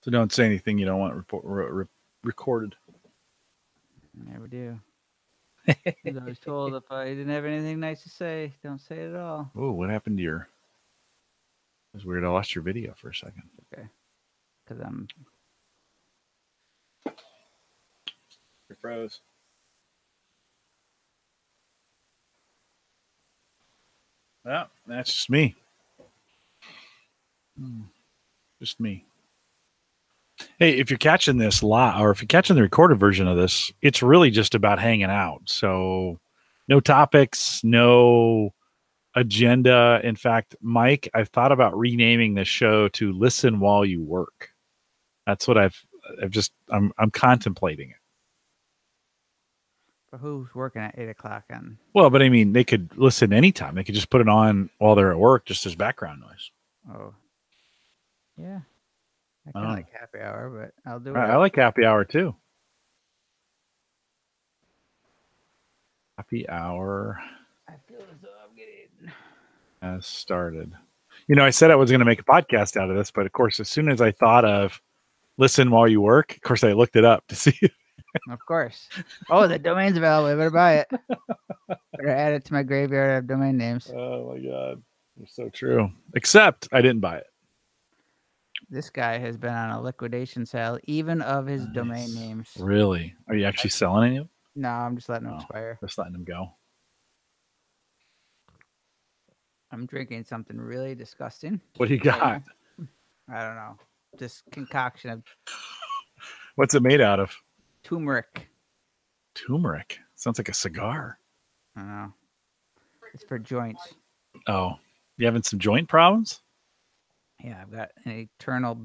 So don't say anything you don't want recorded. Never do. I was told if I didn't have anything nice to say, don't say it at all. Oh, what happened to your? It was weird. I lost your video for a second. Okay. Because I'm. You froze. Yeah, that's just me. Just me. Hey, if you're catching this live, or if you're catching the recorded version of this, it's really just about hanging out. So, no topics, no agenda. In fact, Mike, I've thought about renaming the show to "Listen While You Work." That's what I'm contemplating it. For who's working at 8 o'clock on? Well, but I mean, they could listen anytime. They could just put it on while they're at work, just as background noise. Oh, yeah. I kind of like happy hour, but I'll do it. I like happy hour too. Happy hour. I feel as though I'm getting has started. You know, I said I was going to make a podcast out of this, but of course, as soon as I thought of "Listen While You Work," of course, I looked it up to see. Of course. Oh, the domain's available. I better buy it. Better add it to my graveyard of domain names. Oh my God, it's so true. Except I didn't buy it. This guy has been on a liquidation sale, even of his domain names. Really? Are you actually selling any? No, I'm just letting them expire. Just letting them go. I'm drinking something really disgusting. What do you got? I don't know. This concoction of. What's it made out of? Turmeric. Turmeric? Sounds like a cigar. I don't know. It's for joints. Oh, you having some joint problems? Yeah, I've got an eternal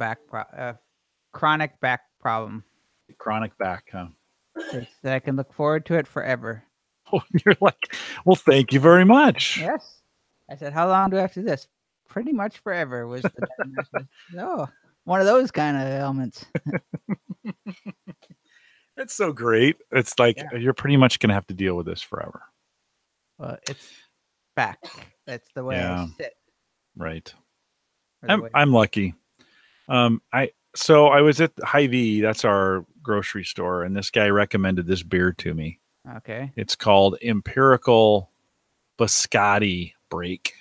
chronic back problem. Chronic back, huh? That I can look forward to it forever. Oh, you're like, well, thank you very much. Yes. I said, how long do I have to do this? Pretty much forever was the diagnosis. Oh, one of those kind of ailments. That's so great. It's like you're pretty much going to have to deal with this forever. Well, it's back. That's the way I sit. Right. I'm lucky. I was at Hy-Vee, that's our grocery store, and this guy recommended this beer to me. Okay. It's called Empirical Biscotti Break.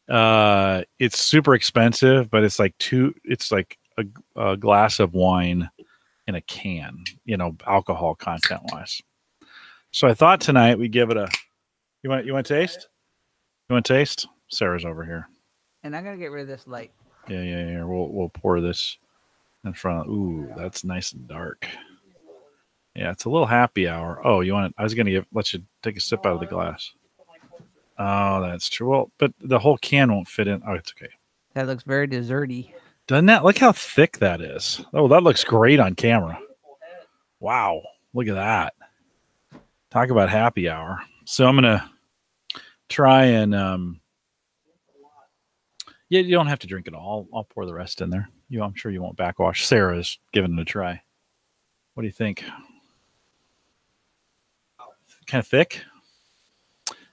It's super expensive, but it's like a glass of wine in a can, alcohol content wise. So I thought tonight we give it a. You want to taste? You want to taste? Sarah's over here. And I'm gonna get rid of this light. Yeah. We'll pour this in front of. Ooh, that's nice and dark. Yeah, it's a little happy hour. Oh, you want it? I was gonna let you take a sip out of the glass. Oh, that's true. Well, but the whole can won't fit in. Oh, it's okay. That looks very desserty. Doesn't that? Look how thick that is. Oh, that looks great on camera. Wow, look at that. Talk about happy hour. So I'm gonna try and yeah, you don't have to drink it all. I'll pour the rest in there. I'm sure you won't backwash. Sarah's giving it a try. What do you think? Kind of thick.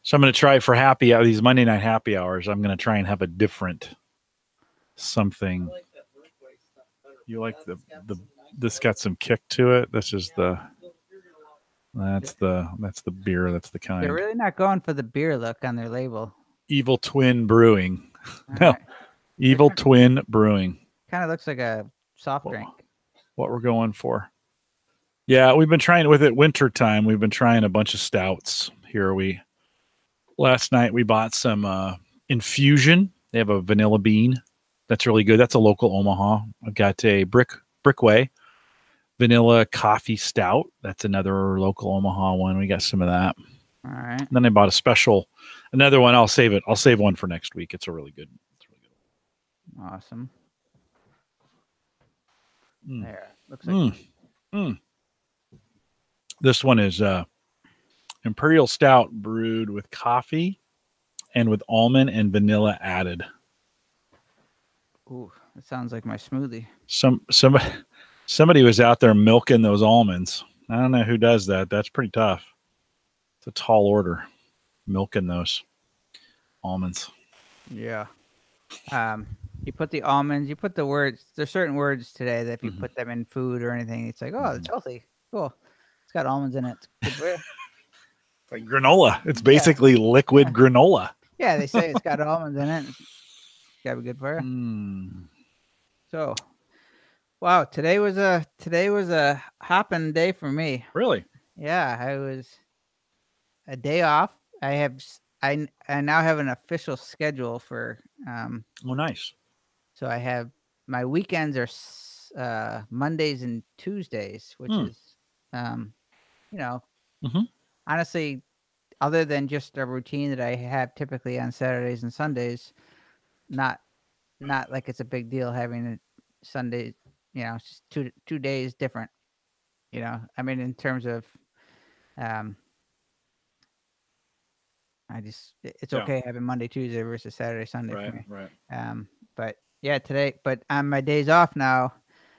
So I'm going to try for happy hour. These Monday night happy hours, I'm going to try and have a different something. You like this got some kick to it. This is that's the beer. That's the kind. They're really not going for the beer look on their label. Evil Twin Brewing. No, Evil Twin Brewing. Kind of looks like a soft drink. What we're going for. Yeah, we've been trying with it winter time. We've been trying a bunch of stouts. Last night we bought some Infusion. They have a vanilla bean. That's really good. That's a local Omaha. I've got a Brickway vanilla coffee stout. That's another local Omaha one. We got some of that. All right. And then I bought another one. I'll save it. I'll save one for next week. It's really good. Awesome. There. Looks like This one is Imperial Stout brewed with coffee and with almond and vanilla added. Ooh, it sounds like my smoothie. Somebody was out there milking those almonds. I don't know who does that. That's pretty tough. It's a tall order, milking those almonds. Yeah. You put the almonds, you put the words. There's certain words today that if you Mhm. put them in food or anything, it's like, oh, it's healthy. Cool. It's got almonds in it. It's good for you. Like granola. It's Yeah. basically liquid Yeah. granola. Yeah. They say it's got almonds in it. It's gotta be good for you. Mm. So, wow, today was a hopping day for me. Really? Yeah, I was a day off. I now have an official schedule for Oh, nice. so I have my weekends are Mondays and Tuesdays, which Hmm. is um you know, Mhm. honestly, other than just a routine that I have typically on Saturdays and Sundays, not not like it's a big deal having it Sunday, it's just two days different, I mean, in terms of um it's Yeah. okay having Monday, Tuesday versus Saturday, Sunday for Right. me. Right. But yeah, but on my days off now,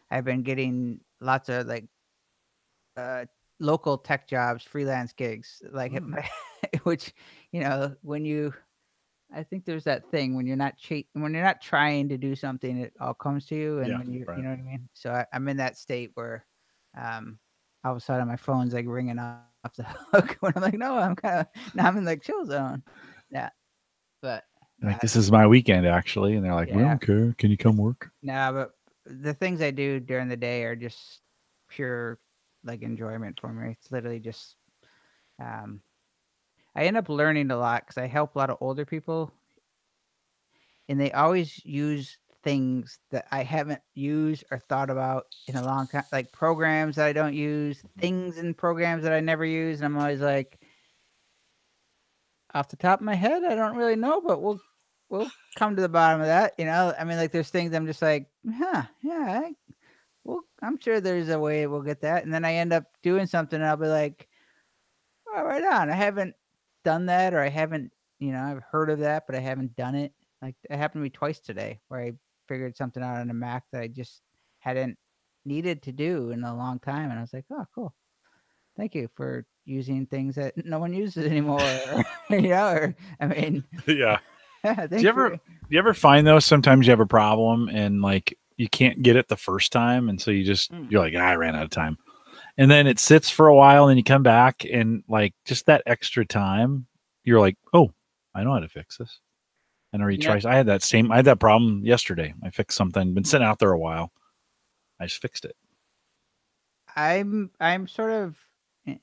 I've been getting lots of like uh local tech jobs, freelance gigs, like Mm. which, when you I think there's that thing when you're not trying to do something, it all comes to you, and Yeah. when you Right. know what I mean. So I'm in that state where, um, all of a sudden my phone's like ringing off the hook when I'm like, no, I'm kind of now I'm in like chill zone. Yeah, but Like, nah, this is my weekend, actually. And they're like, we yeah, don't care. Can you come work? nah, but the things I do during the day are just pure like enjoyment for me. It's literally just, um, I end up learning a lot because I help a lot of older people, and they always use things that I haven't used or thought about in a long time, like programs that I don't use, things in programs that I never use. And I'm always like, off the top of my head, I don't really know, but we'll come to the bottom of that. I mean, like there's things I'm just like, huh, yeah, well, I'm sure there's a way we'll get that. And then I end up doing something, and I'll be like, oh, right on. I haven't done that, or I haven't, I've heard of that, but I haven't done it. Like it happened to me twice today where I figured something out on a Mac that I just hadn't needed to do in a long time. And I was like, oh, cool. Thank you for using things that no one uses anymore. Or I mean, Yeah. yeah, Do you thanks ever for, do you ever find though sometimes you have a problem and like you can't get it the first time and so mm, you're like, I ran out of time. And then it sits for a while and you come back and like just that extra time, you're like, oh, I know how to fix this. And or you you know, try I had that problem yesterday. I fixed something, been sitting out there a while. I just fixed it. I'm sort of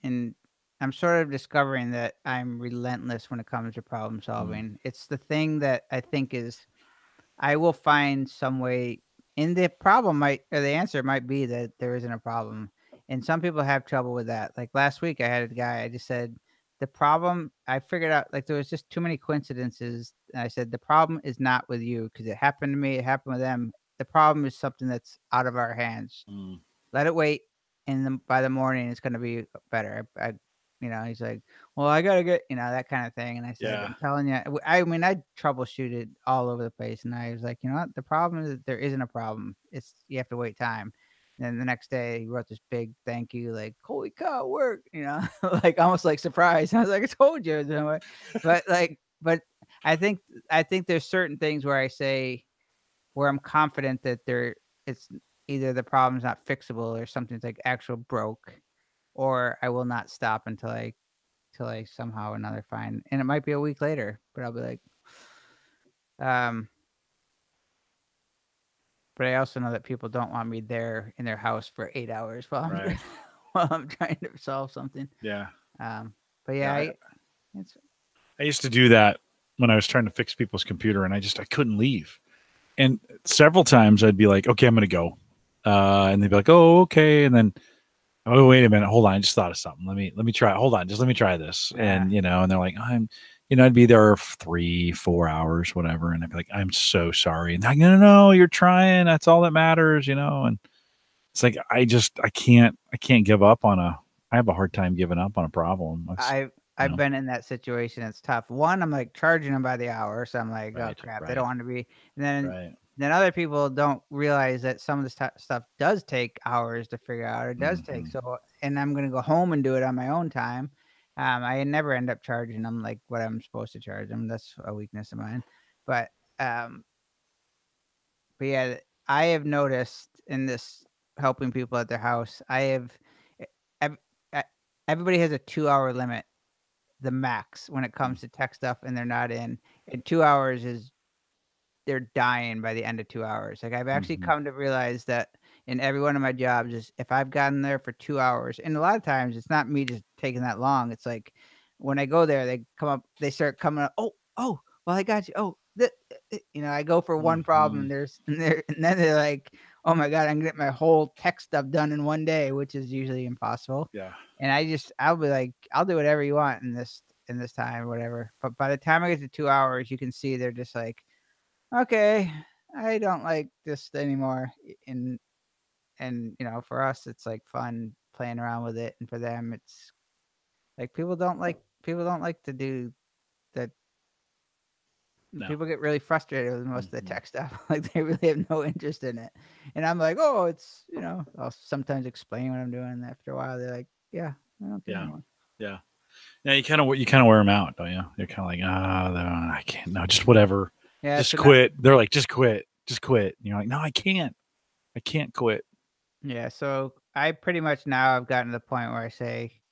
in I'm sort of discovering that I'm relentless when it comes to problem Mm. solving. It's the thing that I think is I will find some way, and the problem might or the answer might be that there isn't a problem. And some people have trouble with that. Like last week I had a guy, I just said the problem I figured out, like there was just too many coincidences. And I said the problem is not with you because it happened to me, it happened with them. The problem is something that's out of our hands. Mm. Let it wait, and then by the morning it's gonna be better. He's like, "Well, I gotta get," that kind of thing. And I said, Yeah. "I'm telling you, I mean, I troubleshooted all over the place, and I was like, you know what? The problem is that there isn't a problem. It's you have to wait time." And then the next day, he wrote this big thank you, like, "Holy cow, it worked!" Like almost like surprise. I was like, "I told you," but but I think I think there's certain things where I say where I'm confident that it's either the problem's not fixable or something's like actual broke, or I will not stop until I till I somehow or another find, and it might be a week later, but I'll be like, um, but I also know that people don't want me there in their house for 8 hours while I'm Right. while I'm trying to solve something. Yeah. Um, but yeah, Yeah. it's I used to do that when I was trying to fix people's computer and I couldn't leave. And several times I'd be like, okay, I'm going to go. And they'd be like, oh, okay. And then, oh, wait a minute. Hold on. I just thought of something. Let me try. Hold on. Just let me try this. uh, And they're like, I'd be there 3, 4 hours, whatever. And I'd be like, I'm so sorry. And they're like, no, you're trying. That's all that matters. And it's like, I can't give up I have a hard time giving up on a problem. You I've know, been in that situation. It's tough. One, I'm like charging them by the hour, so I'm like, oh right, crap, they don't right, want to be. And then right. other people don't realize that some of this stuff does take hours to figure out. It does take Hmm. so, and I'm gonna go home and do it on my own time. I never end up charging them like what I'm supposed to charge them. That's a weakness of mine. But um, But yeah, I have noticed in this helping people at their house, I have e- ev- e- everybody has a 2 hour limit, the max when it comes to tech stuff, and they're not in. And 2 hours is they're dying by the end of 2 hours. Like I've actually Mhm. come to realize that in every one of my jobs is if I've gotten there for 2 hours, and a lot of times it's not me just taking that long. It's like when I go there, they come up, they start coming up. Oh, well, I got you. Oh, I go for one problem, Mhm. and then they're like, oh my god, I'm gonna get my whole tech stuff done in one day, which is usually impossible. Yeah. And I'll be like, I'll do whatever you want in this time, whatever. But by the time I get to 2 hours, you can see they're just like, okay, I don't like this anymore. And for us, it's like fun playing around with it, and for them, it's like people don't like to do that. No. People get really frustrated with most of the Mhm. tech stuff. Like they really have no interest in it. And I'm like, oh, I'll sometimes explain what I'm doing. And after a while, they're like, yeah, I don't care Yeah. anymore. Yeah. Yeah. You kind of wear them out, don't you? You're kind of like, I can't. No, just whatever. Yeah. Just So now, quit. They're like, just quit. Just quit. And you're like, no, I can't. I can't quit. yeah. So I pretty much now I've gotten to the point where I say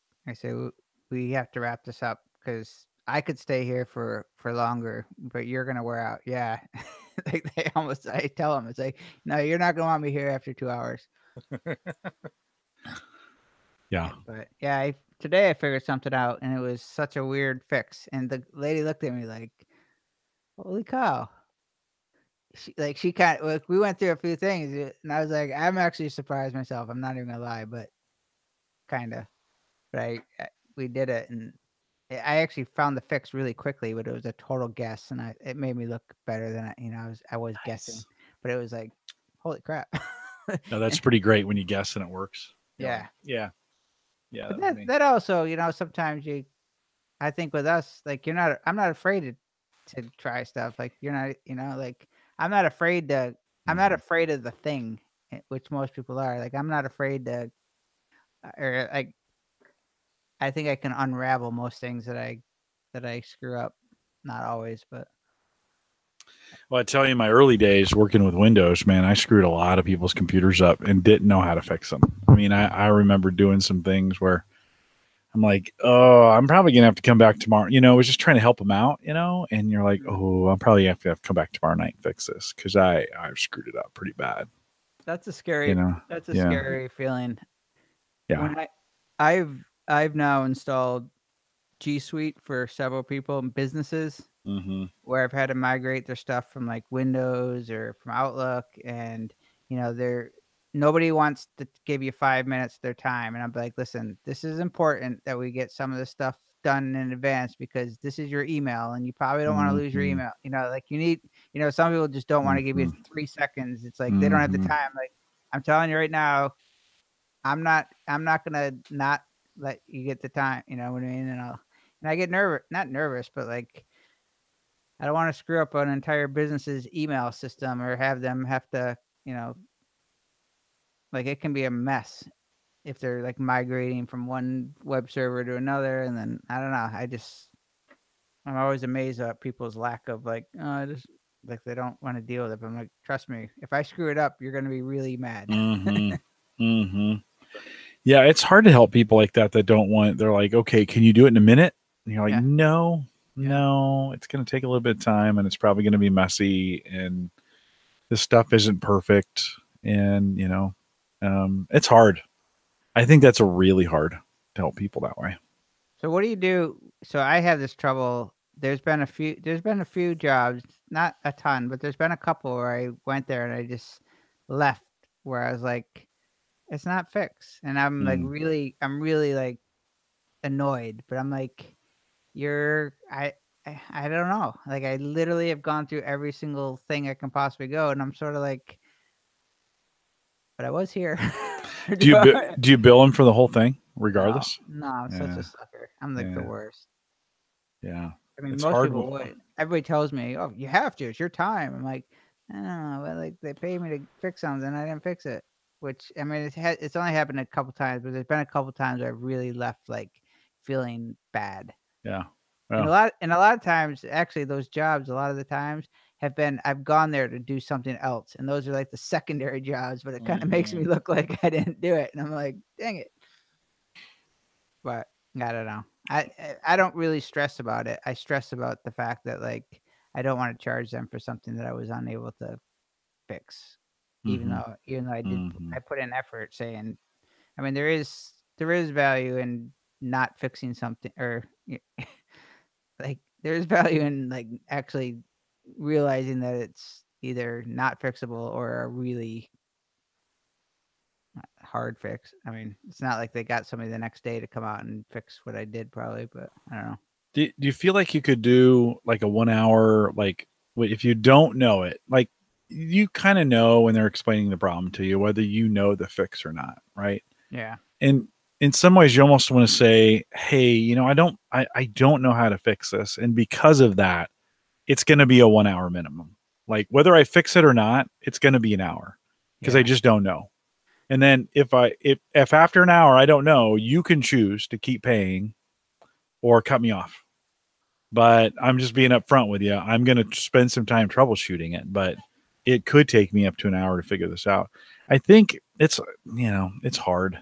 we have to wrap this up because I could stay here for longer, but you're gonna wear out. Yeah. Like I tell them it's like, no, you're not gonna want me here after 2 hours. Yeah. But yeah, today I figured something out, and it was such a weird fix. And the lady looked at me like, "Holy cow!" She kind of like we went through a few things, and I was like, "I'm actually surprised myself. I'm not even gonna lie, but kind of." But we did it, and I actually found the fix really quickly. But it was a total guess, and it made me look better than I was guessing. Nice. But it was like, "Holy crap!" No, that's And pretty great when you guess and it works. You're like, yeah, yeah, yeah, but that was that me. that also, sometimes I think with us, like I'm not afraid to try stuff. Like you're not, like I'm not afraid to I'm not Mhm. afraid of the thing, which most people are. Like I'm not afraid or like I think I can unravel most things that I screw up. Not always, but Well, I tell you, in my early days working with Windows, man, I screwed a lot of people's computers up and didn't know how to fix them. I mean, I remember doing some things where I'm like, oh, I'm probably gonna have to come back tomorrow. I was just trying to help them out, and you're like, mm, oh, I'm probably have to come back tomorrow night and fix this because I've screwed it up pretty bad. that's a You scary know? that's a Yeah, scary feeling. yeah. When I've now installed G Suite for several people and businesses, Mm-hmm. where I've had to migrate their stuff from like Windows or from Outlook, and they're nobody wants to give you 5 minutes of their time, and I'm like, listen, this is important that we get some of this stuff done in advance because this is your email, and you probably don't want to lose your Mm-hmm. email. Like you need, some people just don't want to give you Mm-hmm. 3 seconds. It's like they don't have the Mm-hmm. time. Like I'm telling you right now, I'm not gonna not let you get the time. You know what I mean? And I get nervous, not nervous, but like I don't want to screw up an entire business's email system or have them have to, you know, like it can be a mess if they're like migrating from one web server to another. And then I don't know. I'm always amazed at people's lack of like, just like they don't want to deal with it. But I'm like, trust me, if I screw it up, you're going to be really mad. Mm-hmm. Mm-hmm. Yeah, it's hard to help people like that don't want. They're like, okay, can you do it in a minute? And you're like, Yeah. no, Yeah. no, it's going to take a little bit of time, and it's probably going to be messy, and this stuff isn't perfect, and it's hard. I think that's a really hard to help people that way. So what do you do? So I have this trouble. There's been a few jobs, not a ton, but there's been a couple where I went there and I just left where I was like, it's not fixed. And Mm. I'm really like annoyed, but I'm like, you're I don't know. Like I literally have gone through every single thing I can possibly go, and I'm sort of like, but I was here. Do you bill them for the whole thing, No, regardless? no, I'm such Yeah, a sucker. I'm like the yeah, worst. yeah. I mean, It's most hard. people would. Everybody tells me, "Oh, you have to. It's your time." I'm like, I don't know, but like they paid me to fix something, I didn't fix it. Which I mean, it's only happened a couple times, but there's been a couple times where I really left like feeling bad. Yeah, And yeah. a lot of times, actually, those jobs, a lot of the times, I've gone there to do something else, and those are like the secondary jobs, but it kind of makes me Mhm. look like I didn't do it, and I'm like, dang it. But I don't know. I don't really stress about it. I stress about the fact that like I don't want to charge them for something that I was unable to fix, Mhm. even though I Mhm. put in effort saying, I mean, there is value in not fixing something, or like there's value in like actually realizing that it's either not fixable or a really hard fix. I mean, it's not like they got somebody the next day to come out and fix what I did probably, but I don't know. Do you feel like you could do like a 1 hour, like if you don't know it, like you kind of know when they're explaining the problem to you, whether you know the fix or not, right? Yeah. And in some ways you almost want to say, hey, I don't know how to fix this. And because of that, it's going to be a 1 hour minimum. Like whether I fix it or not, it's going to be an hour because I Yeah. just don't know. And then if after an hour I don't know, you can choose to keep paying or cut me off. But I'm just being upfront with you. I'm going to spend some time troubleshooting it, but it could take me up to an hour to figure this out. I think it's hard,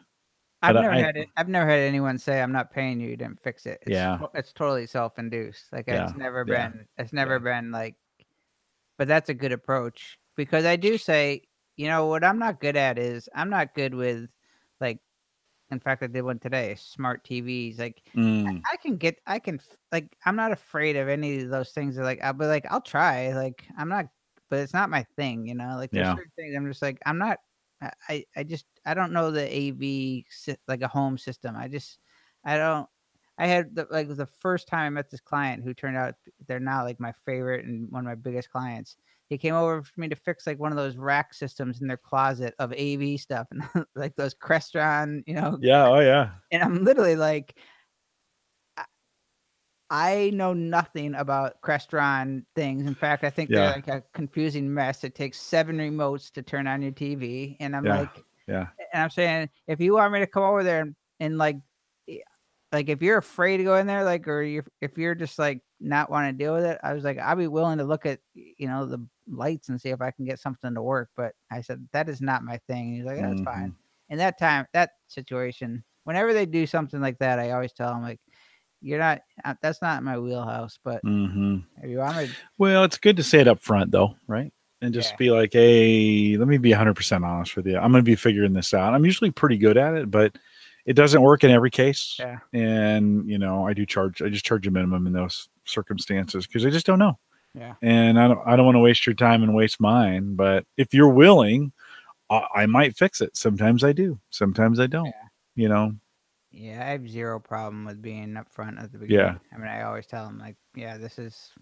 but I've never had anyone say, "I'm not paying you, you didn't fix it." yeah, It's totally self-induced. Like, yeah, yeah, it's yeah. never been like, but that's a good approach because I do say, what I'm not good at is I'm not good with, like, in fact, I did one today, smart TVs. Like, Mm, I'm not afraid of any of those things. Like, I'll be like, I'll try. Like, I'm not, but it's not my thing. Like, there's yeah, certain things I'm just like, I'm not. I don't know the like a home system. I don't. I had like the first time I met this client who turned out they're now like my favorite and one of my biggest clients. He came over for me to fix like one of those rack systems in their closet of AV stuff and like those Crestron, yeah. Oh yeah, and I'm literally like, I I know nothing about Crestron things. In fact, I think they're yeah, like a confusing mess. It takes 7 remotes to turn on your TV, and I'm yeah, like, yeah, and I'm saying, if you want me to come over there and like, eh, like if you're afraid to go in there, like, or if you're just like not want to deal with it, I was like, I'll be willing to look at the lights and see if I can get something to work. But I said that is not my thing. And he's like, that's hmm fine. And that situation, whenever they do something like that, I always tell them like, you're not. That's not my wheelhouse. But hmm if you want me, Well, it's good to say it up front, though, right? And just yeah, be like, hey, let me be 100% honest with you. I'm going to be figuring this out. I'm usually pretty good at it, but it doesn't work in every case. yeah, And, I just charge a minimum in those circumstances because I just don't know. yeah, And I don't want to waste your time and waste mine. But if you're willing, I might fix it. Sometimes I do. Sometimes I don't, yeah. you know? Yeah, I have zero problem with being upfront at the Yeah. beginning. I mean, I always tell them like, yeah, this is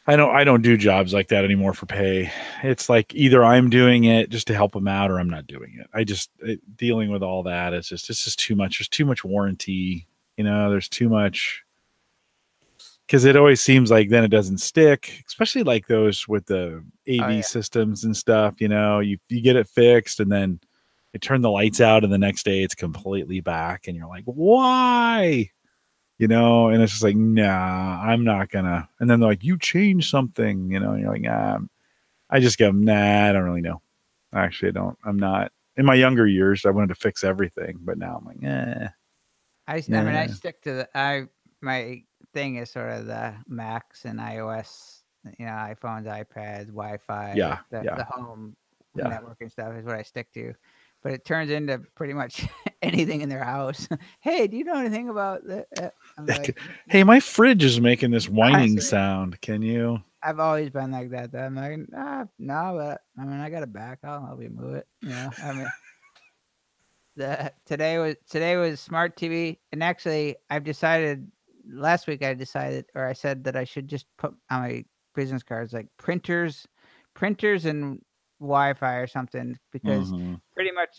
I don't do jobs like that anymore for pay. It's like either I'm doing it just to help them out or I'm not doing it. Dealing with all that is just it's just too much. There's too much warranty. There's too much because it always seems like then it doesn't stick, especially like those with the oh AV yeah, systems and stuff. You get it fixed and then they turn the lights out and the next day it's completely back and you're like, why? And it's just like, nah, I'm not gonna. And then they're like, you changed something, and you're like, I just go, nah, I don't really know. Actually, I don't. I'm not. In my younger years, I wanted to fix everything, but now I'm like, I mean, I nah, stick to my thing is sort of the Macs and iOS, iPhones, iPads, Wi-Fi, like yeah, the yeah, home yeah. networking stuff is what I stick to. But it turns into pretty much anything in their house. Hey, do you know anything about that? I'm like, Hey, my fridge is making this whining honestly, sound. Can you? I've always been like that. Though. I'm like, no, but I mean, I got a back. I'll help you move it. I mean, today was smart TV, and actually, I've decided last week. I decided, or I said that I should just put on my business cards like printers and Wi-Fi or something because Mm-hmm. pretty much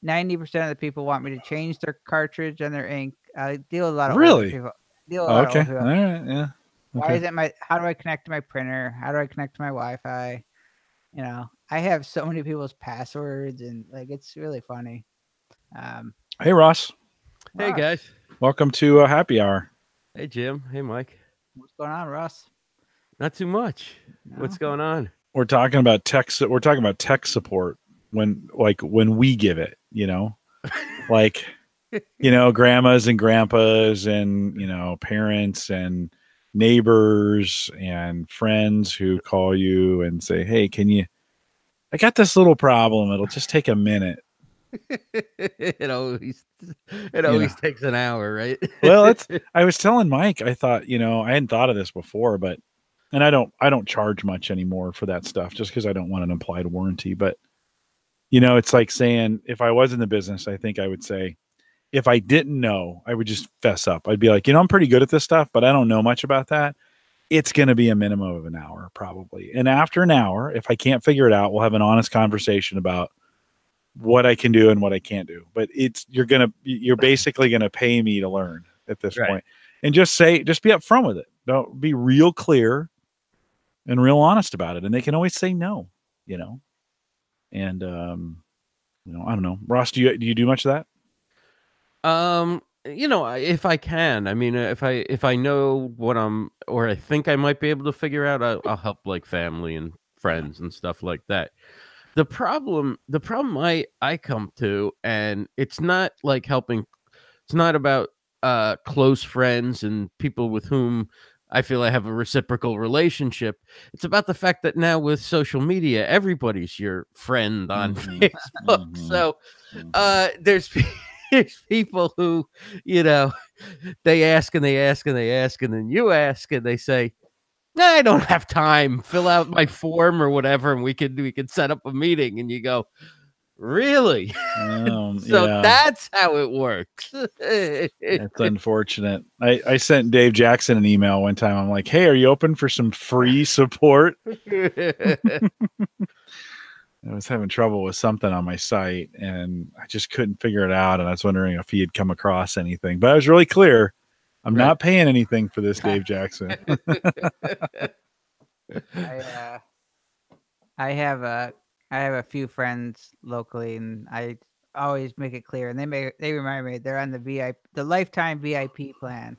90% of the people want me to change their cartridge and their ink. I deal with a lot of older Really? people. Deal with a Oh, lot of older okay. people. All right. Yeah. Why Okay. isn't how do I connect to my printer? How do I connect to my Wi-Fi? I have so many people's passwords and like it's really funny. Um, Hey, Ross. Hey Russ, guys. Welcome to Happy Hour. Hey Jim. Hey Mike. what's going on, Russ? Not too much. What's going on? We're talking about tech. We're talking about tech support when we give it, like, grandmas and grandpas and, parents and neighbors and friends who call you and say, hey, I got this little problem. It'll just take a minute. It always takes an hour, right? Well, I was telling Mike, I thought, I hadn't thought of this before, and I don't charge much anymore for that stuff just because I don't want an implied warranty. But, it's like saying, if I was in the business, I think I would say, if I didn't know, I would just fess up. I'd be like, I'm pretty good at this stuff, but I don't know much about that. It's going to be a minimum of an hour probably. And after an hour, if I can't figure it out, we'll have an honest conversation about what I can do and what I can't do. But you're basically going to pay me to learn at this point. And just be upfront with it. Don't be real clear and real honest about it. And they can always say no, and, I don't know. Ross, do you do much of that? If I can, I mean, if I know what or I think I might be able to figure out, I'll help like family and friends and stuff like that. The problem I come to, and it's not like helping. It's not about close friends and people with whom I feel I have a reciprocal relationship. It's about the fact that now with social media, everybody's your friend on Facebook. So there's people who, they ask and they ask and they ask, and then you ask and they say, I don't have time. Fill out my form or whatever, and we can set up a meeting. And you go, really? So that's how it works. That's unfortunate. I sent Dave Jackson an email one time. I'm like, hey, are you open for some free support? I was having trouble with something on my site and I just couldn't figure it out. And I was wondering if he had come across anything, but I was really clear. I'm not paying anything for this, Dave Jackson. I have a few friends locally, and I always make it clear, and they remind me they're on the lifetime VIP plan,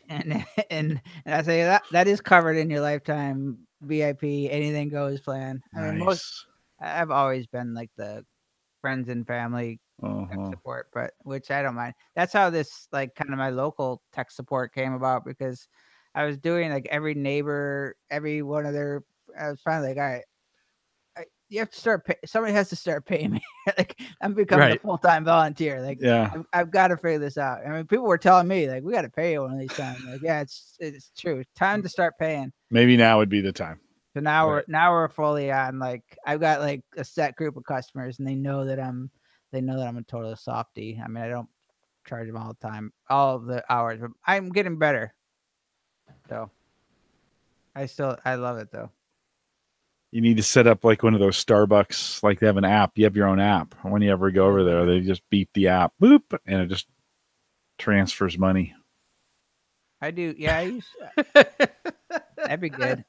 and I say that is covered in your lifetime VIP anything goes plan. I mean, I've always been like the friends and family support, but which I don't mind. That's how this like kind of my local tech support came about, because I was doing like every neighbor, every one of their. I was finally like, all right, you have to start. Somebody has to start paying me. Like I'm becoming a full-time volunteer. Like I've got to figure this out. I mean, people were telling me like we got to pay you one of these times. Like it's true. Time to start paying. Maybe now would be the time. So now we're fully on. Like I've got like a set group of customers, and they know that I'm a total softie. I mean, I don't charge them all the time, all of the hours, but I'm getting better. So I love it though. You need to set up like one of those Starbucks, like they have an app. You have your own app. When you ever go over there, they just beep the app, boop, and it just transfers money. I do. Yeah, I use that'd be good.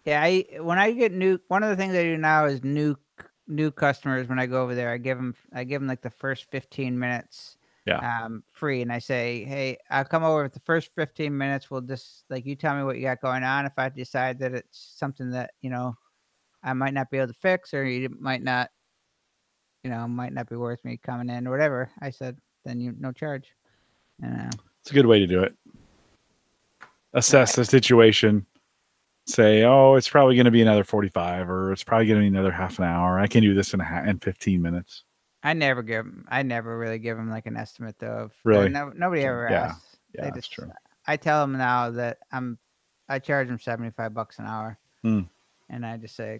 Yeah, when I get one of the things I do now is new customers. When I go over there, I give them like the first 15 minutes free, and I say, hey, I'll come over with the first 15 minutes. We'll just like you tell me what you got going on. If I decide that it's something that I might not be able to fix, or you might not be worth me coming in or whatever, I said, then no charge. It's a good way to do it. Assess the situation. Say, oh, it's probably going to be another 45, or it's probably going to be another half an hour. I can do this in 15 minutes. I never really give them like an estimate though. Really? Nobody ever asks. Yeah, that's true. I tell them now that I charge them $75 an hour, and I just say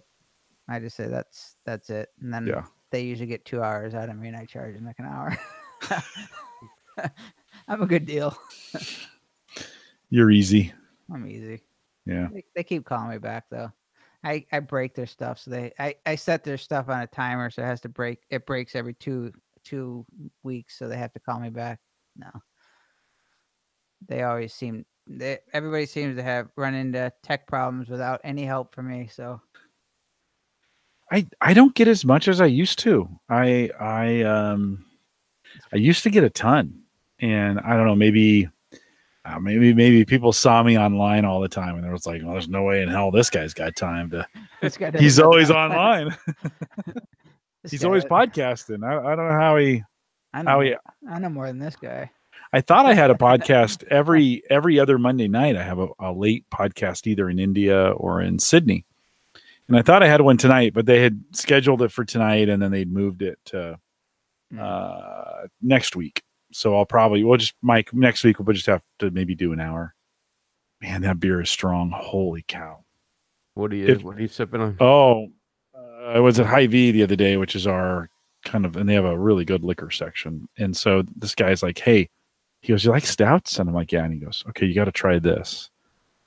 that's it, and then they usually get 2 hours out of me, and I charge them like an hour. I'm a good deal. You're easy. I'm easy. Yeah. They keep calling me back though. I break their stuff, so I set their stuff on a timer, so it has to break. It breaks every two weeks, so they have to call me back. No, they always everybody seems to have run into tech problems without any help from me. So I don't get as much as I used to. I used to get a ton, and I don't know, maybe Maybe people saw me online all the time, and there was like, well, there's no way in hell this guy's got time to. This guy He's doesn't always know. online. This He's guy always doesn't- podcasting. I don't know how he. I How know, he. I know more than this guy. I thought I had a podcast every other Monday night. I have a late podcast either in India or in Sydney, and I thought I had one tonight, but they had scheduled it for tonight, and then they'd moved it to next week. So Mike, next week we'll just have to maybe do an hour. Man, that beer is strong. Holy cow. What are you sipping on? Oh, I was at Hy-Vee the other day, which is our kind of, and they have a really good liquor section. And so this guy's like, hey, he goes, you like stouts? And I'm like, yeah. And he goes, okay, you got to try this.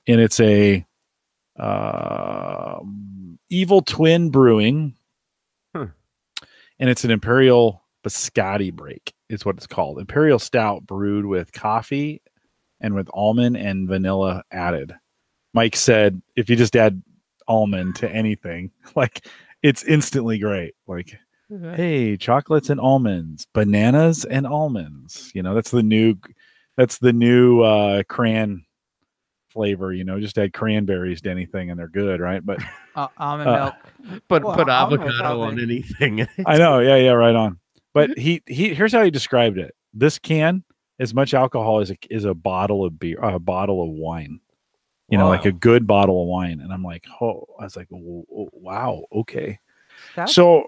And it's a Evil Twin Brewing. Huh. And it's an Imperial Biscotti break is what it's called. Imperial Stout brewed with coffee and with almond and vanilla added. Mike said, if you just add almond to anything, like it's instantly great. Like, hey, chocolates and almonds, bananas and almonds. You know, that's the new cran flavor. Just add cranberries to anything and they're good, right? But Almond milk. Put Well, almond milk, avocado on anything. I know, yeah, right on. But he here's how he described it. This can as much alcohol as a bottle of beer, a bottle of wine. Like a good bottle of wine. And I'm like, oh, I was like, oh, wow, okay. So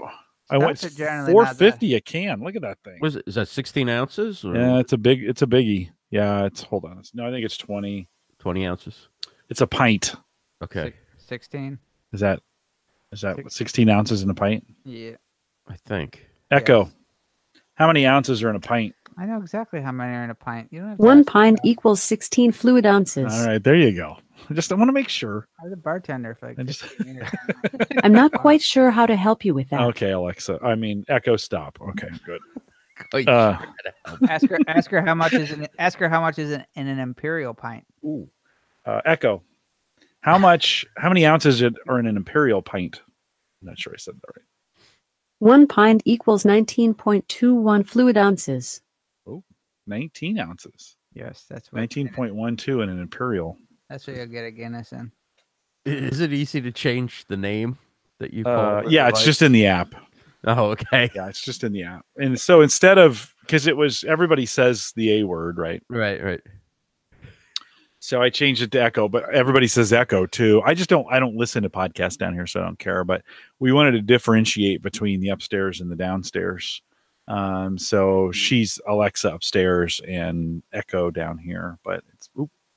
I went $4.50 a can. Look at that thing. Is that 16 ounces? Or? Yeah, it's a biggie. Yeah, hold on. I think it's 20 ounces. It's a pint. Okay. 16. Is that 16 ounces in a pint? Yeah. I think. Echo. Yes. How many ounces are in a pint? I know exactly how many are in a pint. You don't have to 1 ask me pint that. equals 16 fluid ounces. All right, there you go. I want to make sure. I was a bartender for like I just- 15 years. I'm not quite sure how to help you with that. Okay, Alexa. Echo, stop. Okay, good. Ask her how much is in an imperial pint. Echo. How many ounces are in an imperial pint? I'm not sure I said that right. 1 pint equals 19.21 fluid ounces. 19 ounces. Yes, that's what 19.12 in an imperial. That's what you'll get a Guinness in. Is it easy to change the name that you call it? Yeah, it's just in the app. Oh, okay. Yeah, it's just in the app. And so instead of, because everybody says the A word, right? Right. So I changed it to Echo, but everybody says Echo too. I don't listen to podcasts down here, so I don't care. But we wanted to differentiate between the upstairs and the downstairs. So she's Alexa upstairs and Echo down here. But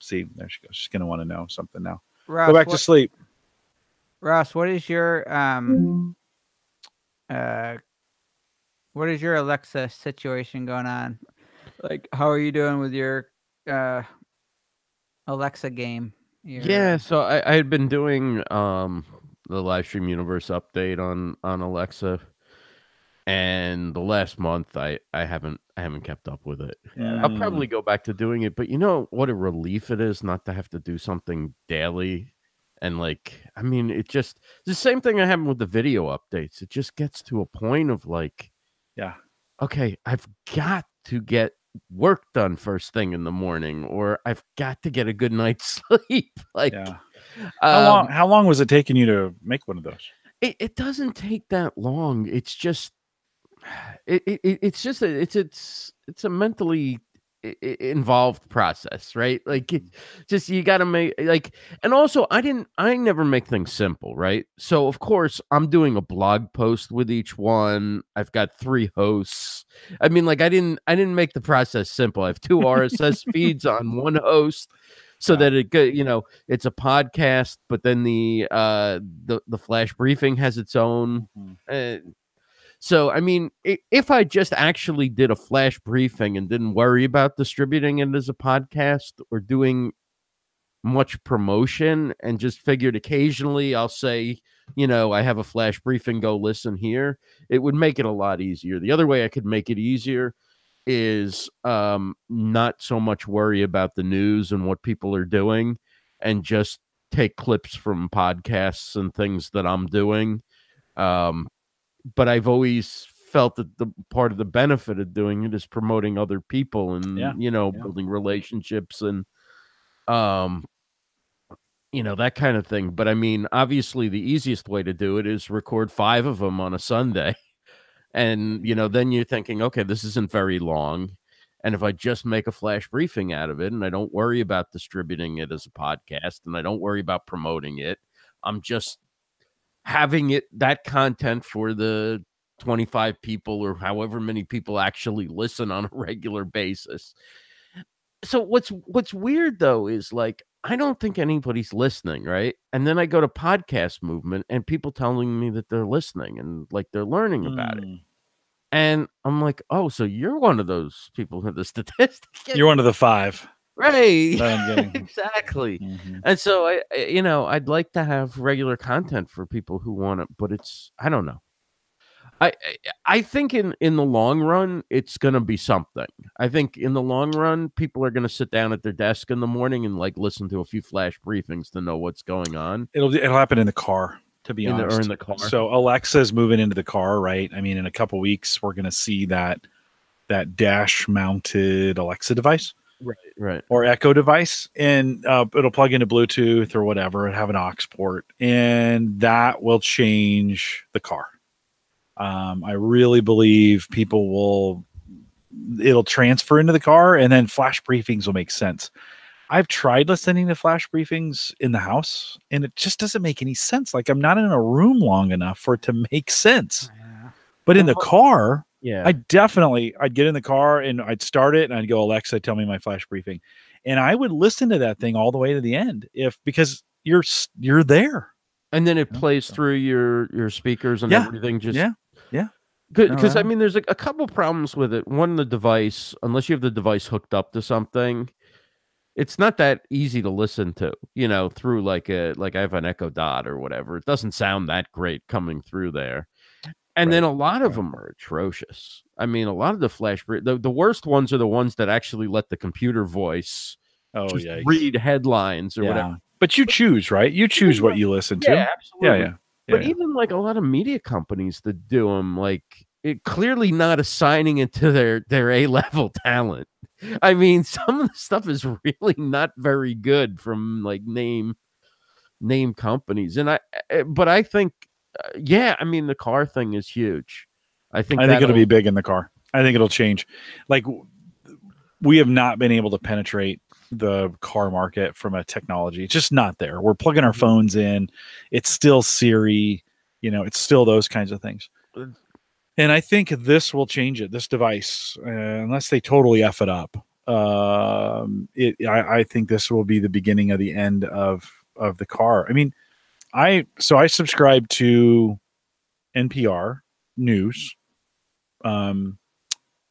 see, there she goes. She's gonna want to know something now. Ross, Go back to sleep. Ross, what is your Alexa situation going on? Like, how are you doing with your Alexa game? Yeah, so I had been doing the Livestream Universe update on Alexa, and the last month I haven't kept up with it. Yeah. I'll probably go back to doing it, but you know what a relief it is not to have to do something daily. And it's the same thing I have with the video updates. It just gets to a point of like, Yeah. Okay, I've got to get work done first thing in the morning, or I've got to get a good night's sleep. Yeah. How long was it taking you to make one of those? It doesn't take that long. It's just it's a mentally involved process, right? Like you got to make and also I never make things simple, right? So of course I'm doing a blog post with each one. I've got 3 hosts. I mean, I didn't make the process simple. I have 2 RSS feeds on one host, so that it's a podcast, but then the flash briefing has its own. So, I mean, if I just actually did a flash briefing and didn't worry about distributing it as a podcast or doing much promotion and just figured occasionally I'll say, I have a flash briefing, go listen here, it would make it a lot easier. The other way I could make it easier is not so much worry about the news and what people are doing and just take clips from podcasts and things that I'm doing. But I've always felt that the part of the benefit of doing it is promoting other people and building relationships and That kind of thing. But I mean, obviously the easiest way to do it is record 5 of them on a Sunday. And, then you're thinking, okay, this isn't very long. And if I just make a flash briefing out of it and I don't worry about distributing it as a podcast and I don't worry about promoting it, I'm just having that content for the 25 people or however many people actually listen on a regular basis. So what's weird though is like, I don't think anybody's listening, right? And then I go to Podcast Movement and people telling me that they're listening and like they're learning about it. And I'm like, oh, so you're one of those people who the statistics. You're one of the 5. Right. that I'm getting. Exactly. Mm-hmm. And so I'd like to have regular content for people who want it, but I don't know. I think in the long run, it's going to be something. I think in the long run, people are going to sit down at their desk in the morning and like listen to a few flash briefings to know what's going on. It'll happen in the car, to be honest. Or in the car. So Alexa's moving into the car, right? I mean, in a couple weeks, we're going to see that dash-mounted Alexa device. Right. Or Echo device, and it'll plug into Bluetooth or whatever and have an aux port, and that will change the car. I really believe it'll transfer into the car, and then flash briefings will make sense. I've tried listening to flash briefings in the house, and it just doesn't make any sense. Like, I'm not in a room long enough for it to make sense. Yeah. But in the car, yeah, I'd get in the car and I'd start it and I'd go, Alexa, tell me my flash briefing. And I would listen to that thing all the way to the end because you're there. And then it plays through your speakers and everything. Yeah. Because I mean, there's a couple problems with it. One, the device, unless you have the device hooked up to something, it's not that easy to listen to, through like I have an Echo Dot or whatever. It doesn't sound that great coming through there. And then a lot of them are atrocious. I mean, a lot of the flash, the worst ones are the ones that actually let the computer voice read headlines or whatever. But you choose, right? You choose what you listen to. Yeah, absolutely. Yeah. But even like a lot of media companies that do them, like it clearly not assigning it to their A-level talent. I mean, some of the stuff is really not very good from like name companies. And I think, I mean, the car thing is huge. I think it'll be big in the car. I think it'll change. Like, we have not been able to penetrate the car market from a technology. It's just not there. We're plugging our phones in. It's still Siri, it's still those kinds of things. And I think this will change it, this device, unless they totally F it up. I think this will be the beginning of the end of the car. I mean, I subscribe to NPR News,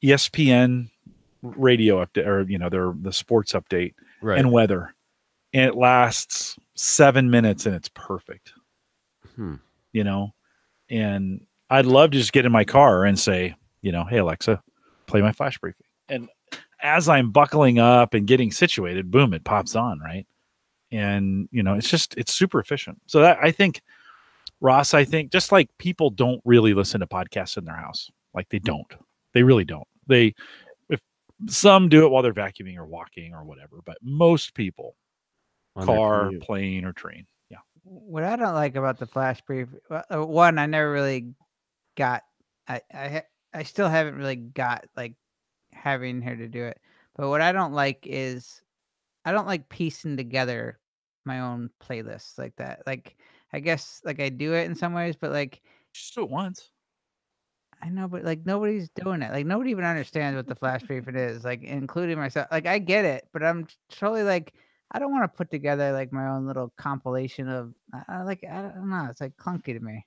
ESPN radio update, or the sports update, and weather, and it lasts 7 minutes and it's perfect. And I'd love to just get in my car and say, hey Alexa, play my flash briefing, and as I'm buckling up and getting situated, boom, it pops on, right? And it's super efficient. So that, I think, Ross, just like people don't really listen to podcasts in their house, like they really don't. If some do it while they're vacuuming or walking or whatever, but most people, car, plane, or train. Yeah. What I don't like about the flash brief, one, I never really got. I still haven't really got like having her to do it. But what I don't like is I don't like piecing together my own playlists like that. Like, I guess like I do it in some ways, but like just do it once. I know, but like nobody's doing it. Like nobody even understands what the flash brief it is, like including myself. Like I get it, but I'm totally like I don't want to put together like my own little compilation of I don't know. It's like clunky to me.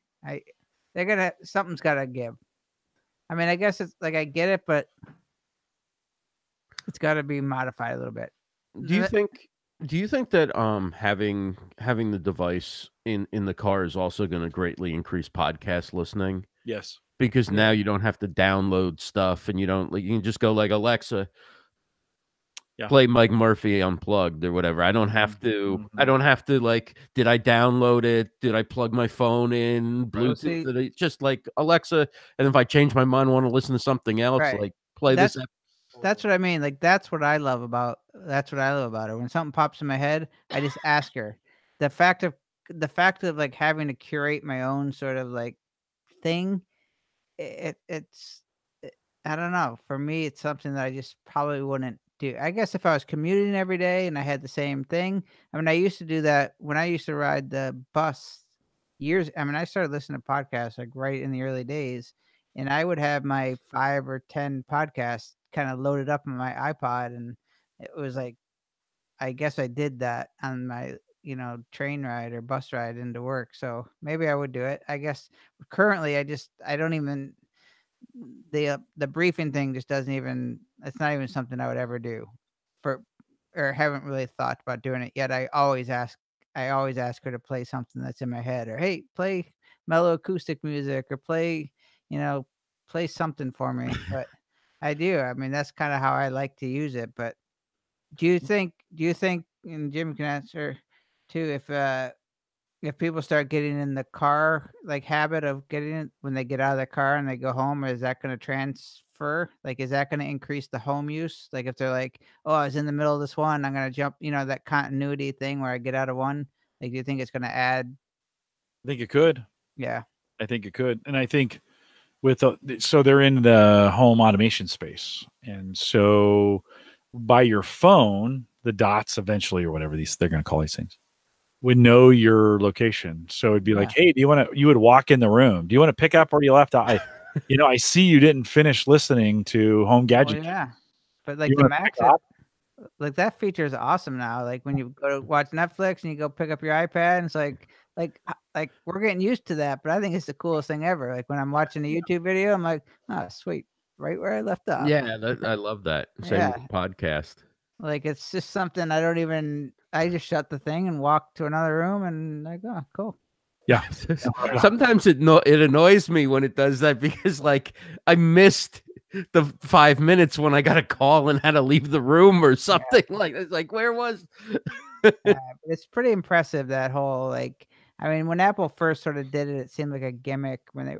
Something's gotta give. I mean, I guess it's like I get it, but it's got to be modified a little bit. Do you think that having the device in the car is also going to greatly increase podcast listening? Yes. Because now you don't have to download stuff, and you can just go like, Alexa, play Mike Murphy Unplugged or whatever. I don't have to. I don't have to like. Did I download it? Did I plug my phone in Bluetooth? Just like Alexa, and if I change my mind, want to listen to something else, like play this. That's what I mean. Like that's what I love about her. When something pops in my head, I just ask her. The fact of like having to curate my own sort of like thing, it's I don't know. For me, it's something that I just probably wouldn't do. I guess if I was commuting every day and I had the same thing. I mean, I used to do that when I used to ride the bus years. I mean, I started listening to podcasts like right in the early days, and I would have my 5 or 10 podcasts kind of loaded up on my iPod, and it was like I guess I did that on my train ride or bus ride into work. So maybe I would do it. I guess currently I don't even the briefing thing just doesn't even it's not even something I would ever do for or haven't really thought about doing it yet. I always ask her to play something that's in my head or hey, play mellow acoustic music or you know, play something for me. But I do. I mean, that's kind of how I like to use it. But do you think and Jim can answer too if people start getting in the car, like habit of getting it when they get out of the car and they go home, is that going to transfer? Like, is that going to increase the home use? Like, if they're like, "Oh, I was in the middle of this one, I'm going to jump," that continuity thing where I get out of one. Like, do you think it's going to add? I think it could. Yeah, I think it could, and I think so they're in the home automation space, and so by your phone, the dots eventually or whatever they're going to call these things would know your location. So it'd be like, yeah, hey, you would walk in the room. Do you want to pick up where you left? I see you didn't finish listening to Home well, Gadget. yeah. But You like the want to pick Max, up? like that feature is awesome now. Like when you go to watch Netflix and you go pick up your iPad, and it's like we're getting used to that, but I think it's the coolest thing ever. Like when I'm watching a YouTube video, I'm like, oh sweet, right where I left off. Yeah, I love that. Same Yeah, with podcast. like it's just something I just shut the thing and walk to another room and I go, oh, cool. Yeah. Sometimes it annoys me when it does that because like I missed the 5 minutes when I got a call and had to leave the room or something like it's like where was It's pretty impressive that whole like. I mean, when Apple first sort of did it, it seemed like a gimmick when they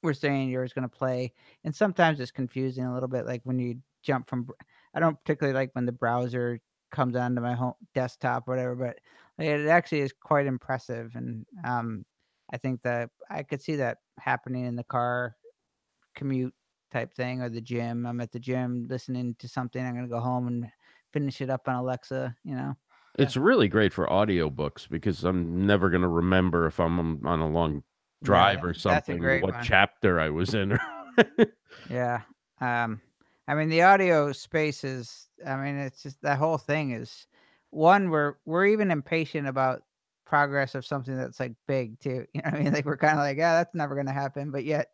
were saying you were going to play, and sometimes it's confusing a little bit. Like when you jump from, I don't particularly like when the browser comes onto my home desktop or whatever, but it actually is quite impressive, and I think that I could see that happening in the car commute type thing or the gym. I'm at the gym listening to something. I'm going to go home and finish it up on Alexa. It's really great for audiobooks because I'm never going to remember if I'm on a long drive or that's a something great what one. chapter I was in. Yeah. I mean the audio space is I mean it's just that whole thing is one we're even impatient about progress of something that's like big too. You know what I mean? Like we're kind of like, yeah, that's never going to happen, but yet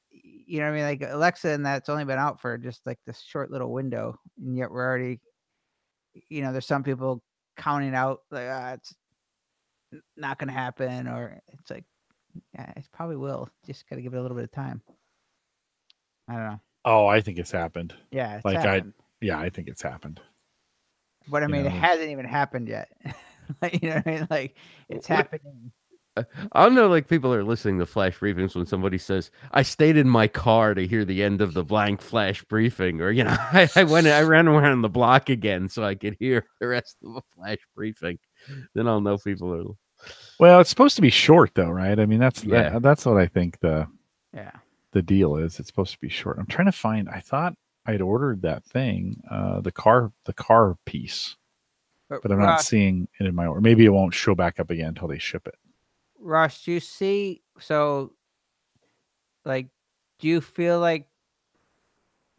you know what I mean? Like Alexa and that's only been out for just like this short little window and yet we're already there's some people counting out like it's not going to happen or it's like yeah, it probably will. Just got to give it a little bit of time. I don't know. Oh, I think it's happened. Yeah, it's Like happened. I think it's happened. But I You mean, it know. hasn't even happened yet. Like, you know what I mean? Like it's happening. I don't know, like people are listening to flash briefings when somebody says, "I stayed in my car to hear the end of the blank flash briefing," or I ran around the block again so I could hear the rest of the flash briefing. Then I'll know people are. Well, it's supposed to be short, though, right? I mean, that's what I think the deal is. It's supposed to be short. I'm trying to find. I thought I'd ordered that thing, the car piece, but I'm not seeing it in my order. Maybe it won't show back up again until they ship it. Ross, do you see? So, like, do you feel like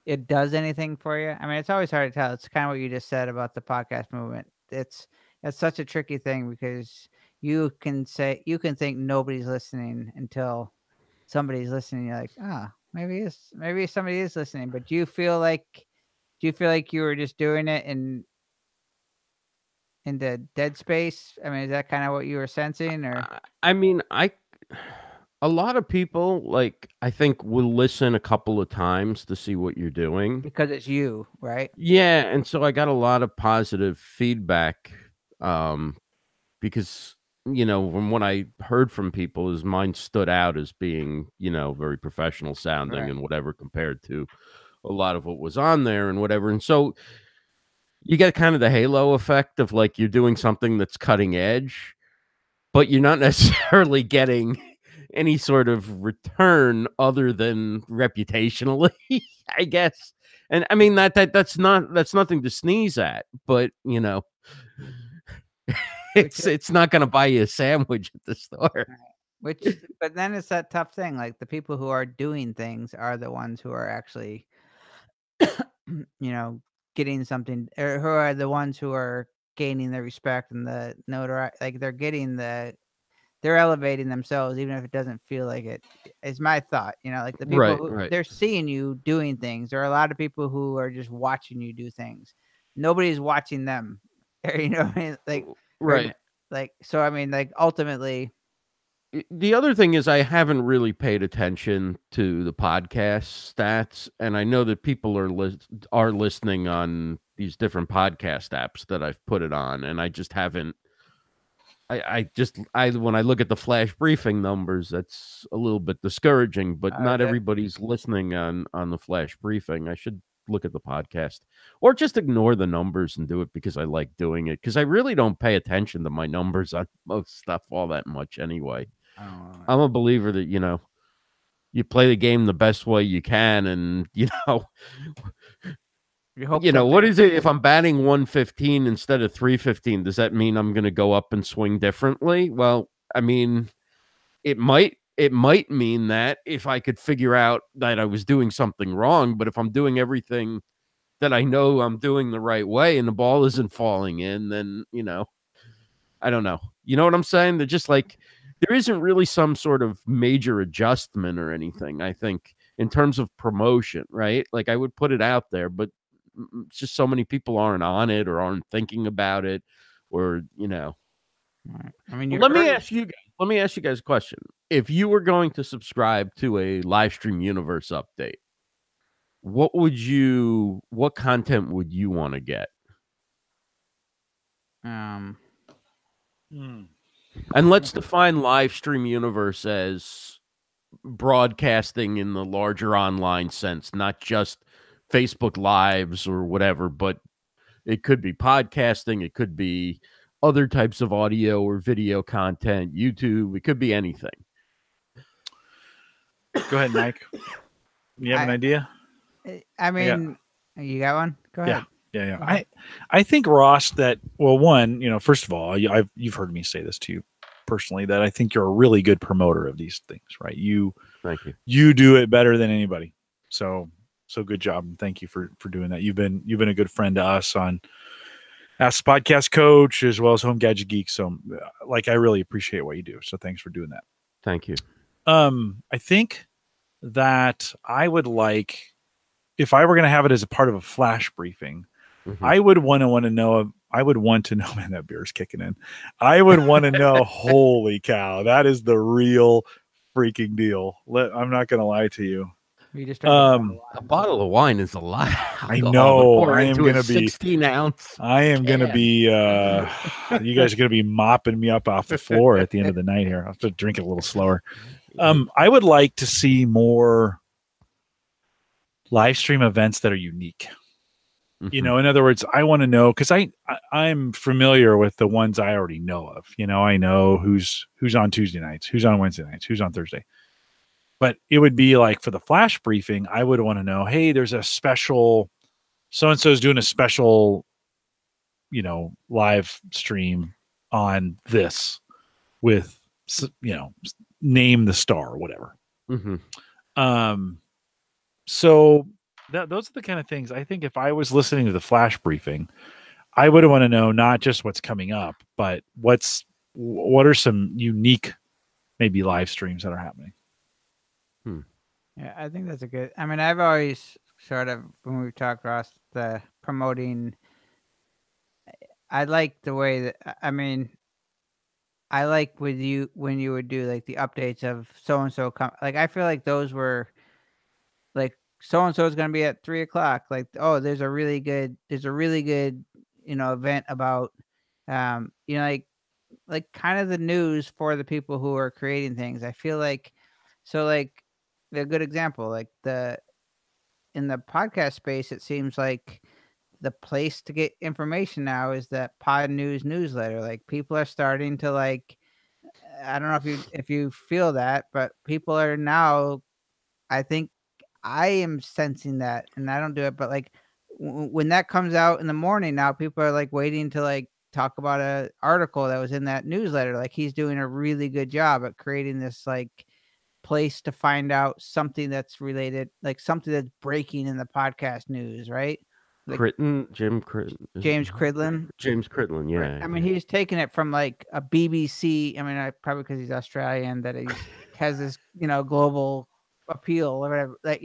it does anything for you? I mean, it's always hard to tell. It's kind of what you just said about the podcast movement. It's such a tricky thing because you can think nobody's listening until somebody's listening. You're like, maybe somebody is listening. But do you feel like you were just doing it in the dead space? I mean, is that kind of what you were sensing, or? I mean, a lot of people I think will listen a couple of times to see what you're doing Because it's you, right? Yeah, and so I got a lot of positive feedback because from what I heard from people is mine stood out as being very professional sounding Right. and whatever compared to a lot of what was on there and whatever. And so you get kind of the halo effect of like you're doing something that's cutting edge, but you're not necessarily getting any sort of return other than reputationally, I guess. And I mean that's nothing to sneeze at, but you know, it's not going to buy you a sandwich at the store. Which, but then it's that tough thing. Like the people who are doing things are the ones who are actually, getting something, or who are the ones who are gaining the respect and the notoriety. Like they're elevating themselves, even if it doesn't feel like it. Is my thought. Like the people who Right. they're seeing you doing things. There are a lot of people who are just watching you do things. Nobody's watching them. Or, what I mean? Like, Right. Like, so I mean, like ultimately. The other thing is I haven't really paid attention to the podcast stats, and I know that people are listening on these different podcast apps that I've put it on, and I just haven't. I when I look at the flash briefing numbers, that's a little bit discouraging. But not everybody's listening on the flash briefing. I should look at the podcast, or just ignore the numbers and do it because I like doing it. Because I really don't pay attention to my numbers on most stuff all that much anyway. I'm a believer that, you play the game the best way you can. And, what is it? If I'm batting 115 instead of 315, does that mean I'm going to go up and swing differently? Well, I mean, it might mean that if I could figure out that I was doing something wrong, but if I'm doing everything that I know I'm doing the right way and the ball isn't falling in, then, I don't know. You know what I'm saying? They're just like, there isn't really some sort of major adjustment or anything, I think, in terms of promotion, right? Like I would put it out there, but it's just so many people aren't on it or aren't thinking about it or, I mean, let me ask you guys a question. If you were going to subscribe to a Livestream Universe update, what content would you want to get? And let's define Livestream Universe as broadcasting in the larger online sense, not just Facebook Lives or whatever, but it could be podcasting, it could be other types of audio or video content, YouTube, it could be anything. Go ahead, Mike. You have an idea? I mean, you got one? Go ahead. Yeah. I think, Ross, that, well, one, first of all, you've heard me say this to you personally, that I think you're a really good promoter of these things, right? Thank you. You do it better than anybody. So good job. And thank you for doing that. You've been a good friend to us on Ask the Podcast Coach as well as Home Gadget Geek. So I really appreciate what you do. So thanks for doing that. Thank you. I think that I would like, if I were going to have it as a part of a flash briefing, I would want to know, man, that beer's kicking in. I would want to know, holy cow, that is the real freaking deal. I'm not going to lie to you. A bottle of wine is a lot. I know. I am going to be 16 ounce. I am going to be, you guys are going to be mopping me up off the floor at the end of the night here. I'll have to drink it a little slower. I would like to see more live stream events that are unique. In other words, I want to know, because I'm familiar with the ones I already know of. I know who's on Tuesday nights, who's on Wednesday nights, who's on Thursday. But it would be like for the flash briefing, I would want to know, hey, there's a special, so-and-so is doing a special, live stream on this with, name the star or whatever. So those are the kind of things I think if I was listening to the flash briefing, I would want to know not just what's coming up, but what are some unique, maybe live streams that are happening. Yeah, I think that's a good. I mean, I've always sort of, when we've talked, Ross, the promoting. I like the way that, I mean, I like when you would do like the updates of so and so. Like I feel like those were like so and so is going to be at 3:00. Like, oh, there's a really good event about like kind of the news for the people who are creating things. I feel like, so like a good example, like in the podcast space, it seems like the place to get information now is that Pod News newsletter. Like people are starting to like, I don't know if you feel that, but people are now, I think I am sensing that, and I don't do it, but like when that comes out in the morning, now people are like waiting to like talk about a article that was in that newsletter. Like he's doing a really good job at creating this like place to find out something that's related, like something that's breaking in the podcast news, right? Like Jim Critton, James Cridlin. James Cridlin, yeah. I mean, he's taking it from like a BBC. I mean, probably because he's Australian, that he has this, global appeal or whatever. Like,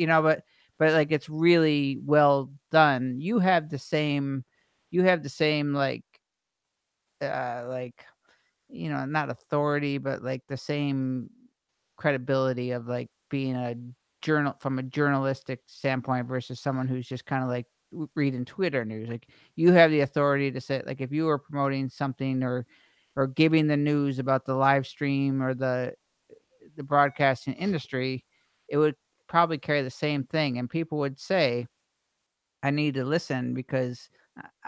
but like it's really well done. You have the same, like, not authority, but like the same credibility of like being a from a journalistic standpoint versus someone who's just kind of like reading Twitter news. Like you have the authority to say, like, if you were promoting something or giving the news about the live stream or the broadcasting industry, it would probably carry the same thing, and people would say, I need to listen because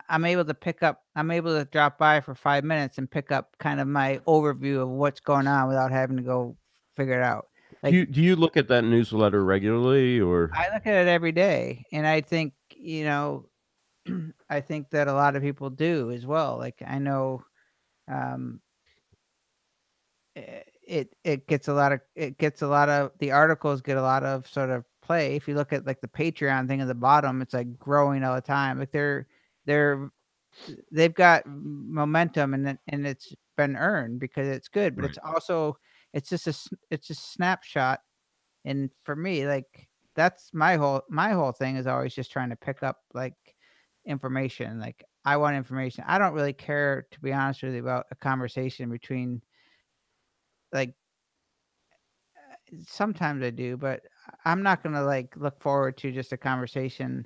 I'm able to drop by for 5 minutes and pick up kind of my overview of what's going on without having to go figure it out. Like, do you look at that newsletter regularly, or? I look at it every day, and I think, I think that a lot of people do as well. Like I know, it gets a lot of the articles get a lot of sort of play. If you look at like the Patreon thing at the bottom, it's like growing all the time. Like they've got momentum, and it's been earned because it's good, but it's also, it's just a snapshot. And for me, like that's my whole thing is always just trying to pick up like information. Like I want information. I don't really care, to be honest with you, about a conversation between, like, sometimes I do, but I'm not going to like look forward to just a conversation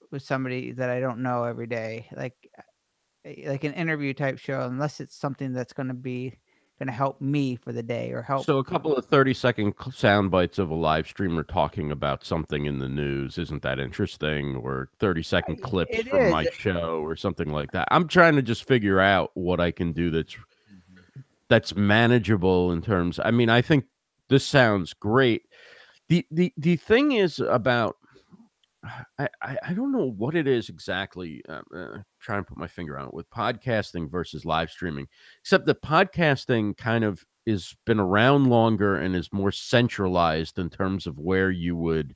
with somebody that I don't know every day. Like an interview type show, unless it's something that's going to help me for the day or help. So a couple of 30-second sound bites of a live streamer talking about something in the news, isn't that interesting? Or 30-second clips from my show or something like that. I'm trying to just figure out what I can do that's manageable in terms. I mean, I think this sounds great. The thing is about, I don't know what it is exactly. Trying to put my finger on it with podcasting versus live streaming, except that podcasting kind of is been around longer and is more centralized in terms of where you would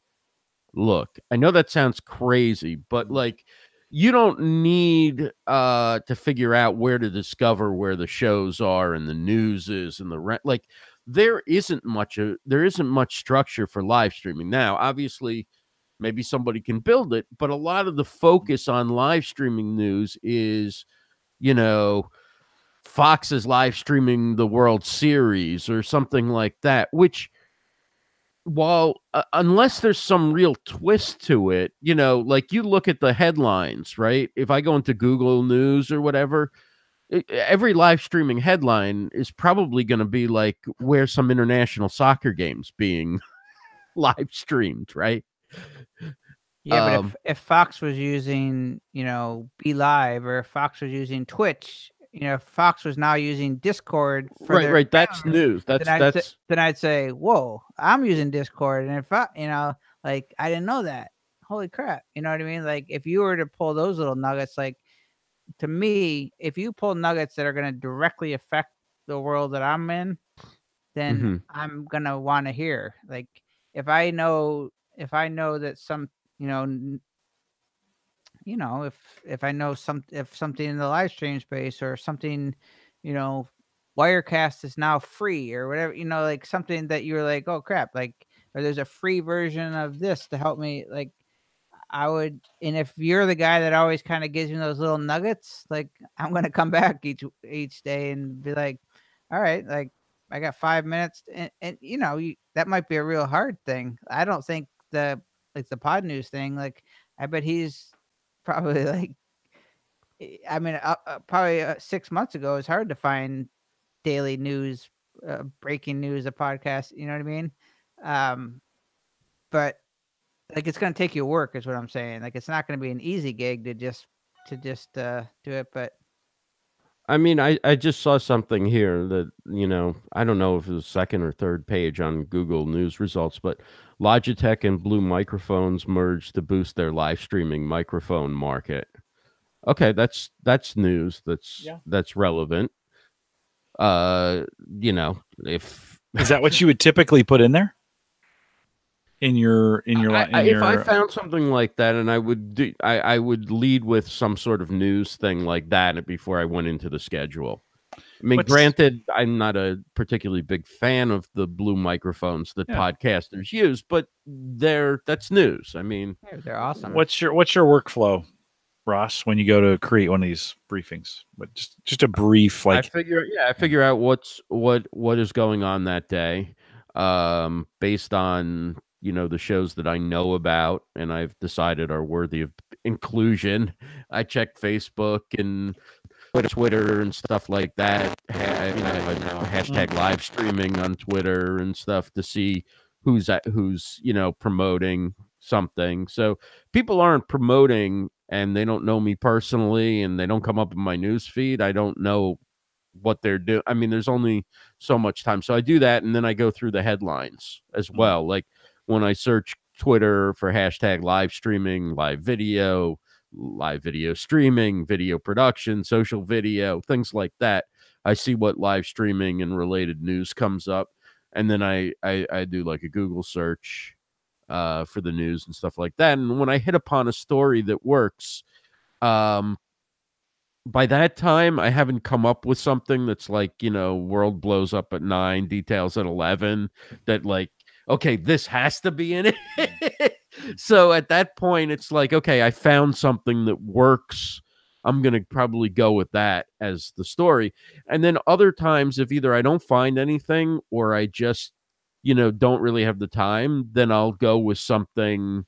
look. I know that sounds crazy, but like you don't need to figure out where to discover where the shows are and the news is and like there isn't much structure for live streaming now. Obviously, maybe somebody can build it, but a lot of the focus on live streaming news is, Fox is live streaming the World Series or something like that, which, while unless there's some real twist to it, like you look at the headlines, right? If I go into Google News or whatever, every live streaming headline is probably going to be like where some international soccer games being live streamed, right? Yeah, but if Fox was using, Be Live, or if Fox was using Twitch, if Fox was now using Discord for right, that's news. Then I'd say, whoa, I'm using Discord, and if like I didn't know that. Holy crap, you know what I mean? Like if you were to pull those little nuggets, like to me, if you pull nuggets that are going to directly affect the world that I'm in, then I'm gonna want to hear. Like if I know that some, if I know if something in the live stream space or something, Wirecast is now free or whatever, like something that you're like, oh crap, like, or there's a free version of this to help me, like I would. And if you're the guy that always kind of gives me those little nuggets, like I'm going to come back each day and be like, all right, like I got 5 minutes, and that might be a real hard thing. I don't think the Pod News thing, like I bet he's probably like, I mean, probably 6 months ago, it's hard to find daily news, breaking news, a podcast. You know what I mean? But like it's going to take you work, is what I'm saying. Like it's not going to be an easy gig to just do it. But I mean, I just saw something here that, I don't know if it was second or third page on Google News results, but Logitech and Blue Microphones merged to boost their live streaming microphone market. Okay, that's news. That's relevant. If Is that what you would typically put in there? If I found something like that, and I would lead with some sort of news thing like that before I went into the schedule. I mean, granted, I'm not a particularly big fan of the Blue microphones that podcasters use, but that's news. I mean, they're awesome. What's your workflow, Ross, when you go to create one of these briefings? But just a brief, like I figure out what is going on that day, based on the shows that I know about and I've decided are worthy of inclusion. I check Facebook and Twitter and stuff like that. Hashtag live streaming on Twitter and stuff to see who's promoting something. So people aren't promoting and they don't know me personally and they don't come up in my news feed. I don't know what they're doing. I mean, there's only so much time. So I do that and then I go through the headlines as well. Like when I search Twitter for hashtag live streaming, live video streaming, video production, social video, things like that, I see what live streaming and related news comes up. And then I do like a Google search for the news and stuff like that. And when I hit upon a story that works, by that time, I haven't come up with something that's like, world blows up at 9, details at 11, that like, okay, this has to be in it. So at that point, it's like, okay, I found something that works. I'm going to probably go with that as the story. And then other times, if either I don't find anything or I just, don't really have the time, then I'll go with something,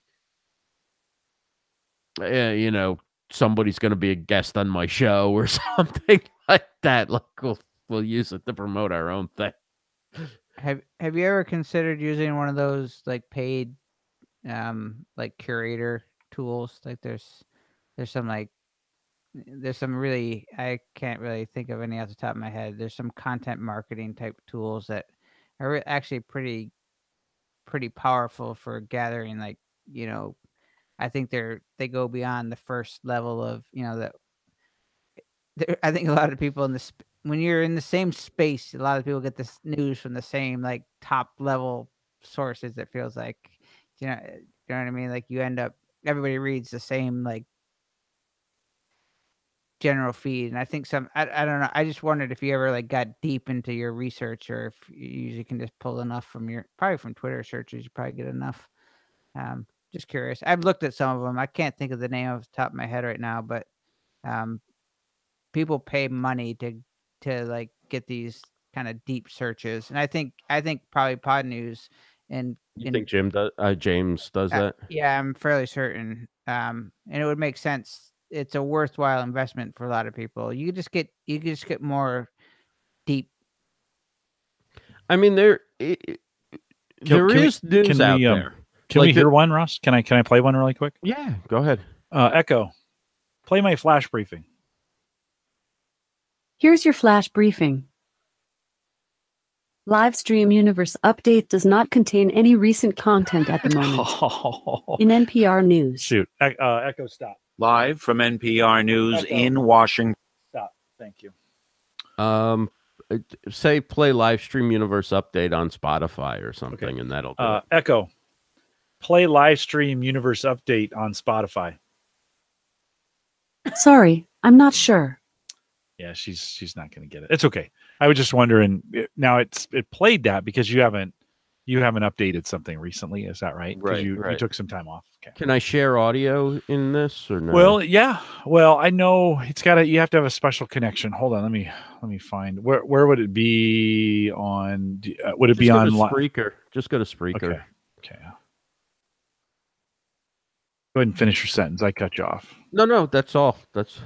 somebody's going to be a guest on my show or something like that. Like we'll use it to promote our own thing. Have you ever considered using one of those like paid like curator tools? Like there's some really, I can't really think of any off the top of my head. There's some content marketing type tools that are actually pretty powerful for gathering, like, I think they go beyond the first level of, I think a lot of people when you're in the same space, a lot of people get this news from the same like top level sources. It feels like, you know what I mean? Like everybody reads the same like general feed. And I think I don't know. I just wondered if you ever like got deep into your research, or if you usually can just pull enough probably from Twitter searches. You probably get enough. Just curious. I've looked at some of them. I can't think of the name off the top of my head right now, but people pay money to like get these kind of deep searches. And I think probably Pod News and you think James does that? Yeah, I'm fairly certain. And it would make sense. It's a worthwhile investment for a lot of people. You could just get more deep. I mean, there is news out there. Can we hear one, Ross? Can I play one really quick? Yeah, go ahead. Echo, play my flash briefing. Here's your flash briefing. Livestream Universe update does not contain any recent content at the moment. In NPR News. Shoot. Echo, stop. Live from NPR News in Washington. Stop. Thank you. Say play Livestream Universe update on Spotify or something, okay, and that'll do it. Echo, play Livestream Universe update on Spotify. Sorry, I'm not sure. Yeah, she's not going to get it. It's okay. I was just wondering. Now it played that because you haven't updated something recently. Is that right? Right. You took some time off. Okay. Can I share audio in this or no? Well, yeah. Well, I know you have to have a special connection. Hold on. Let me find where would it be on? Would it be on Spreaker? Just go to Spreaker. Okay. Go ahead and finish your sentence. I cut you off. No, that's all. That's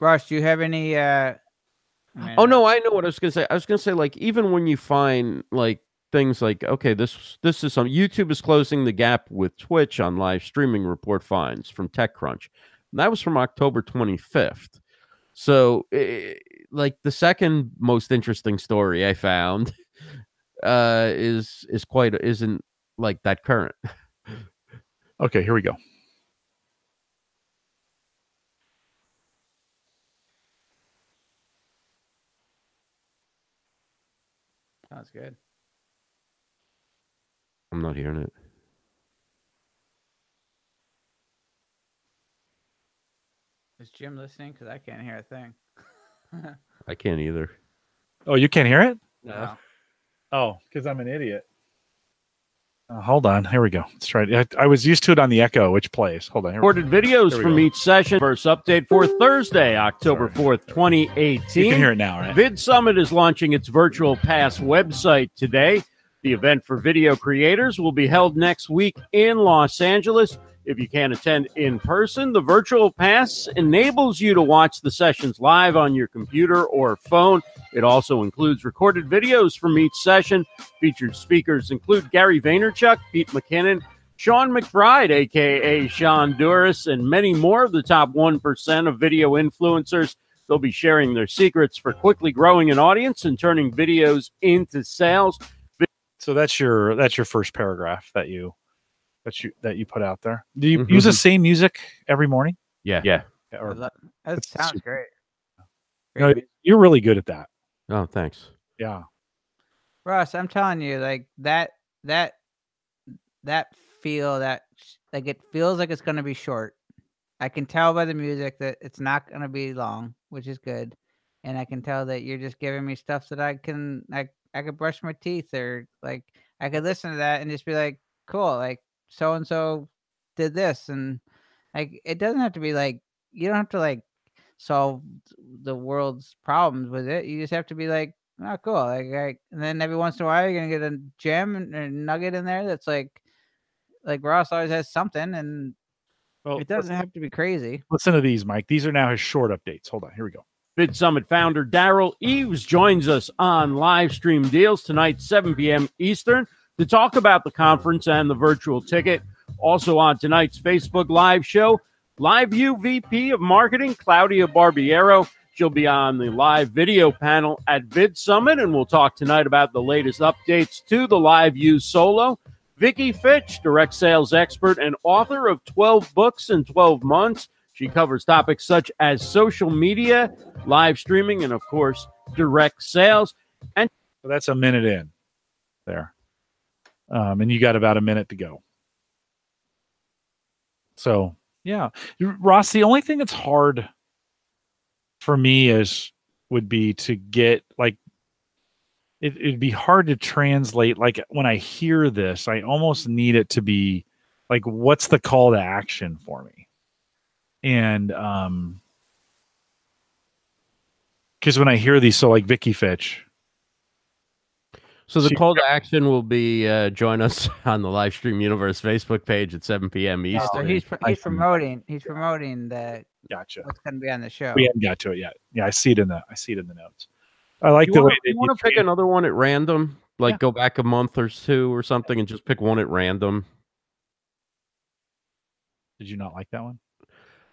Ross, do you have any? Oh no, I know what I was gonna say. I was gonna say, like, even when you find like things like, okay, this is some YouTube is closing the gap with Twitch on live streaming, report finds from TechCrunch. And that was from October 25th. So, like, the second most interesting story I found isn't like that current. Okay, here we go. Sounds good. I'm not hearing it. Is Jim listening? Because I can't hear a thing. I can't either. Oh, you can't hear it? No. Oh, because I'm an idiot. Hold on. Here we go. Let's try it. I was used to it on the Echo, which plays. Hold on. Recorded videos from each session. First update for Thursday, October 4th, 2018. You can hear it now, right? Vid Summit is launching its Virtual Pass website today. The event for video creators will be held next week in Los Angeles. If you can't attend in person, the Virtual Pass enables you to watch the sessions live on your computer or phone. It also includes recorded videos from each session. Featured speakers include Gary Vaynerchuk, Pete McKinnon, Sean McBride, a.k.a. Sean Duras, and many more of the top 1% of video influencers. They'll be sharing their secrets for quickly growing an audience and turning videos into sales. So that's your first paragraph that you put out there. Do you use the same music every morning? Yeah. Or, That sounds great. no, you're really good at that. Oh, thanks. Yeah. Ross, I'm telling you, like that feel that like it feels like it's gonna be short. I can tell by the music that it's not gonna be long, which is good. And I can tell that you're just giving me stuff that I could brush my teeth, or like I could listen to that and just be like, cool, like so and so did this, and like it doesn't have to be like, you don't have to like solve the world's problems with it. You just have to be like, oh, cool. Like and then every once in a while you're gonna get a gem and a nugget in there that's like Ross always has something, and it doesn't have to be crazy. Listen to these, Mike. These are now his short updates. Hold on. Here we go. Vid Summit founder Daryl Eves joins us on Live Stream Deals tonight, 7 p.m. Eastern, to talk about the conference and the virtual ticket. Also on tonight's Facebook Live show, LiveView VP of Marketing, Claudia Barbiero. She'll be on the live video panel at Vid Summit, and we'll talk tonight about the latest updates to the LiveView Solo. Vicky Fitch, direct sales expert and author of 12 books in 12 months. She covers topics such as social media, live streaming, and, of course, direct sales. And so that's a minute in there. And you got about a minute to go. So, yeah. Ross, the only thing that's hard for me would be to get, like, it'd be hard to translate. Like, when I hear this, I almost need it to be, like, what's the call to action for me? And because when I hear these, so like Vicky Fitch. So the call to action will be join us on the Live Stream Universe Facebook page at 7 p.m. Eastern. So he's promoting the Gotcha. what's going to be on the show. We haven't got to it yet. Yeah, I see it in the notes. I like the way you want to pick another one at random, like go back a month or two or something, and just pick one at random. Did you not like that one?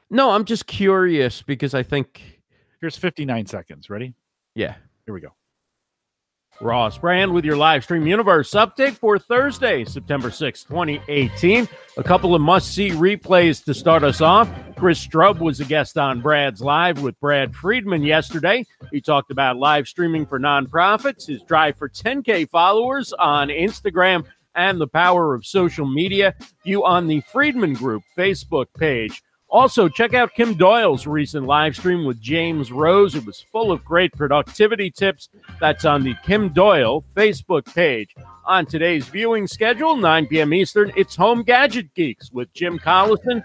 No, I'm just curious because I think here's 59 seconds. Ready? Yeah. Here we go. Ross Brand with your Live Stream Universe update for Thursday, September 6, 2018. A couple of must-see replays to start us off. Chris Strub was a guest on Brad's Live with Brad Friedman yesterday. He talked about live streaming for nonprofits, his drive for 10K followers on Instagram, and the power of social media. View on the Friedman Group Facebook page. Also, check out Kim Doyle's recent live stream with James Rose. It was full of great productivity tips. That's on the Kim Doyle Facebook page. On today's viewing schedule, 9 p.m. Eastern, it's Home Gadget Geeks with Jim Collison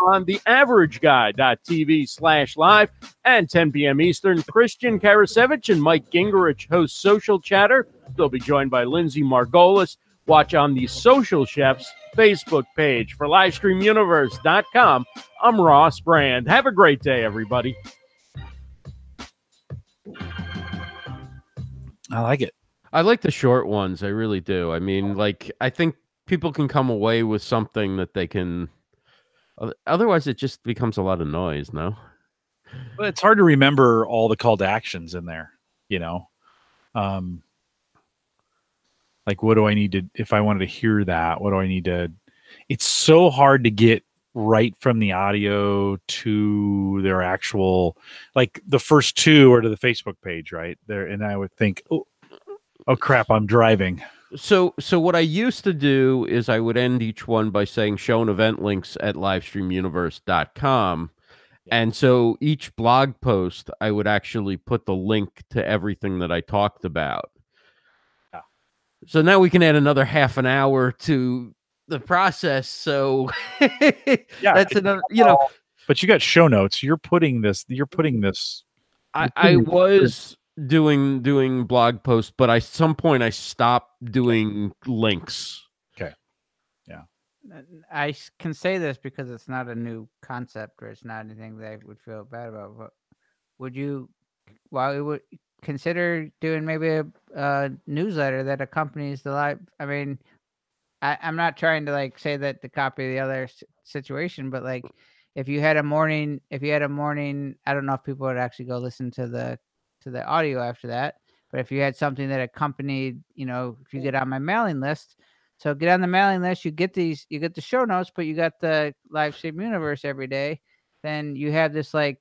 on the averageguy.tv/live. And 10 p.m. Eastern, Christian Karasevich and Mike Gingerich host Social Chatter. They'll be joined by Lindsay Margolis. Watch on the Social Chefs Facebook page. For LivestreamUniverse.com, I'm Ross Brand. Have a great day, everybody. I like it. I like the short ones. I really do. I mean, like, I think people can come away with something that they can. Otherwise, it just becomes a lot of noise. No. But it's hard to remember all the call to actions in there. You know, um, like what do I need to if I wanted to hear that? What do I need to? It's so hard to get right from the audio to their actual, like the first two are to the Facebook page, right there, and I would think, oh crap, I'm driving. So what I used to do is I would end each one by saying show and event links at livestreamuniverse.com. And so each blog post, I would actually put the link to everything that I talked about. Yeah. So now we can add another half an hour to the process. So Yeah, that's another, you know. But you got show notes. You're putting this. I was doing blog posts, but at some point I stopped doing links. Okay. Yeah. I can say this because it's not a new concept, or it's not anything that I would feel bad about. But would you, while you would consider doing maybe a newsletter that accompanies the live? I mean, I'm not trying to like say that to copy the other situation, but like if you had a morning, I don't know if people would actually go listen to the audio after that, but if you had something that accompanied, if you get on my mailing list, so get on the mailing list, you get the show notes, but you got the Live Stream Universe every day, then you have this like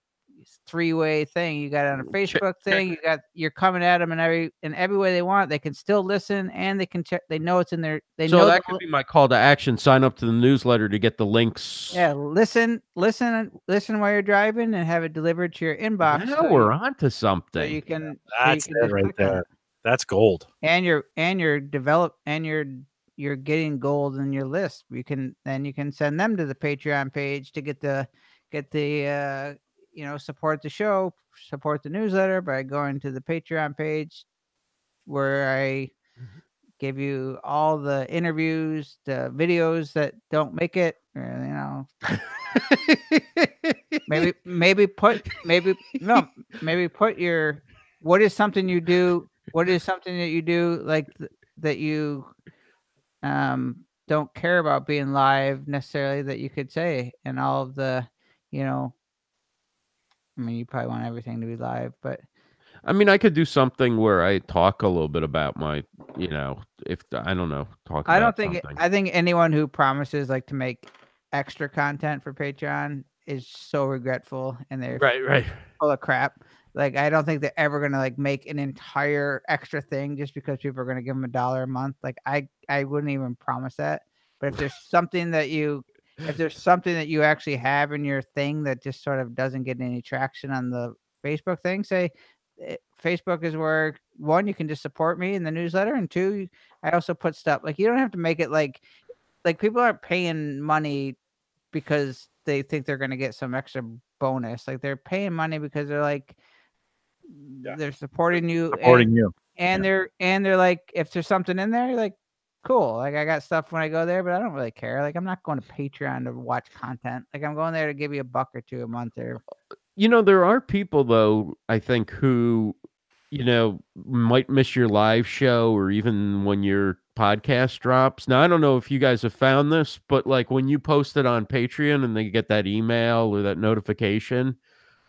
three-way thing. You got it on a Facebook thing. You're coming at them in every way they want. They can still listen, and they can check. They know it's in there. So that could be my call to action. Sign up to the newsletter to get the links. Yeah, listen while you're driving, and have it delivered to your inbox. Now we're on to something. So you can. That's it right there. That's gold. And you're getting gold in your list. You can send them to the Patreon page to get the support the show, support the newsletter by going to the Patreon page, where I give you all the interviews, the videos that don't make it, maybe put your, what is something you do like that you don't care about being live necessarily, that you could say, and all of the, I mean, you probably want everything to be live, but I mean, I could do something where I talk a little bit about my, if I don't know, talk. I don't think I think anyone who promises like to make extra content for Patreon is so regretful, and they're right full of crap. Like, I don't think they're ever gonna like make an entire extra thing just because people are gonna give them $1 a month. Like, I wouldn't even promise that. But if there's something that you actually have in your thing that just sort of doesn't get any traction on the Facebook thing, say Facebook is where, one, you can just support me in the newsletter, and two, I also put stuff like, you don't have to make it like people aren't paying money because they think they're going to get some extra bonus. Like, they're paying money because they're like, they're supporting you, and they're like, if there's something in there, like, cool. Like, I got stuff when I go there, but I don't really care. Like, I'm not going to Patreon to watch content. Like, I'm going there to give you $1 or $2 a month. Or, there are people though, I think, who, might miss your live show, or even when your podcast drops. Now, I don't know if you guys have found this, but like when you post it on Patreon and they get that email or that notification,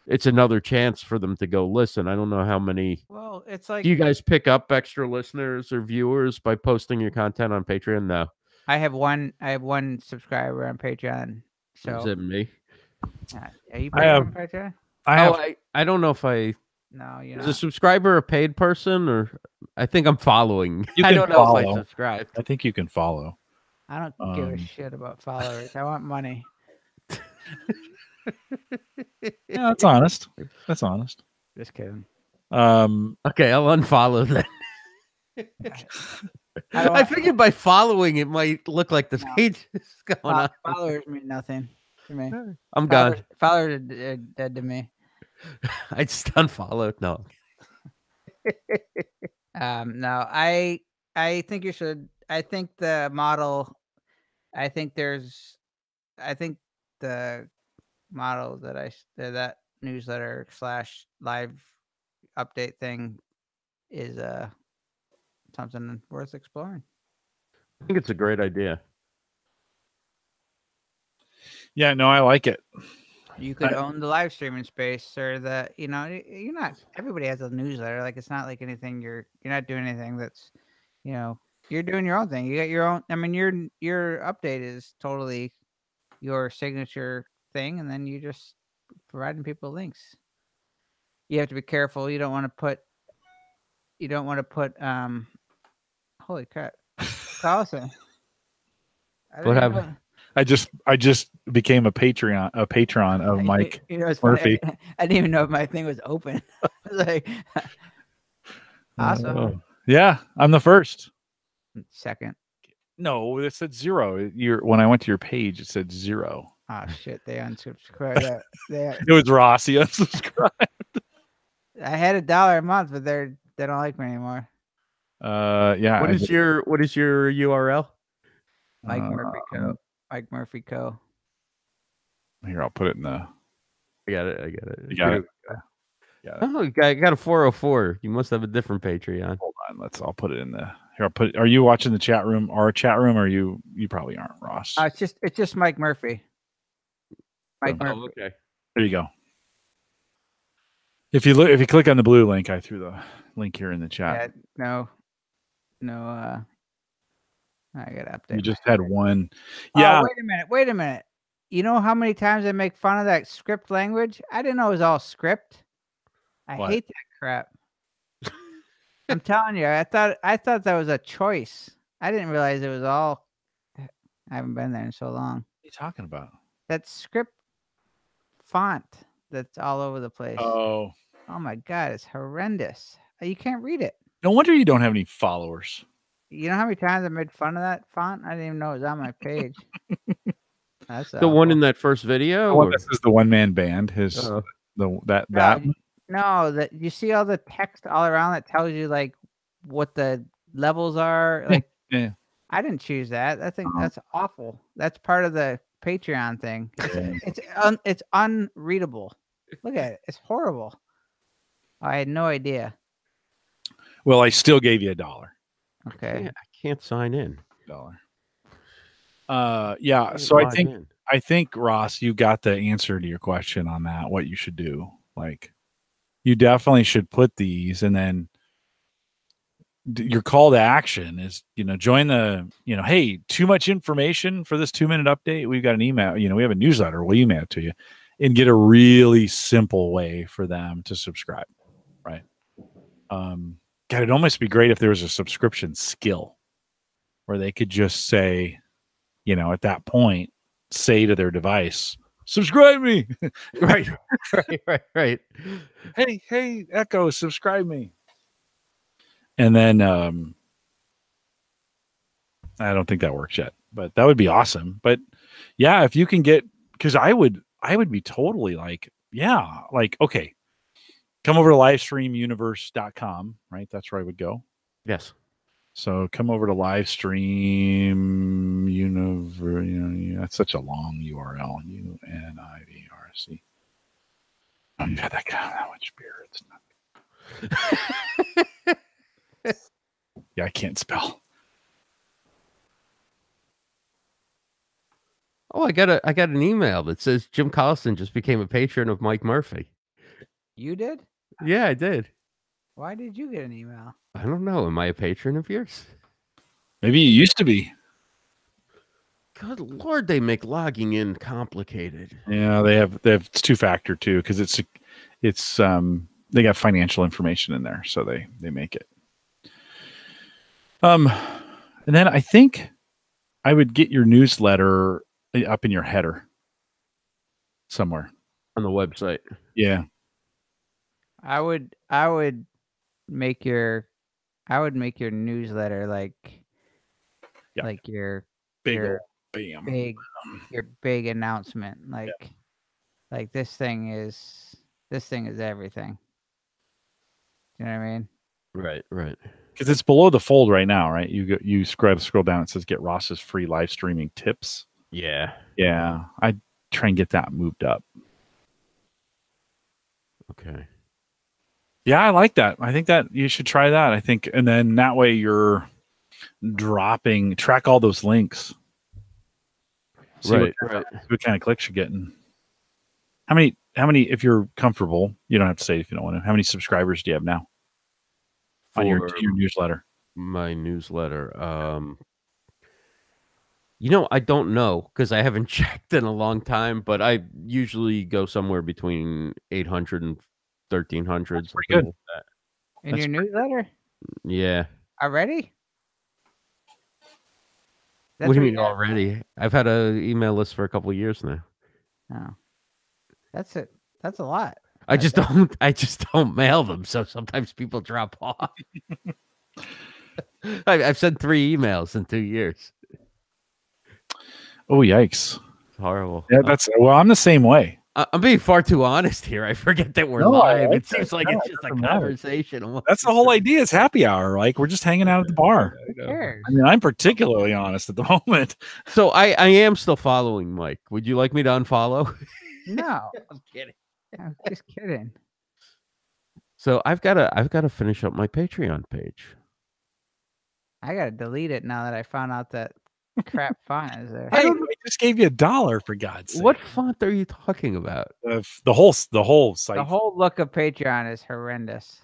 it's another chance for them to go listen. I don't know how many. Well, it's like, do you guys pick up extra listeners or viewers by posting your content on Patreon? No. I have one subscriber on Patreon. So is it me? Are you on Patreon? I don't know if I. No, is a subscriber a paid person, or I think I'm following. I don't know if I subscribe. I think you can follow. I don't give a shit about followers. I want money. Yeah, that's honest. Just kidding. Okay, I'll unfollow then. I figured by following it might look like the page is going on. Followers mean nothing to me. I'm gone. Followers are dead to me. I just unfollowed. No. No, I think you should. I think the model. I think the model that newsletter / live update thing is something worth exploring. I think it's a great idea. Yeah, no, I like it. You could own the live streaming space, or the you're not. Everybody has a newsletter. Like it's not like anything you're not doing anything that's, you're doing your own thing. You got your own. I mean, your update is totally your signature thing, and then you just providing people links. You have to be careful. You don't want to put. Holy crap, Carlson. What happened? I just became a patron of Mike it's Murphy. Funny. I didn't even know if my thing was open. Like, awesome. Yeah, I'm the first. Second. No, it said 0. When I went to your page, it said 0. Oh shit! They unsubscribed. It was Ross. He unsubscribed. I had $1 a month, but they don't like me anymore. Yeah. What is your URL? Mike Murphy Co. Mike Murphy Co. Here, I'll put it in the. I got it. You got it. Yeah. Oh, you got a 404. You must have a different Patreon. Hold on. I'll put it in the. Here, I'll put. Are you watching the chat room? Our chat room? Or you probably aren't, Ross. It's just Mike Murphy. Mike Murphy. Oh, okay. There you go. If you click on the blue link, I threw the link here in the chat. Yeah, no. I gotta update. You just had one. Oh, Yeah. wait a minute. You know how many times I make fun of that script language? I didn't know it was all script. I hate that crap. I'm telling you, I thought that was a choice. I didn't realize it was all. I haven't been there in so long. What are you talking about? That script font that's all over the place. Oh my God, it's horrendous. You can't read it. No wonder you don't have any followers. You know how many times I made fun of that font? I didn't even know it was on my page. That's the one in that first video. This is the one-man band. That. No, that you see all the text all around that tells you like what the levels are. Like, yeah. I didn't choose that. I think that's awful. That's part of the Patreon thing. It's unreadable. Look at it. It's horrible. I had no idea. Well, I still gave you $1. Okay. I can't sign in. Yeah. So I think Ross, you got the answer to your question on that. What you should do, like, you definitely should put these, and then your call to action is, join the, hey, too much information for this 2-minute update. We've got an email. We have a newsletter. We'll email it to you, and get a really simple way for them to subscribe. Right. God, it'd almost be great if there was a subscription skill where they could just say, at that point, say to their device, subscribe me. Right. Hey, Echo, subscribe me. And then I don't think that works yet, but that would be awesome. But yeah, if you can get, because I would be totally like, yeah, like, okay, come over to livestreamuniverse.com, right? That's where I would go. Yes. So come over to Livestream Universe. That's such a long URL. UNIVRC. I've had that much beer. It's not. Yeah, I can't spell. Oh, I got an email that says Jim Collison just became a patron of Mike Murphy. You did? Yeah, I did. Why did you get an email? I don't know. Am I a patron of yours? Maybe you used to be. Good Lord, they make logging in complicated. Yeah, they have it's 2-factor too, because it's they got financial information in there, so they make it. And then I think I would get your newsletter up in your header somewhere on the website. Yeah. I would make your newsletter like your big announcement, like this thing is everything. You know what I mean? Right. Because it's below the fold right now, right? You scroll down. It says get Ross's free live streaming tips. Yeah. I'd try and get that moved up. Okay. Yeah, I like that. I think that you should try that. I think, and then that way you're track all those links. See Right. what kind of clicks you're getting. How many, if you're comfortable, you don't have to say if you don't want to, how many subscribers do you have now on your newsletter? My newsletter. I don't know because I haven't checked in a long time, but I usually go somewhere between 800 and 1,300. That's pretty good. Like that. In your newsletter Yeah. already? What do you mean already? I've had an email list for a couple of years now. Oh, that's it. That's a lot. I just don't mail them, so sometimes people drop off. I've sent 3 emails in 2 years. Oh, yikes. It's horrible. Yeah, I'm the same way. I'm being far too honest here. I forget that we're live. It seems like it's just a conversation. That's the whole idea. It's happy hour. Like, we're just hanging out at the bar. Cares? I mean, I'm particularly honest at the moment. So I am still following Mike. Would you like me to unfollow? No, I'm kidding. I'm just kidding. So I've got to finish up my Patreon page. I gotta delete it now that I found out that crap font is there. Hey, I just gave you $1 for God's sake. What font are you talking about? The whole site. The whole look of Patreon is horrendous.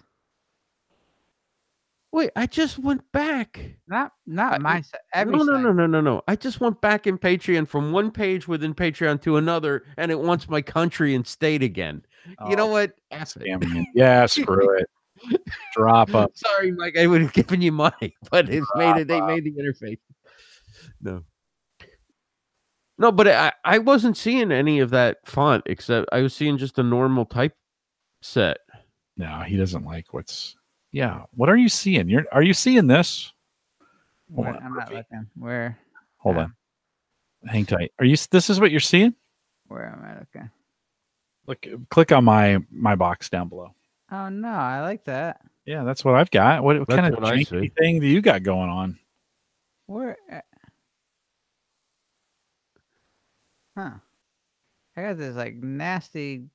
Wait, I just went back. Not my site. Every No. site. I just went back in Patreon from one page within Patreon to another, and it wants my country and state again. You know what? Yeah, screw it. Drop up. Sorry, Mike. I would have given you money, but they made the interface. No, but I wasn't seeing any of that font except I was seeing just a normal typeset. No, he doesn't like what's. Yeah, what are you seeing? Are you seeing this? I'm not looking. Where? Hold on. Hang tight. This is what you're seeing? Where am I looking? Look, click on my box down below. Oh no, I like that. Yeah, that's what I've got. What kind of janky thing do you got going on? Where? Huh. I got this like nasty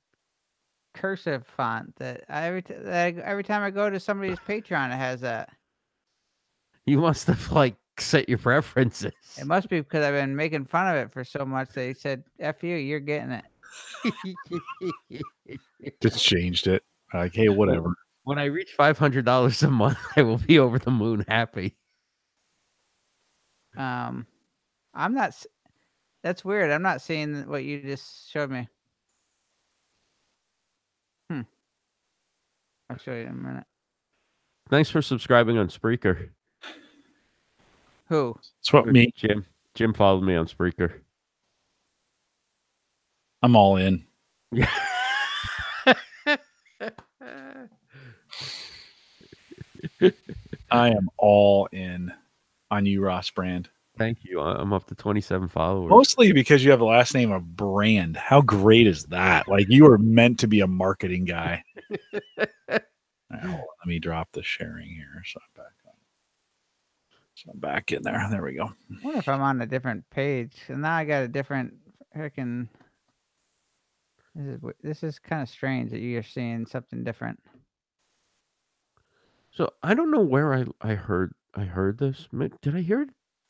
cursive font that every time I go to somebody's Patreon, it has that. You must have set your preferences. It must be because I've been making fun of it for so much. They said, "F you, you're getting it." Just changed it. Like, hey, whatever. When I reach $500 a month, I will be over the moon happy. I'm not. That's weird. I'm not seeing what you just showed me. I'll show you in a minute. Thanks for subscribing on Spreaker. Who? It's what me. Jim followed me on Spreaker. I'm all in. Yeah. I am all in on you, Ross Brand. Thank you. I'm up to 27 followers. Mostly because you have the last name of Brand. How great is that? Like, you are meant to be a marketing guy. All right, hold on. Let me drop the sharing here. So I'm back in there. There we go. I wonder if I'm on a different page. And now I got a different freaking. This is kind of strange that you're seeing something different. So I don't know where I heard this. Did I hear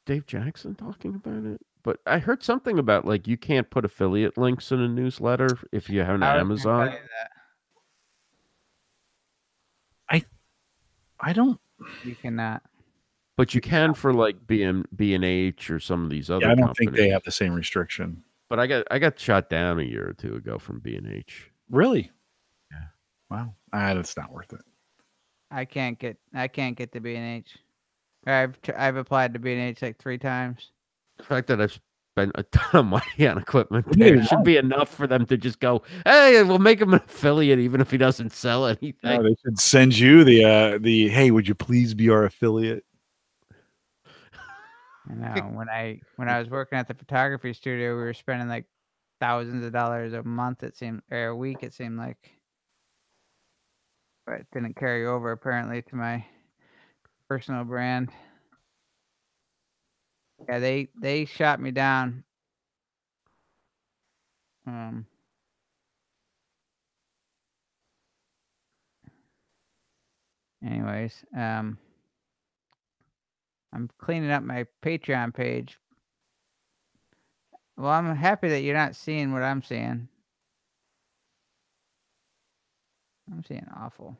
Dave Jackson talking about it? But I heard something about you can't put affiliate links in a newsletter if you have an Amazon. I don't. You cannot. But you can for B&H or some of these other. Yeah, I don't companies. think they have the same restriction. But I got shot down a year or two ago from B&H. Really? Yeah. Wow. It's not worth it. I can't get to B&H. I've applied to B&H 3 times. The fact that I've spent a ton of money on equipment there should be enough for them to just go, hey, we'll make him an affiliate even if he doesn't sell anything. No, they should send you the hey, would you please be our affiliate? I know. When I was working at the photography studio, we were spending thousands of dollars a month, it seemed, or a week, it seemed like. But it didn't carry over apparently to my personal brand. Yeah, they shot me down. Anyways, I'm cleaning up my Patreon page. Well, I'm happy that you're not seeing what I'm seeing. I'm seeing awful.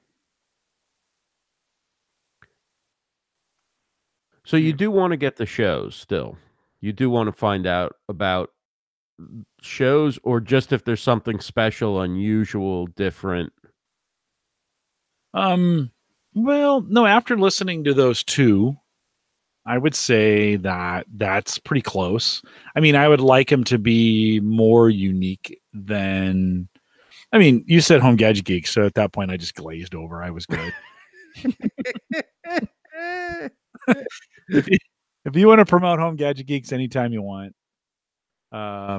So you do want to get the shows still. You do want to find out about shows, or just if there's something special, unusual, different. Well, no, after listening to those two, I would say that that's pretty close. I mean, I would like him to be more unique than. I mean, you said Home Gadget Geek, so at that point I just glazed over. I was good. If you want to promote Home Gadget Geeks anytime you want, but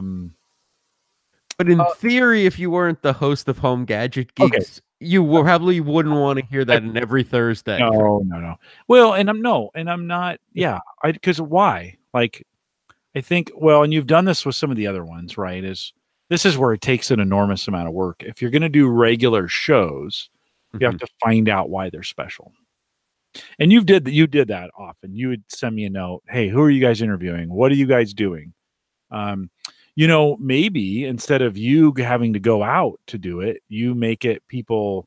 in theory, if you weren't the host of Home Gadget Geeks, you probably wouldn't want to hear that in every Thursday. No. Well, and I'm not. Yeah, because why? Like, I think. Well, and you've done this with some of the other ones, right? This is where it takes an enormous amount of work. If you're going to do regular shows, you have to find out why they're special. And you did that often. You would send me a note. Hey, who are you guys interviewing? What are you guys doing? Maybe instead of you having to go out to do it, you make it people,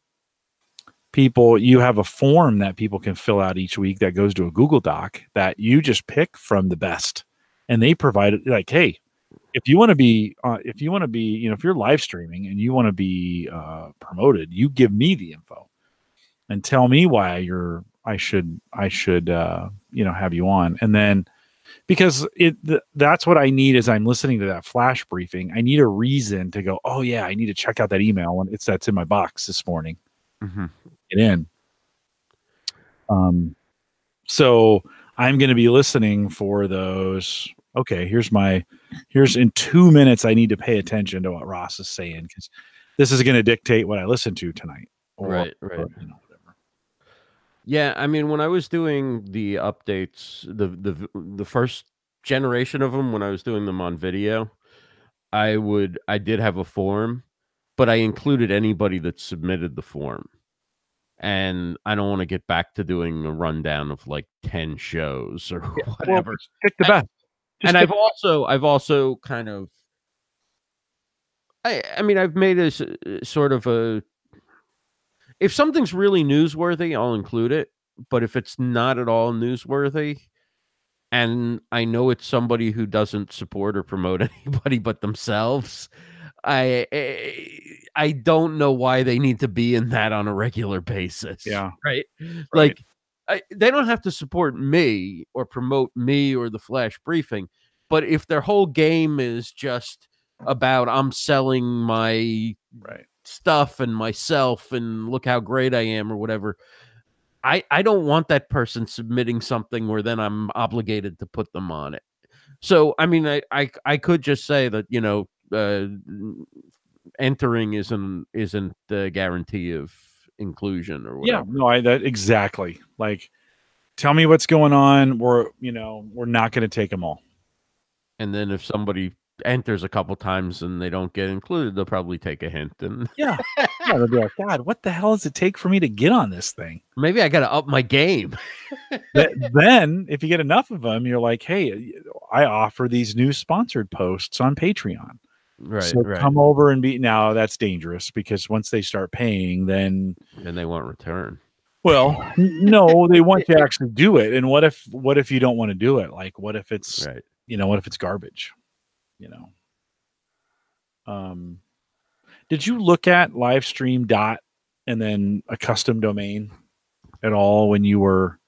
you have a form that people can fill out each week that goes to a Google Doc that you just pick from the best. And they provide it like, hey, if you want to be, if you're live streaming and you want to be promoted, you give me the info and tell me why I should have you on. And then because that's what I need as I'm listening to that flash briefing. I need a reason to go, oh yeah, I need to check out that email when that's in my box this morning. Get in. So I'm going to be listening for those. Okay, here's in 2 minutes. I need to pay attention to what Ross is saying because this is going to dictate what I listen to tonight. Right. Whatever. Yeah, I mean, when I was doing the updates, the first generation of them, when I was doing them on video, I did have a form, but I included anybody that submitted the form. And I don't want to get back to doing a rundown of like 10 shows or whatever. Well, pick the best. And I've also kind of, I mean, I've made a sort of a, if something's really newsworthy, I'll include it. But if it's not at all newsworthy, and I know it's somebody who doesn't support or promote anybody but themselves, I don't know why they need to be in that on a regular basis. Yeah. Right. Like, they don't have to support me or promote me or the flash briefing. But if their whole game is just about I'm selling my stuff and myself and look how great I am or whatever, I don't want that person submitting something where then I'm obligated to put them on it. So I mean, I could just say that, entering isn't the guarantee of inclusion or whatever. Yeah, no, exactly. Like, tell me what's going on. We're not going to take them all. And then if somebody enters a couple times and they don't get included, they'll probably take a hint. And yeah, they'll be like, God, what the hell does it take for me to get on this thing? Maybe I got to up my game. Then if you get enough of them, you're like, hey, I offer these new sponsored posts on Patreon. Right. So come over and be. Now that's dangerous because once they start paying, then they won't return. Well, no, they want to actually do it. And what if you don't want to do it? Like, what if it's what if it's garbage? Did you look at Livestream dot and then a custom domain at all when you were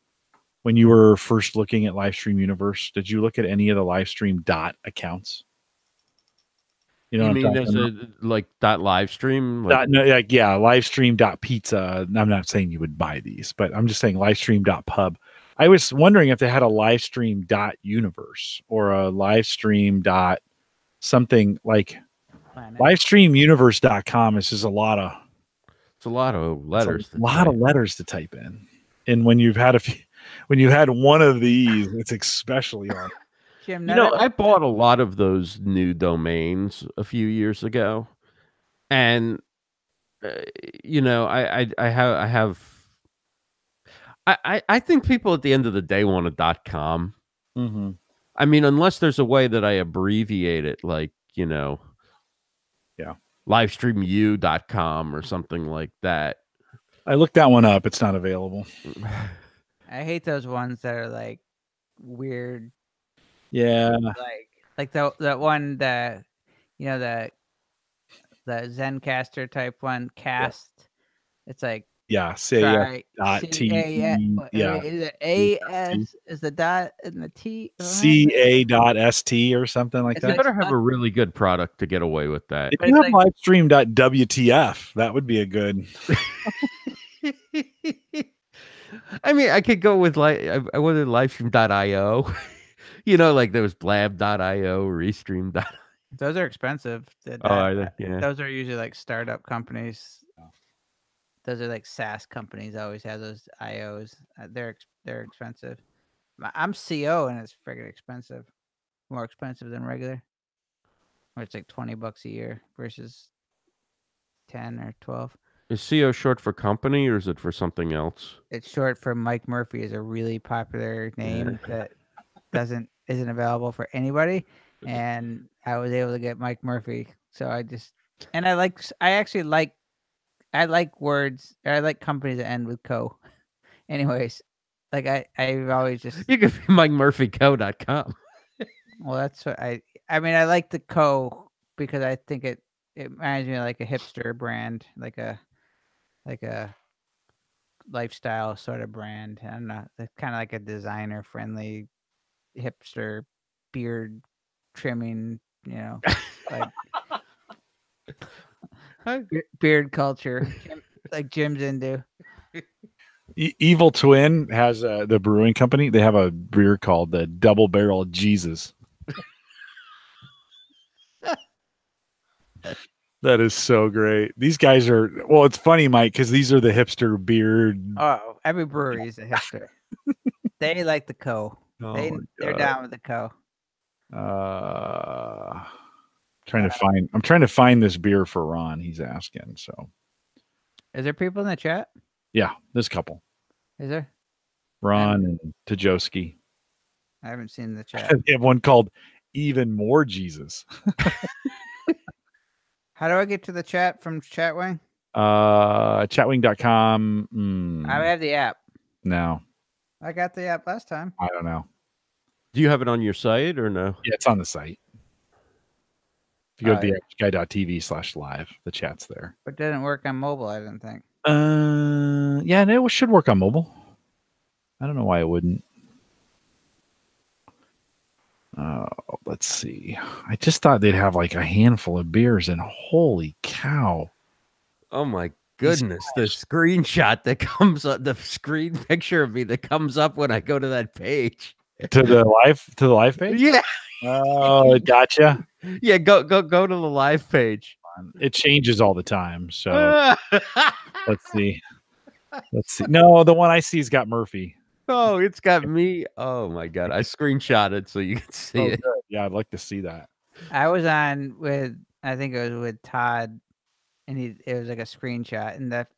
first looking at Livestream Universe? Did you look at any of the Livestream dot accounts? You mean there's like dot livestream? Livestream dot pizza. I'm not saying you would buy these, but I'm just saying Livestream dot pub. I was wondering if they had a Livestream dot universe or a Livestream dot something like livestreamuniverse.com is just a lot of letters. A lot of letters to type in. And when you've had one of these, it's especially hard. Jim, I bought a lot of those new domains a few years ago, and I have I think people at the end of the day want a .com. Mm-hmm. I mean, unless there's a way that I abbreviate it, like, Yeah. livestreamu.com or something like that. I looked that one up. It's not available. I hate those ones that are like weird, Yeah. like that one, the Zencaster type one, cast. It's like Yeah. Say try dot T. Yeah. is it AS is the dot and the T CA.ST or something like It's You that. like- better have a really good product to get away with that. If But you it's have like- livestream.wtf, that would be a good. I mean, I could go with I wanted livestream.io. Like there was blab.io, restream. Those are expensive. Oh, are they? Yeah. Those are usually like startup companies. Those are like SaaS companies. Always have those IOs. They're expensive. I'm CO and it's friggin' expensive. More expensive than regular. Or it's like $20 a year versus 10 or 12. Is CO short for company or is it for something else? It's short for Mike Murphy, is a really popular name that isn't available for anybody. And I was able to get Mike Murphy. So I like words. I like companies that end with co. Anyways, like I've always just You could be MikeMurphyCo.com. well, that's what I mean, I like the co because I think it reminds me of like a hipster brand, like a lifestyle sort of brand. I don't know. It's kind of like a designer friendly hipster beard trimming, like beard culture, like Jim's into. Evil Twin has the brewing company. They have a beer called the Double Barrel Jesus. That is so great. These guys are, well, it's funny, Mike, because these are the hipster beard. Oh, every brewery is a hipster. They like the co. They're down with the co. I'm trying to find this beer for Ron. He's asking. So Is there people in the chat? yeah, there's a couple. Is there? Ron and Tajowski. I haven't seen the chat. They have one called Even More Jesus. How do I get to the chat from Chatwing? Chatwing.com. I have the app. No, I got the app last time. I don't know. Do you have it on your site or no? Yeah, it's on the site. If you go to Yeah. theaveragiguy.tv/live, the chat's there. But it didn't work on mobile, I didn't think. Yeah, and it should work on mobile. I don't know why it wouldn't. Let's see. I just thought they'd have like a handful of beers, and holy cow. Oh my goodness. The screenshot that comes up, the screen picture of me that comes up when I go to that page. To the live page? Yeah. Oh, it gotcha. Yeah, go to the live page. It changes all the time. So let's see. No, the one I see's got Murphy. Oh, it's got me. Oh my god. I screenshotted so you can see it. Good. Yeah, I'd like to see that. I was on with, I think it was with Todd, and it was like a screenshot. And the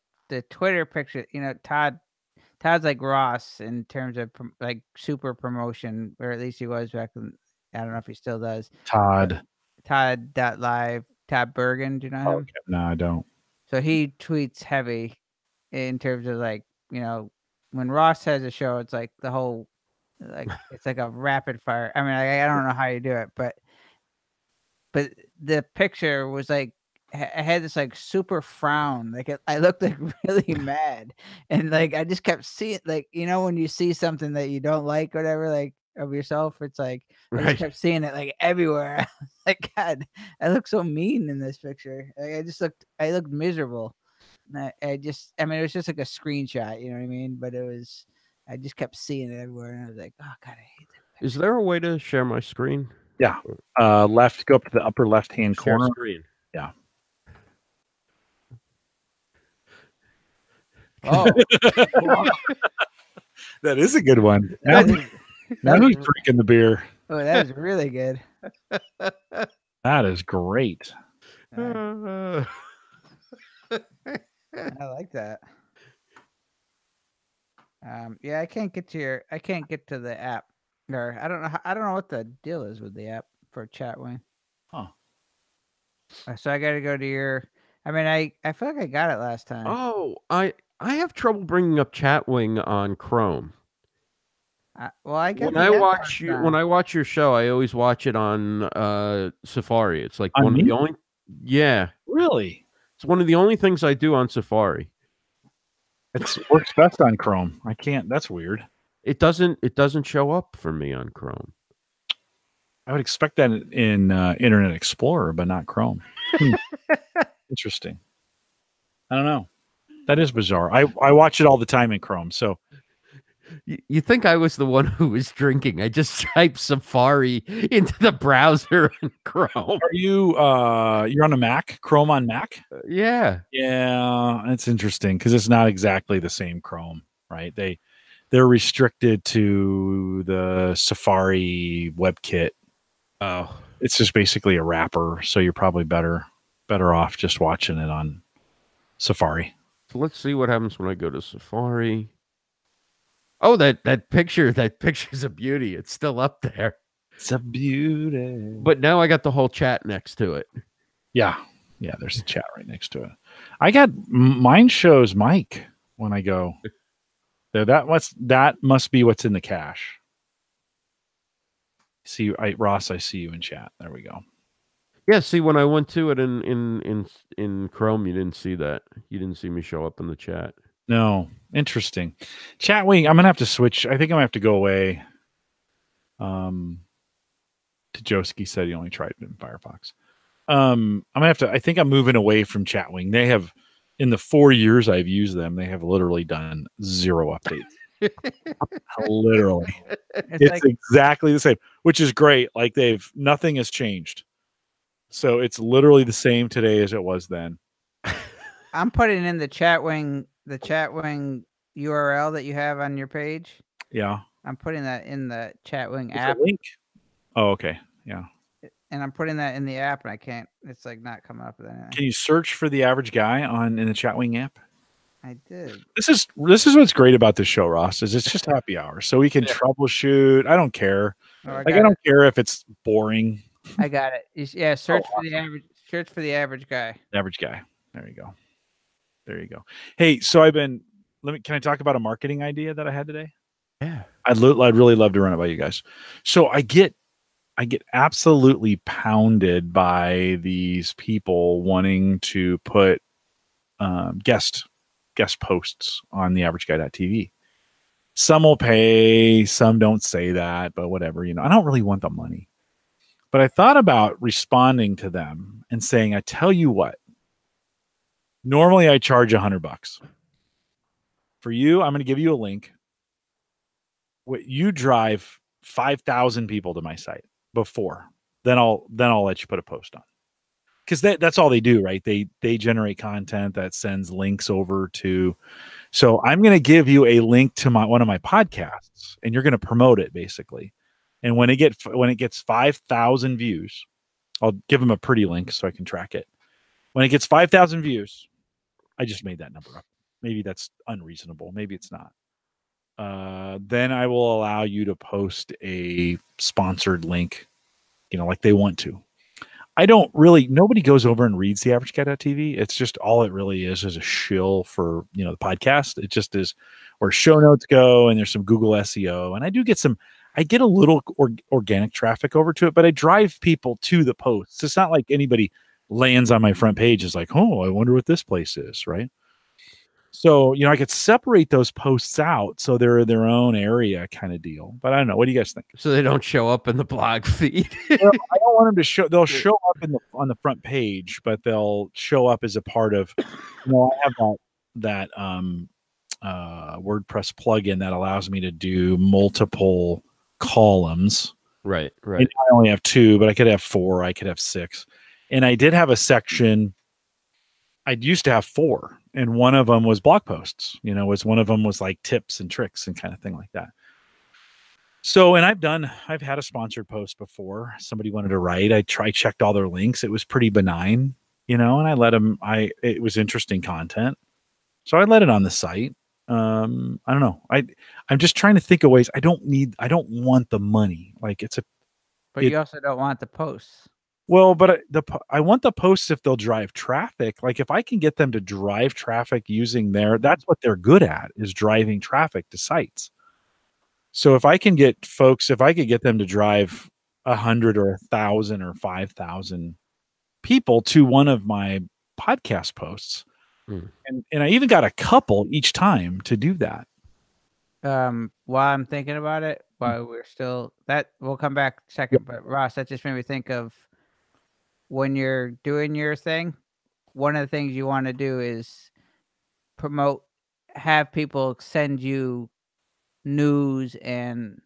Twitter picture, Todd's like Ross in terms of like super promotion, or at least he was back then. I don't know if he still does. Todd. Todd.live, Todd Bergen, do you know him? Okay. No, I don't. So he tweets heavy in terms of like, when Ross has a show, it's like the whole, like, it's like a rapid fire. I mean, I don't know how you do it, but the picture was like, I had this like super frown. Like I looked like really mad. And like, I just kept seeing, like, when you see something that you don't like, or whatever, like of yourself, it's like, I Right. just kept seeing it like everywhere. Like, God, I look so mean in this picture. Like, I looked miserable. And I mean, it was just like a screenshot, you know what I mean? But I just kept seeing it everywhere. And I was like, oh God, I hate that. Is there a way to share my screen? Yeah. Left, go up to the upper left-hand Share corner. screen. Yeah. Oh, That is a good one. Now, now who's drinking the beer? oh, that is really good. That is great. I like that. Yeah, I can't get to the app. Or I don't know what the deal is with the app for Chatwing. Huh. So I got to go to your. I mean, I feel like I got it last time. Oh, I have trouble bringing up Chatwing on Chrome. Well, I got When the I app watch last when time. I watch your show, I always watch it on Safari. It's like On one of me? the only. Yeah, Really? it's one of the only things I do on Safari. It works best on Chrome. I can't. That's weird. It doesn't show up for me on Chrome. I would expect that in Internet Explorer, but not Chrome. Interesting. I don't know. That is bizarre. I watch it all the time in Chrome. So You think I was the one who was drinking? I just typed Safari into the browser in Chrome. are you you're on a Mac? Chrome on Mac? Yeah. Yeah, it's interesting because it's not exactly the same Chrome, right? They're restricted to the Safari WebKit. Oh. It's just basically a wrapper, so you're probably better off just watching it on Safari. So let's see what happens when I go to Safari. Oh, that picture's a beauty. It's still up there. It's a beauty. But now I got the whole chat next to it. Yeah, there's a chat right next to it. I got mine shows Mike when I go there. That must be what's in the cache. See, Ross, I see you in chat. There we go. Yeah, see, when I went to it in Chrome, you didn't see that. You didn't see me show up in the chat. No, interesting. Chatwing, I'm gonna have to switch. I think I'm gonna have to go away. Tajoski said he only tried it in Firefox. I'm gonna have to. I think I'm moving away from Chatwing. They have, in the 4 years I've used them, they have literally done 0 updates. Literally, it's like, exactly the same, which is great. Like nothing has changed. So it's literally the same today as it was then. I'm putting in the Chatwing URL that you have on your page. Yeah. I'm putting that in the Chatwing It's app. a link. Oh, okay. Yeah. And I'm putting that in the app, and I can't. It's like not coming up with anything. Can you search for the average guy in the Chatwing app? I did. This is what's great about this show, Ross, is it's just happy hour. So we can troubleshoot. I don't care. Oh, I don't care if it's boring. I got it. Yeah, search for the average. Search for the average guy. Average guy. There you go. There you go. Hey, so can I talk about a marketing idea that I had today? Yeah. I'd really love to run it by you guys. So I get absolutely pounded by these people wanting to put guest posts on the averageguy.tv. Some will pay, some don't say that, but whatever, I don't really want the money. But I thought about responding to them and saying, I tell you what, normally I charge $100. For you, I'm going to give you a link. You drive 5,000 people to my site before, then I'll let you put a post on. Because that's all they do, right? They generate content that sends links over to. So I'm going to give you a link to one of my podcasts, and you're going to promote it basically. And when it gets 5,000 views, I'll give them a pretty link so I can track it. When it gets 5,000 views, I just made that number up. Maybe that's unreasonable. Maybe it's not. Then I will allow you to post a sponsored link, like they want to. Nobody goes over and reads the averageguy.tv. It's just all it really is a shill for, the podcast. It just is where show notes go, and there's some Google SEO. And I get a little organic traffic over to it, but I drive people to the posts. It's not like anybody lands on my front page is like, oh, I wonder what this place is, right? So, I could separate those posts out so they're their own area kind of deal. But I don't know. What do you guys think? So they don't show up in the blog feed. Well, I don't want them to show. They'll show up on the front page, but they'll show up as a part of. I have that WordPress plugin that allows me to do multiple columns. Right. And I only have 2, but I could have 4. I could have 6. And I did have a section. I used to have 4, and one of them was blog posts. One of them was like tips and tricks and kind of thing like that. So, and I've had a sponsored post before. Somebody wanted to write. I checked all their links. It was pretty benign, and I let them. It was interesting content, so I let it on the site. I don't know. I'm just trying to think of ways. I don't want the money. Like But you also don't want the posts. Well, but I want the posts if they'll drive traffic. Like if I can get them to drive traffic using that's what they're good at, is driving traffic to sites. So if I could get them to drive 100 or 1,000 or 5,000 people to one of my podcast posts, and I even got a couple each time to do that. While I'm thinking about it, while we're still we'll come back second. But Ross, that just made me think of when you're doing your thing. One of the things you want to do is have people send you news and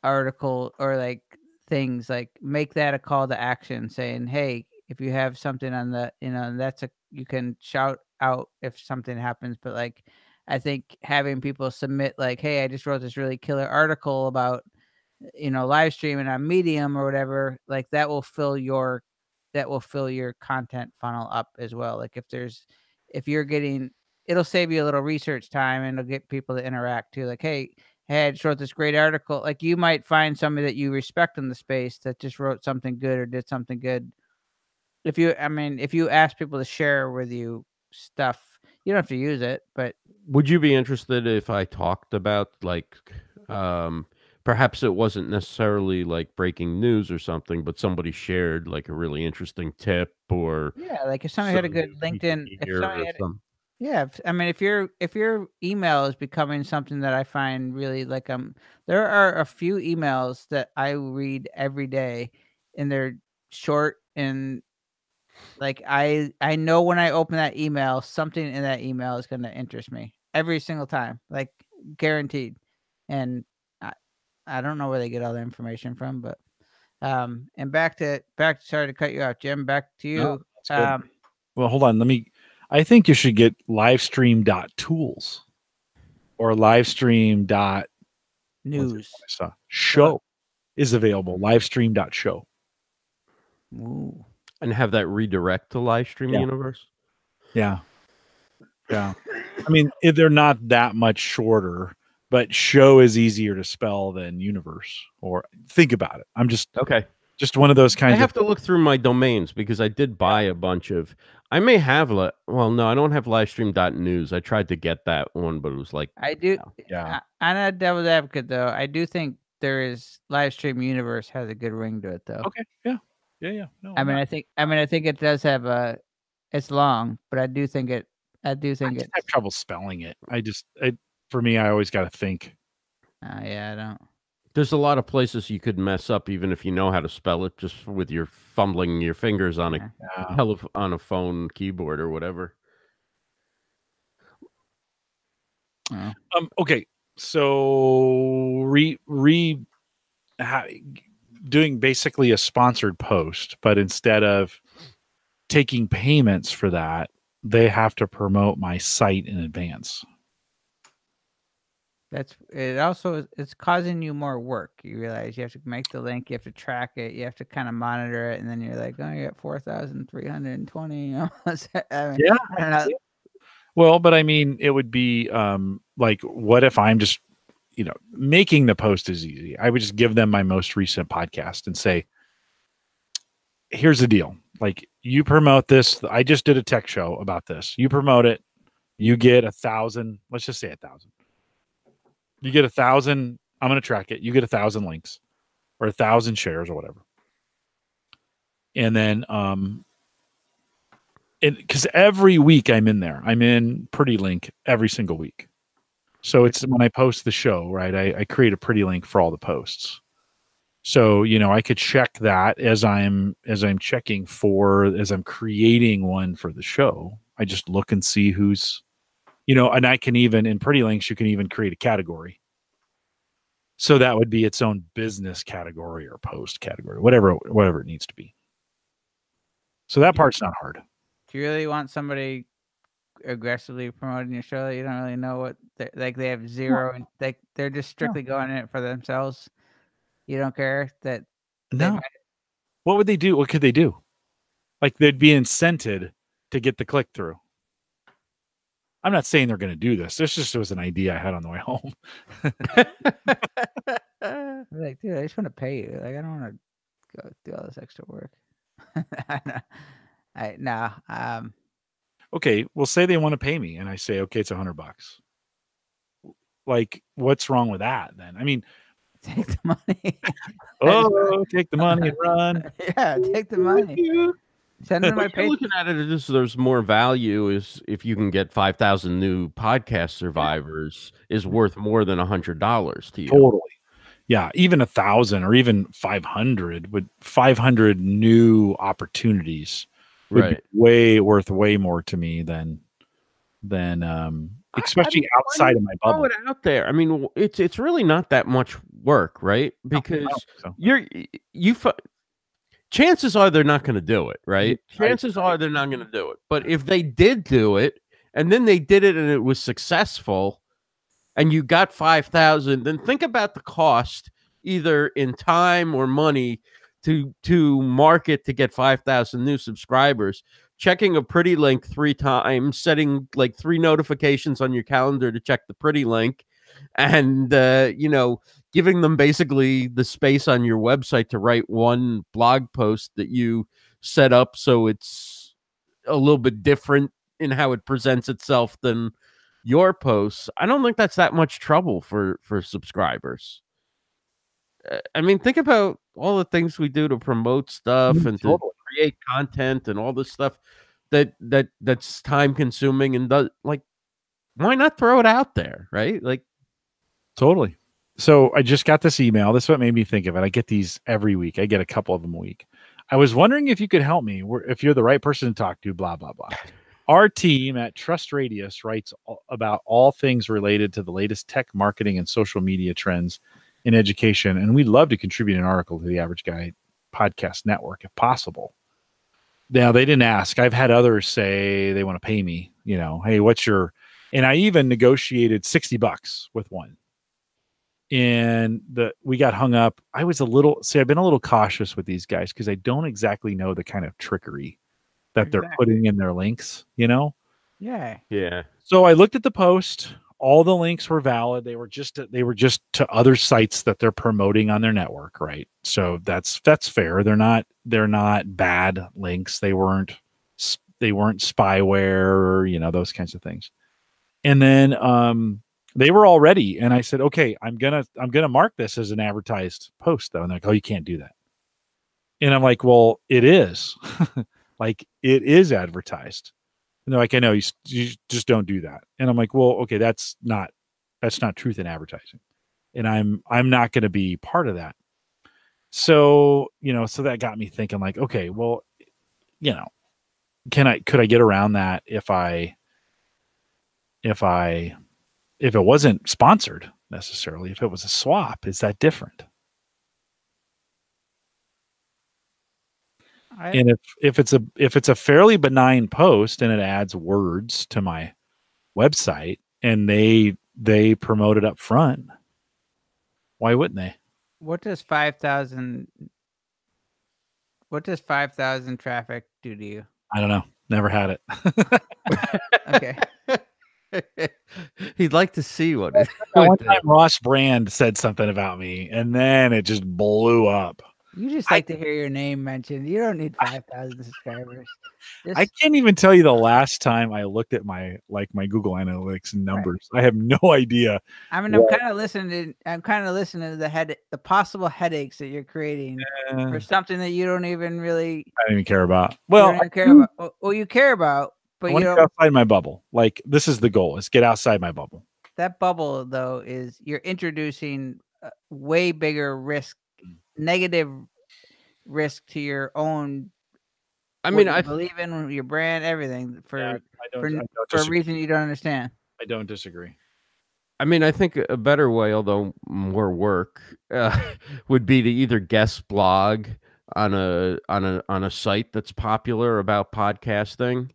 article or like things, like make that a call to action, saying, hey, if you have something on the, you can shout out if something happens. But like, I think having people submit like, hey, I just wrote this really killer article about, live streaming on Medium or whatever, like that will fill your content funnel up as well. Like it'll save you a little research time, and it'll get people to interact too. Like, hey, I just wrote this great article. Like you might find somebody that you respect in the space that just wrote something good or did something good. If you ask people to share with you stuff, you don't have to use it, but would you be interested if I talked about like, perhaps it wasn't necessarily like breaking news or something, but somebody shared like a really interesting tip, or like if somebody had a good LinkedIn, if your email is becoming something that I find really like, there are a few emails that I read every day, and they're short, and like I know when I open that email, something in that email is going to interest me every single time, like guaranteed. And I don't know where they get all the information from, but and back to sorry to cut you off, Jim, back to you. No, that's good. Well, hold on, I think you should get livestream.tools or livestream.news. Show is available. Livestream.show. Ooh. And have that redirect to Livestream Universe. Yeah. I mean, they're not that much shorter, but show is easier to spell than universe. Or think about it. I'm just just one of those kinds. I have to look through my domains because I did buy a bunch of. I may have no, I don't have livestream.news. I tried to get that one, but it was like I do. Yeah, I'm not a devil's advocate though. I do think there is Livestream Universe has a good ring to it though. Okay. Yeah. No, I think it does have it's long, but I do think it. I just have trouble spelling it. For me, I always got to think. I don't. There's a lot of places you could mess up, even if you know how to spell it, just with your fumbling your fingers on on a phone keyboard or whatever. Okay, so doing basically a sponsored post, but instead of taking payments for that, they have to promote my site in advance. It's causing you more work. You realize you have to make the link, you have to track it, you have to kind of monitor it, and then you're like, oh, you got 4,320. I don't know. Well, but I mean, it would be like, what if I'm just, making the post is easy. I would just give them my most recent podcast and say, here's the deal. Like, you promote this. I just did a tech show about this. You promote it. You get 1,000. Let's just say 1,000. You get 1,000. I'm going to track it. You get 1,000 links or 1,000 shares or whatever. And then, because every week I'm in there. I'm in Pretty Link every single week. So it's when I post the show, right? I create a Pretty Link for all the posts. So, I could check that as I'm creating one for the show. I just look and see who's, and I can even, in Pretty Links, you can even create a category. So that would be its own business category or post category, whatever it needs to be. So that part's not hard. Do you really want somebody aggressively promoting your show that you don't really know what they have zero and they're just strictly going in it for themselves? You don't care that? No. What would they do? What could they do? Like, they'd be incented to get the click through. I'm not saying they're going to do this. This just was an idea I had on the way home. I'm like, dude, I just want to pay you. Like, I don't want to go do all this extra work. Okay, well, say they want to pay me, and I say, okay, it's $100. Like, what's wrong with that? Then, I mean, take the money. Take the money and run. Yeah, take the money. Send them my You're looking at it as there's more value is if you can get 5,000 new podcast survivors is worth more than $100 to you. Totally. Yeah, even 1,000 or even 500 would 500 new opportunities would be way more to me than especially outside of my bubble. Throw it out there. I mean, it's really not that much work, right? Because chances are they're not going to do it, right? Chances are they're not going to do it. But if they did do it, and then they did it and it was successful, and you got 5,000, then think about the cost, either in time or money, to market to get 5,000 new subscribers. Checking a pretty link 3 times, setting like 3 notifications on your calendar to check the pretty link, and giving them basically the space on your website to write one blog post that you set up so it's a little bit different in how it presents itself than your posts. I don't think that's that much trouble for subscribers. I mean, think about all the things we do to promote stuff and to create content and all this stuff that's time consuming and does, like, why not throw it out there, right? Like, totally. So I just got this email. This is what made me think of it. I get these every week. I get a couple of them a week. I was wondering if you could help me, if you're the right person to talk to, blah, blah, blah. Our team at Trust Radius writes about all things related to the latest tech, marketing, and social media trends in education, and we'd love to contribute an article to the Average Guy Podcast Network if possible. Now, they didn't ask. I've had others say they want to pay me, hey, and I even negotiated $60 with one. And we got hung up. I've been a little cautious with these guys because I don't exactly know the kind of trickery that they're putting in their links, Yeah. So I looked at the post. All the links were valid. They were just to other sites that they're promoting on their network, right? So that's fair. They're not bad links. They weren't spyware or those kinds of things. And then they were all ready, and I said, okay, I'm gonna mark this as an advertised post though. And they're like, oh, you can't do that. And I'm like, well, it is. Like, it is advertised. And they're like, I know, you just don't do that. And I'm like, well, okay, that's not truth in advertising. And I'm not going to be part of that. So, so that got me thinking, like, okay, well, could I get around that if it wasn't sponsored necessarily, if it was a swap? Is that different? And if it's a fairly benign post and it adds words to my website and they promote it up front, why wouldn't they? What does 5,000 traffic do to you? I don't know. Never had it. Okay. He'd like to see what it. One time Ross Brand said something about me, and then it just blew up. You just like to hear your name mentioned. You don't need 5,000 subscribers. I can't even tell you the last time I looked at my Google Analytics numbers. Right. I have no idea. I mean, I'm kind of listening to the possible headaches that you're creating for something that you don't even really. I don't even care about. Well, you care about, but you don't. Get outside my bubble. Like, this is the goal: is get outside my bubble. That bubble, though, is you're introducing way bigger risk. Negative risk to your own. I mean, I believe in your brand, everything for a reason you don't understand. I don't disagree. I mean, I think a better way, although more work, would be to either guest blog on a site that's popular about podcasting.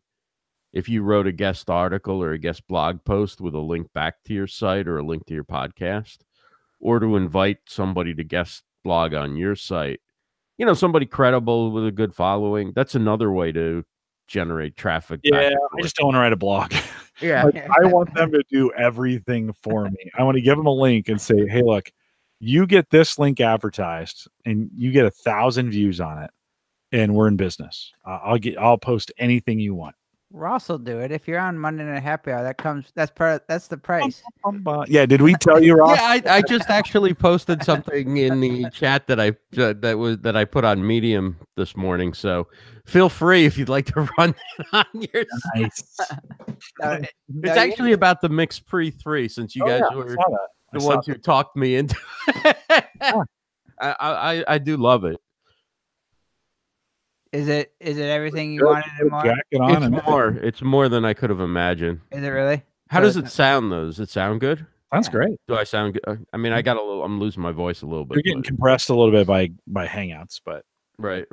If you wrote a guest article or a guest blog post with a link back to your site or a link to your podcast, or to invite somebody to guest blog on your site, somebody credible with a good following. That's another way to generate traffic. Yeah, back and I forth. just don't want to write a blog. Yeah. Like, I want them to do everything for me. I want to give them a link and say, hey, look, you get this link advertised and you get 1,000 views on it, and we're in business. I'll post anything you want. Ross will do it if you're on Monday Night Happy Hour. That's the price. Yeah, did we tell you, Ross? Yeah, I just actually posted something in the chat that I put on Medium this morning. So feel free if you'd like to run it on your. Nice. It's actually about the Mix Pre 3, since you guys were the ones who talked me into it. I do love it. Is it everything you wanted and more? Jacket on and It's more than I could have imagined. Is it really? How does it sound though? Does it sound good? That's great. Do I sound good? I mean, I'm losing my voice a little bit. You're getting compressed a little bit by Hangouts, but right.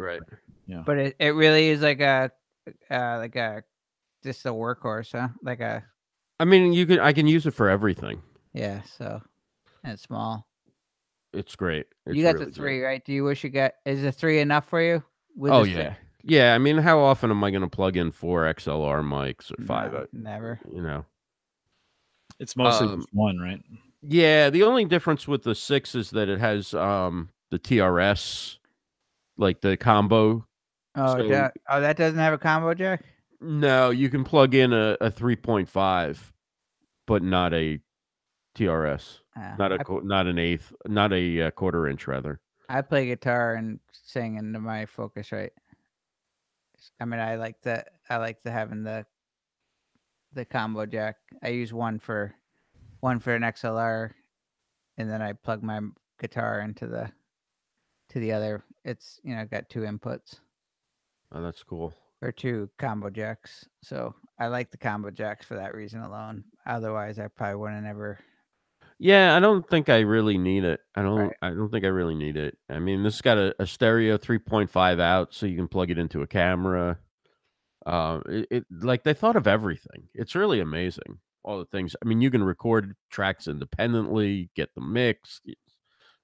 Yeah. But it really is like a just a workhorse, huh? I mean, I can use it for everything. Yeah. So, and it's small. It's great. You got the 3, right? Do you wish you got? Is the 3 enough for you? Oh yeah. Yeah, I mean, how often am I going to plug in 4 XLR mics or 5? No, never. You know, it's mostly just one, right? Yeah, the only difference with the 6 is that it has the TRS, like the combo. Oh, that doesn't have a combo jack? No, you can plug in a 3.5, but not a TRS. Not an eighth, not a quarter inch rather. I play guitar and sing into my Focusrite. I mean, I like having the combo jack. I use one for an XLR, and then I plug my guitar into the other. It's got 2 inputs. Oh, that's cool. Or 2 combo jacks. So I like the combo jacks for that reason alone. Otherwise, I probably wouldn't ever. Yeah, I don't think I really need it. I don't think I really need it. I mean, this has got a stereo 3.5 out, so you can plug it into a camera. Like they thought of everything. It's really amazing. All the things. I mean, you can record tracks independently, get the mix.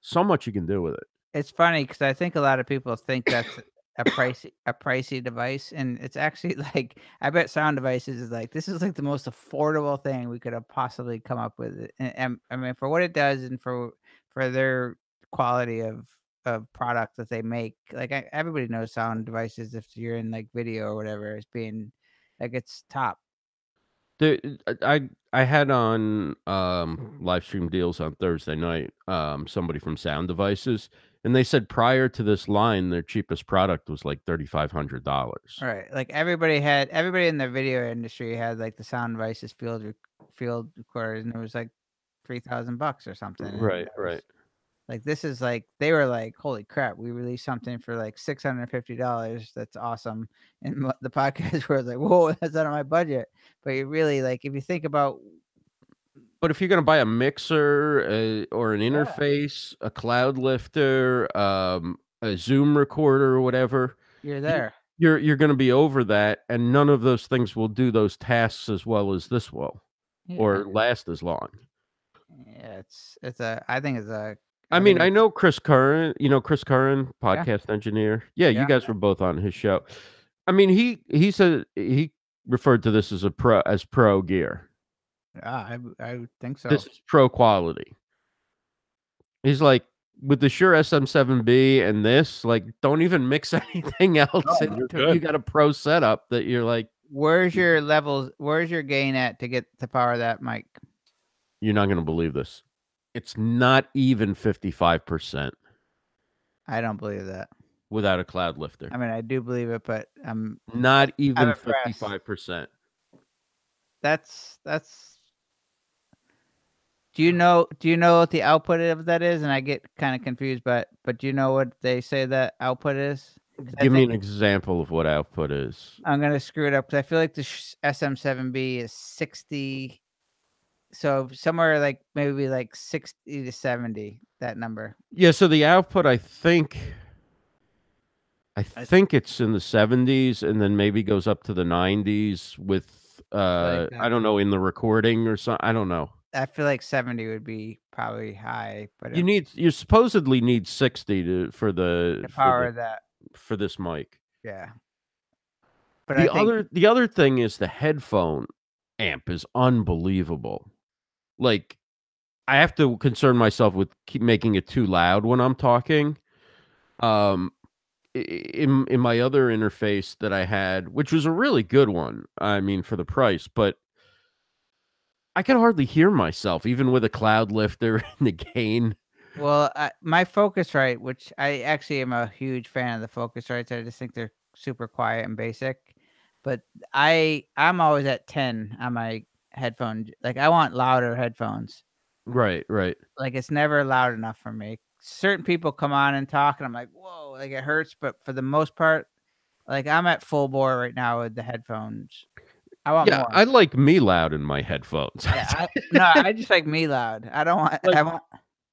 So much you can do with it. It's funny because I think a lot of people think that's a pricey device, and it's actually like, I bet Sound Devices is like, this is like the most affordable thing we could have possibly come up with. And I mean, for what it does and for their quality of product that they make, like everybody knows Sound Devices, if you're in like video or whatever, as being like, it's top. I had on live stream deals on Thursday night somebody from Sound Devices, and they said prior to this line their cheapest product was like $3,500. Right, like everybody in the video industry had like the Sound Devices field recorders, and it was like $3,000 or something. Right. Like, this is like, they were like, holy crap, we released something for like $650. That's awesome. And the podcast was like, whoa, that's out of my budget. But you really, like, if you think about. But if you're going to buy a mixer or an interface, a cloud lifter, a Zoom recorder or whatever, you're there. You're going to be over that, and none of those things will do those tasks as well as this will, or last as long. Yeah, I think it's a. I mean, I know Chris Curran, podcast engineer. Yeah, you guys were both on his show. I mean, he said he referred to this as pro gear. I think so. This is pro quality. He's like, with the Shure SM7B and this, like, don't even mix anything else. You got a pro setup that you're like. Where's your levels? Where's your gain at to power that mic? You're not going to believe this. It's not even 55%. I don't believe that. Without a cloud lifter. I mean, I do believe it, but I'm not even 55%. That's. Do you know what the output of that is? And I get kind of confused, but do you know what they say that output is? Give me an example of what output is. I'm gonna screw it up because I feel like the SM7B is 60. So somewhere like maybe like 60 to 70, that number. Yeah, so the output, I think it's in the 70s, and then maybe goes up to the 90s with I don't know, in the recording or something. I don't know. I feel like 70 would be probably high, but you supposedly need 60 for power that for this mic. Yeah. But I think the other thing is the headphone amp is unbelievable. Like, I have to concern myself with keep making it too loud when I'm talking. Um, in my other interface that I had, which was a really good one, I mean, for the price, but I could hardly hear myself, even with a cloud lifter and the gain. well, my Focusrite, which I actually am a huge fan of the Focusrites. I just think they're super quiet and basic. But I'm always at 10 on my headphone. Like I want louder headphones. Right, right. Like it's never loud enough for me. Certain people come on and talk, and I'm like, whoa, like it hurts. But for the most part, like I'm at full bore right now with the headphones. I want Yeah, more. I like me loud in my headphones. Yeah, I just like me loud. I don't want. Like, I want.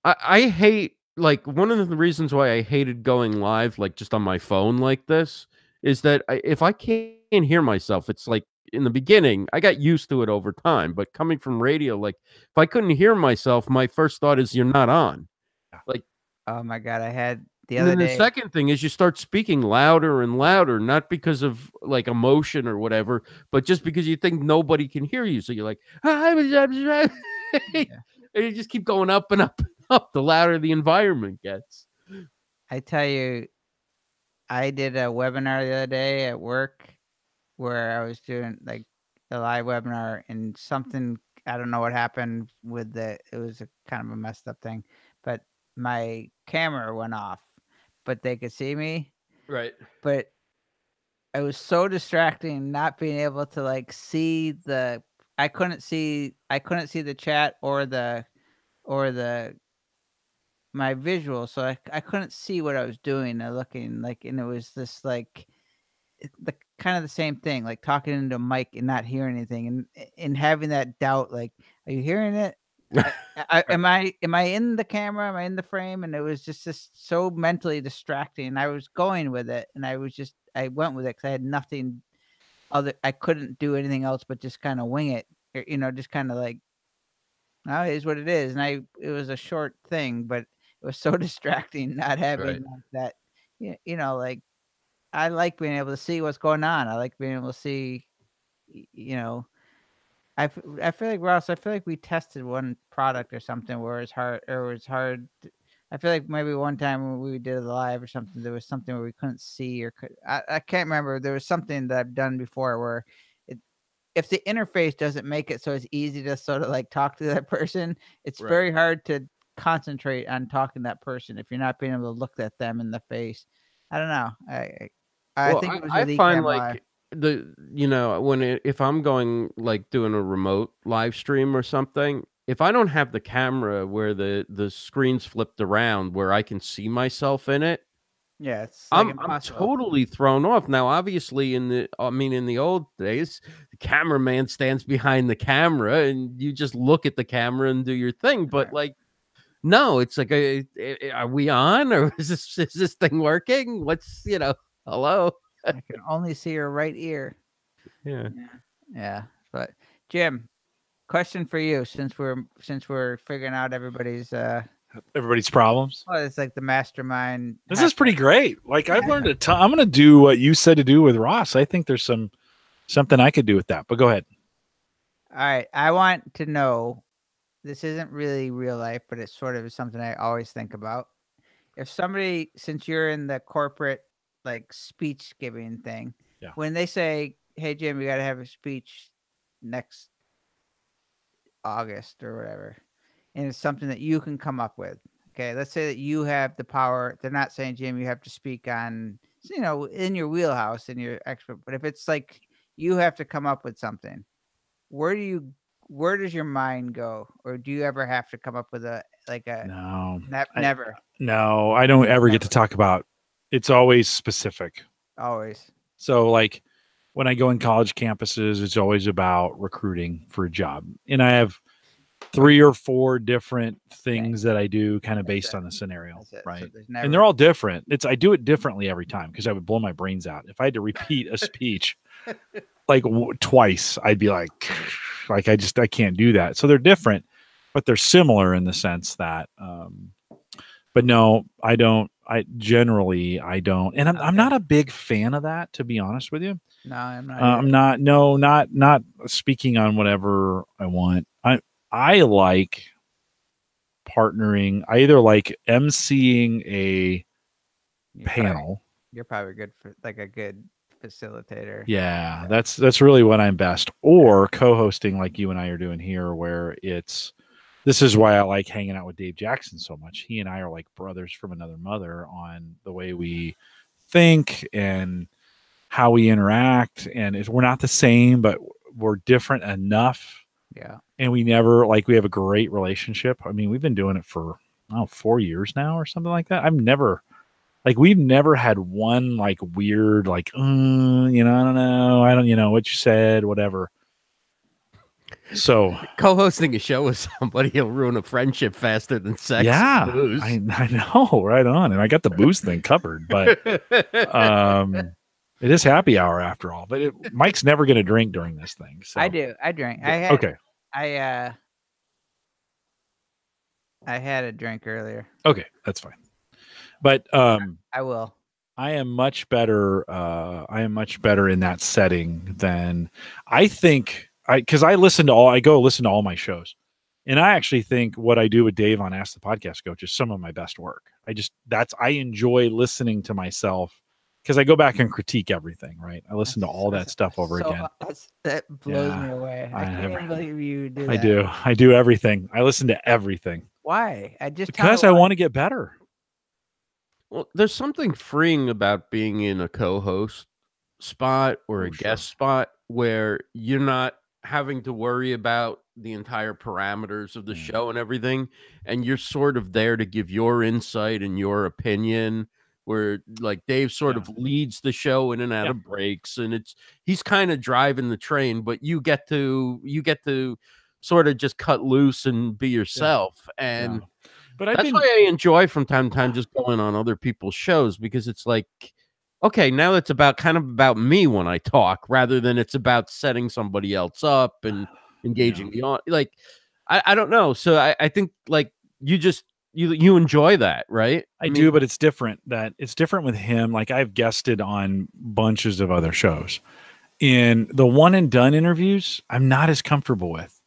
I hate, like, one of the reasons why I hated going live, like, just on my phone like this, is that if I can't hear myself, it's like in the beginning, I got used to it over time. But coming from radio, like, if I couldn't hear myself, my first thought is you're not on. Like, Oh my god, I had the and other then the day. second thing is you start speaking louder and louder, not because of like emotion or whatever, but just because you think nobody can hear you. So you're like, and you just keep going up and up and up the louder the environment gets. I tell you, I did a webinar the other day at work where I was doing like a live webinar, and something, I don't know what happened with it was a kind of a messed up thing, but my camera went off, but they could see me. Right. But it was so distracting not being able to like see the I couldn't see the chat or the my visual, so I couldn't see what I was doing and looking like, and it was this like the kind of the same thing, like talking into a mic and not hearing anything, and having that doubt, like, are you hearing it? Am I in the camera? Am I in the frame? And it was just so mentally distracting. And I was going with it, and I went with it because I had nothing other. I couldn't do anything else but just kind of wing it, just kind of like, oh, it is what it is. And it was a short thing, but it was so distracting not having Right. like that. Like I like being able to see what's going on. I like being able to see, I feel like, Ross, I feel like we tested one product or something where it's hard, I feel like maybe one time when we did a live or something, there was something where we couldn't see or I can't remember. There was something that I've done before where if the interface doesn't make it so it's easy to sort of like talk to that person, it's Right. very hard to concentrate on talking to that person if you're not being able to look at them in the face. I don't know. I think it was with I find Ecamm Live. like if I'm going like doing a remote live stream or something, if I don't have the camera where the screen's flipped around where I can see myself in it, Yeah, it's like I'm impossible. totally thrown off. Now, obviously, in the old days, the cameraman stands behind the camera and you just look at the camera and do your thing. But Right. like, no, it's like, are we on, or is this thing working? What's hello? I can only see your right ear. Yeah. Yeah. But Jim, question for you, since we're figuring out everybody's Everybody's problems. well, it's like the mastermind. This is pretty great. Like I've learned a ton. I'm going to do what you said to do with Ross. I think there's something I could do with that. But go ahead. All right. I want to know, this isn't really real life, but it's sort of something I always think about. If somebody, since you're in the corporate like speech giving thing, Yeah. when they say, hey Jim, you got to have a speech next August or whatever, and it's something that you can come up with. Okay, let's say that you have the power. They're not saying, Jim, you have to speak on, in your wheelhouse, in your expert. But if it's like you have to come up with something, where does your mind go? Or do you ever have to come up with No, never? No, I don't ever get to talk about. It's always specific. Always. So like when I go in college campuses, it's always about recruiting for a job. And I have 3 or 4 different things that I do kind of based on the scenario. Right. So and they're all different. I do it differently every time because I would blow my brains out. If I had to repeat a speech like twice, I'd be like I can't do that. So they're different, but they're similar in the sense that, but no, I don't I don't, and I'm not a big fan of that, to be honest with you. No, I'm not. I'm not. No, not speaking on whatever I want. I like partnering. I either like emceeing a panel. You're probably good for like a good facilitator. Yeah, that's really what I'm best. Or co-hosting like you and I are doing here, where this is why I like hanging out with Dave Jackson so much. He and I are like brothers from another mother on the way we think and how we interact. And we're not the same, but we're different enough. Yeah. And we never we have a great relationship. I mean, we've been doing it for 4 years now or something like that. We've never had one weird I don't know. I don't what you said, whatever. So co-hosting a show with somebody will ruin a friendship faster than sex. Yeah, and booze. I know, right on. And I got the booze thing covered, but it is happy hour after all. But Mike's never going to drink during this thing. So. I do. I drink. Okay. I had a drink earlier. Okay, that's fine. But I will. I am much better. I am much better in that setting than I think. Because I go listen to all my shows, and I actually think what I do with Dave on Ask the Podcast Coach is some of my best work. I enjoy listening to myself because I go back and critique everything. Right, I listen to all that stuff over again. That blows me away. I can't believe you do that. I do everything. I listen to everything. Why? Because I want to get better. Well, there's something freeing about being in a co-host spot or a guest spot where you're not having to worry about the entire parameters of the show and everything, and you're sort of there to give your insight and your opinion, where Dave sort of leads the show in and out of breaks, and he's kind of driving the train, but you get to sort of just cut loose and be yourself. And but that's why I enjoy from time to time just going on other people's shows, because it's okay, now it's kind of about me when I talk, rather than it's about setting somebody else up and engaging the audience. I don't know. So I think you enjoy that, right? I do, but it's different. It's different with him. I've guested on bunches of other shows, and the one and done interviews I'm not as comfortable with.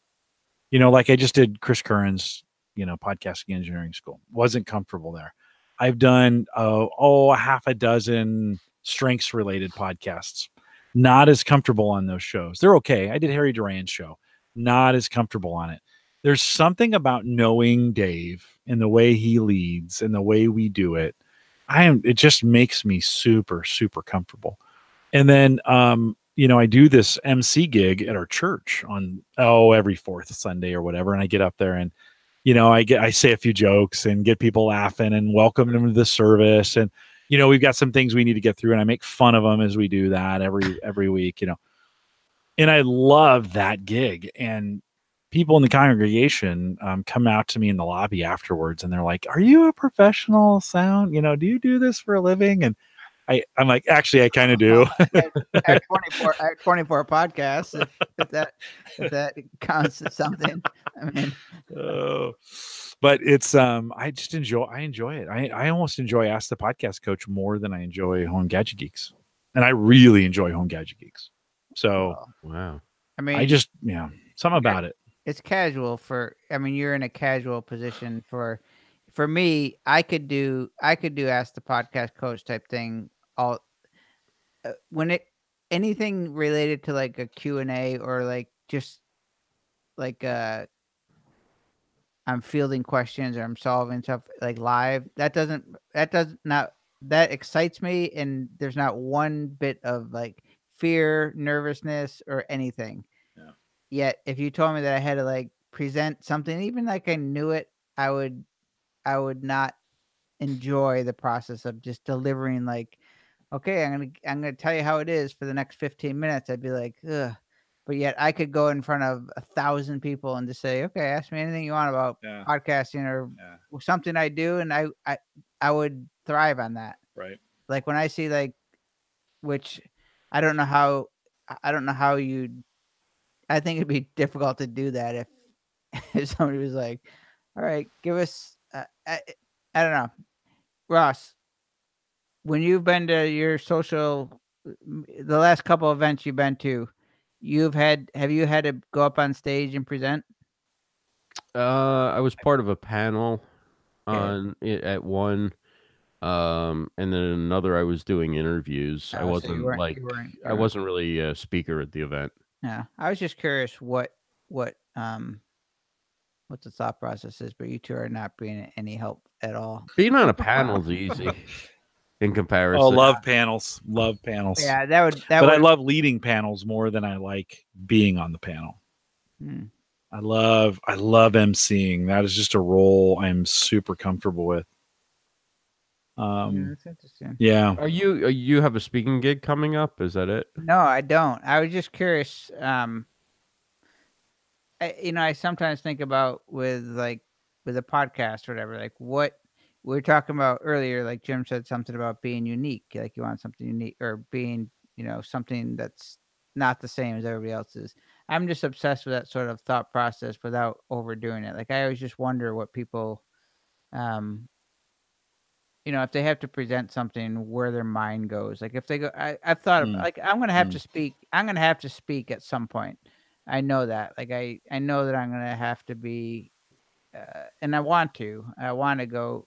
I just did Chris Curran's, podcasting engineering school. Wasn't comfortable there. I've done a half a dozen strengths related podcasts. Not as comfortable on those shows. They're okay. I did Harry Duran's show. Not as comfortable on it. There's something about knowing Dave and the way he leads and the way we do it. It just makes me super, super comfortable. And then I do this MC gig at our church on every fourth Sunday or whatever, and I get up there and I say a few jokes and get people laughing and welcome them to the service. And, we've got some things we need to get through, and I make fun of them as we do that every week, and I love that gig. And people in the congregation come out to me in the lobby afterwards, and they're like, "Are you a professional sound? Do you do this for a living?" And I'm like, actually, I kind of do. I have 24 podcasts. If that counts as something, I mean. But it's I enjoy it. I almost enjoy Ask the Podcast Coach more than I enjoy Home Gadget Geeks, and I really enjoy Home Gadget Geeks. So wow, I mean, I just something about it. It's casual you're in a casual position for me. I could do Ask the Podcast Coach type thing all when anything related to a Q&A or just I'm fielding questions or I'm solving stuff live. That excites me, and there's not one bit of fear, nervousness, or anything. Yeah. Yet, if you told me that I had to present something, even I knew it, I would not enjoy the process of just delivering. Okay, I'm gonna tell you how it is for the next 15 minutes. I'd be like, ugh. But yet I could go in front of 1,000 people and just say, okay, ask me anything you want about podcasting or something I do. And I would thrive on that. Right. When I see which I don't know how I think it'd be difficult to do that if somebody was like, all right, give us, I don't know, Ross, when you've been to your social, the last couple events you've been to, have you had to go up on stage and present? I was part of a panel Okay. on it at one, and then another I was doing interviews. I So wasn't you weren't, like you weren't, I wasn't really a speaker at the event. Yeah, I was just curious what the thought process is, but you two are not being any help at all. Being on a panel's easy in comparison. Oh, love panels. Love panels. Yeah, that would. But I love leading panels more than I like being on the panel. Hmm. I love emceeing. That is just a role I'm super comfortable with. Yeah, that's interesting. Yeah. Are you have a speaking gig coming up? Is that it? No, I don't. I was just curious. I sometimes think about with a podcast or whatever, like what we were talking about earlier. Like Jim said something about being unique, like you want something unique or being, something that's not the same as everybody else's. I'm just obsessed with that sort of thought process without overdoing it. Like I always just wonder what people, if they have to present something, where their mind goes. Like if they go, I've thought of like I'm gonna have to speak. I'm gonna have to speak at some point. I know that. Like I know that I'm gonna have to be, and I want to. I want to go,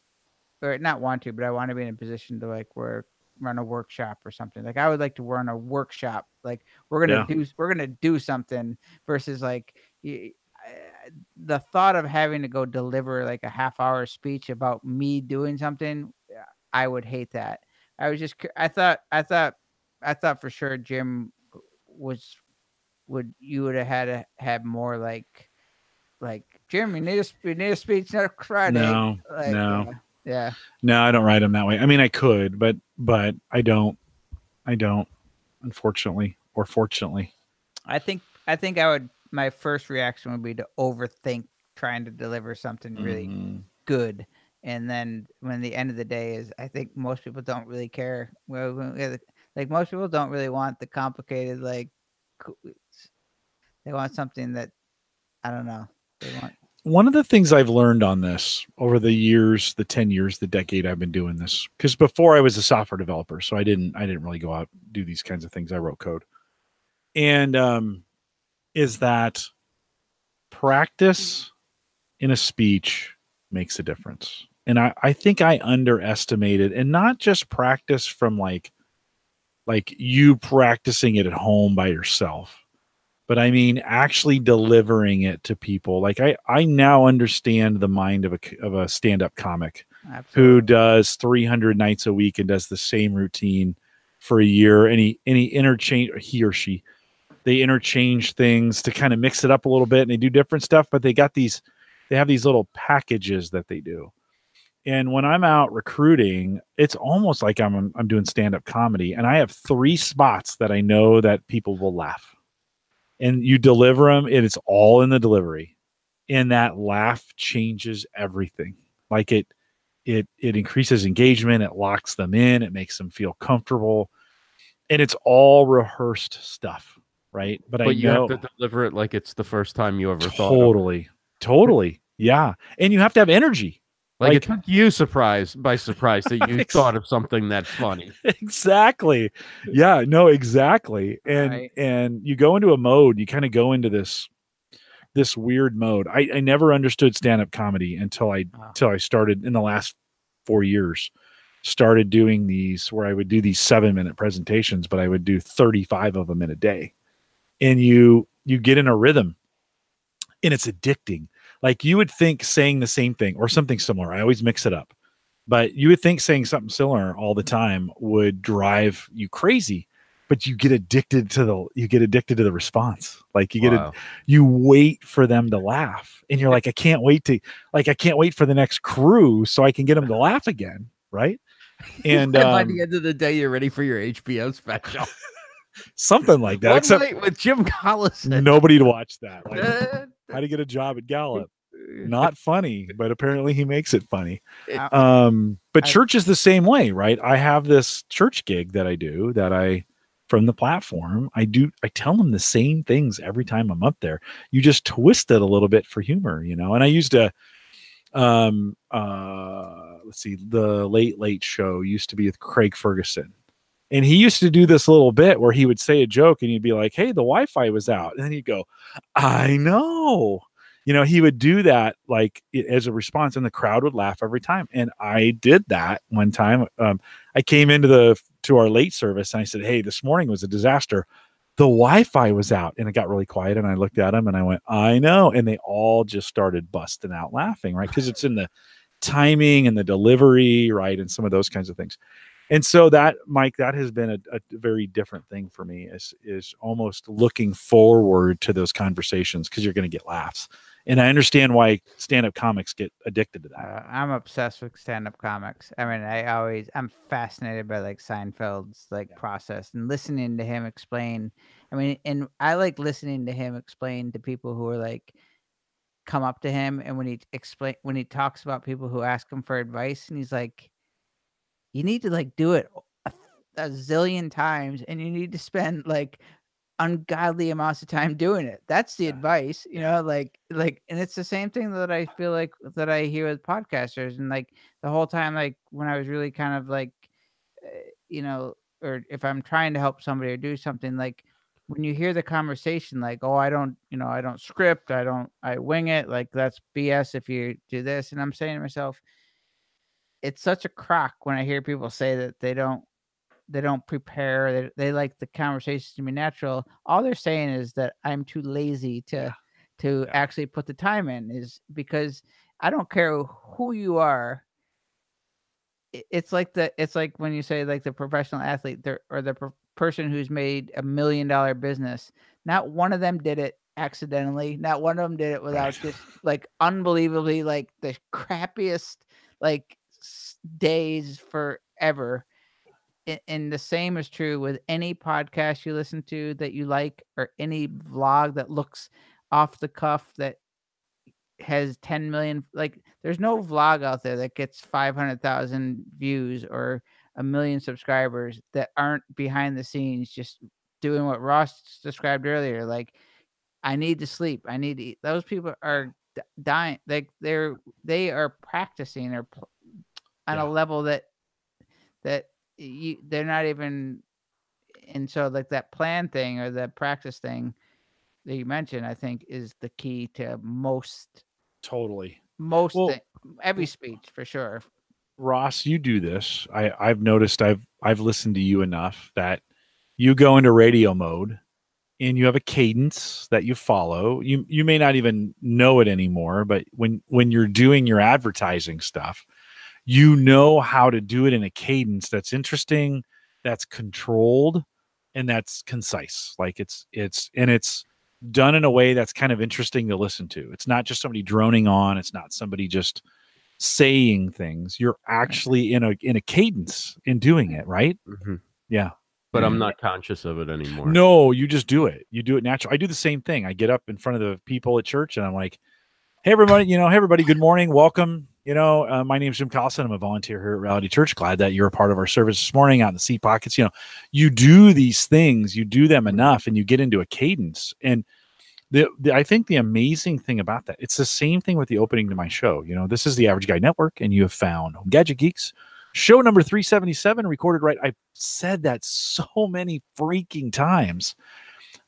or not want to, but I want to be in a position to run a workshop or something. Like I would like to run a workshop. Like we're gonna do something versus like. The thought of having to go deliver like a half-hour speech about me doing something, I would hate that. I thought for sure Jim would have had to have more like Jim, we need a speech next Friday. No, like, no. Yeah. No, I don't write them that way. I mean, I could, but I don't, unfortunately or fortunately. I think I would, my first reaction would be to overthink trying to deliver something really good. And then when the end of the day is, I think most people don't really care. Well, like most people don't really want the complicated, like they want something that, I don't know. They want. One of the things I've learned on this over the years, the 10 years, the decade I've been doing this, because before I was a software developer, so I didn't really go out and do these kinds of things. I wrote code. And is that practice in a speech makes a difference. And I think I underestimated, and not just practice from like you practicing it at home by yourself, but I mean actually delivering it to people. Like I now understand the mind of a stand-up comic. Absolutely. Who does 300 nights a week and does the same routine for a year, and he or she they interchange things to kind of mix it up a little bit, and they do different stuff, but they have these little packages that they do. And when I'm out recruiting, it's almost like I'm doing stand-up comedy, and I have 3 spots that I know that people will laugh. And you deliver them, and it's all in the delivery. And that laugh changes everything. Like it increases engagement, it locks them in, it makes them feel comfortable. And it's all rehearsed stuff, right? But you have to deliver it like it's the first time you ever thought of it. Totally. Yeah. And you have to have energy. Like it took you by surprise that you thought of something that funny. Exactly. Yeah, no, exactly. And you go into a mode, you kind of go into this weird mode. I never understood stand-up comedy until I started in the last 4 years, started doing these where I would do these 7-minute presentations, but I would do 35 of them in a day. And you get in a rhythm, and it's addicting. Like you would think saying the same thing or something similar. I always mix it up, but you would think saying something similar all the time would drive you crazy, but you get addicted to the response. Like you wait for them to laugh, and you're like, I can't wait for the next crew so I can get them to laugh again. Right. And by the end of the day, you're ready for your HBO special. Something like that. Except with Jim Collison. Nobody'd watch that. Like, how to get a job at Gallup. Not funny, but apparently he makes it funny. But church is the same way, right? I have this church gig that I do from the platform. I tell them the same things every time I'm up there. You just twist it a little bit for humor, And I used to let's see, the Late Late Show used to be with Craig Ferguson. And he used to do this little bit where he would say a joke and he'd be like, hey, the Wi-Fi was out. And then he'd go, I know. You know, he would do that like as a response, and the crowd would laugh every time. And I did that one time. I came into our late service and I said, hey, this morning was a disaster. The Wi-Fi was out. And it got really quiet. And I looked at him and I went, I know. And they all just started busting out laughing, right? Because it's in the timing and the delivery, right? And some of those kinds of things. And so that, Mike, that has been a very different thing for me, is almost looking forward to those conversations, because you're going to get laughs. And I understand why stand-up comics get addicted to that. I'm obsessed with stand-up comics. I mean, I'm fascinated by like Seinfeld's like process and listening to him explain. I mean, and I like listening to him explain to people who are like, come up to him, and when he talks about people who ask him for advice, and he's like, you need to like do it a zillion times, and you need to spend like ungodly amounts of time doing it. That's the advice, you know, like, and it's the same thing that I feel like that I hear with podcasters. And like the whole time, like when I was really kind of like, you know, or if I'm trying to help somebody or do something, like when you hear the conversation, like, oh, I don't script, I wing it. Like that's BS if you do this. And I'm saying to myself, it's such a crock when I hear people say that they don't prepare. They like the conversations to be natural. All they're saying is that I'm too lazy to actually put the time in, is because I don't care who you are. It's like when you say like the professional athlete or the person who's made $1 million business. Not one of them did it accidentally. Not one of them did it without just like unbelievably like the crappiest like days forever. And the same is true with any podcast you listen to that you like, or any vlog that looks off the cuff that has 10 million. Like there's no vlog out there that gets 500,000 views or 1 million subscribers that aren't behind the scenes just doing what Ross described earlier. Like, I need to sleep, I need to eat. Those people are dying. Like they are practicing or on a level that they're not even. And so like that plan thing or that practice thing that you mentioned, I think is the key to most every speech, for sure. Ross, you do this. I've noticed, I've listened to you enough that you go into radio mode and you have a cadence that you follow. You may not even know it anymore, but when you're doing your advertising stuff, you know how to do it in a cadence that's interesting, that's controlled, and that's concise. Like it's done in a way that's kind of interesting to listen to. It's not just somebody droning on. It's not somebody just saying things. You're actually in a cadence in doing it, right? Mm-hmm. Yeah. But I'm not conscious of it anymore. No, you just do it. You do it natural. I do the same thing. I get up in front of the people at church and I'm like, hey, everybody, good morning. Welcome. My name is Jim Collison. I'm a volunteer here at Reality Church. Glad that you're a part of our service this morning out in the seat pockets. You do these things, you do them enough, and you get into a cadence. And I think the amazing thing about that, it's the same thing with the opening to my show. This is the Average Guy Network, and you have found Home Gadget Geeks, show number 377, recorded right. I've said that so many freaking times,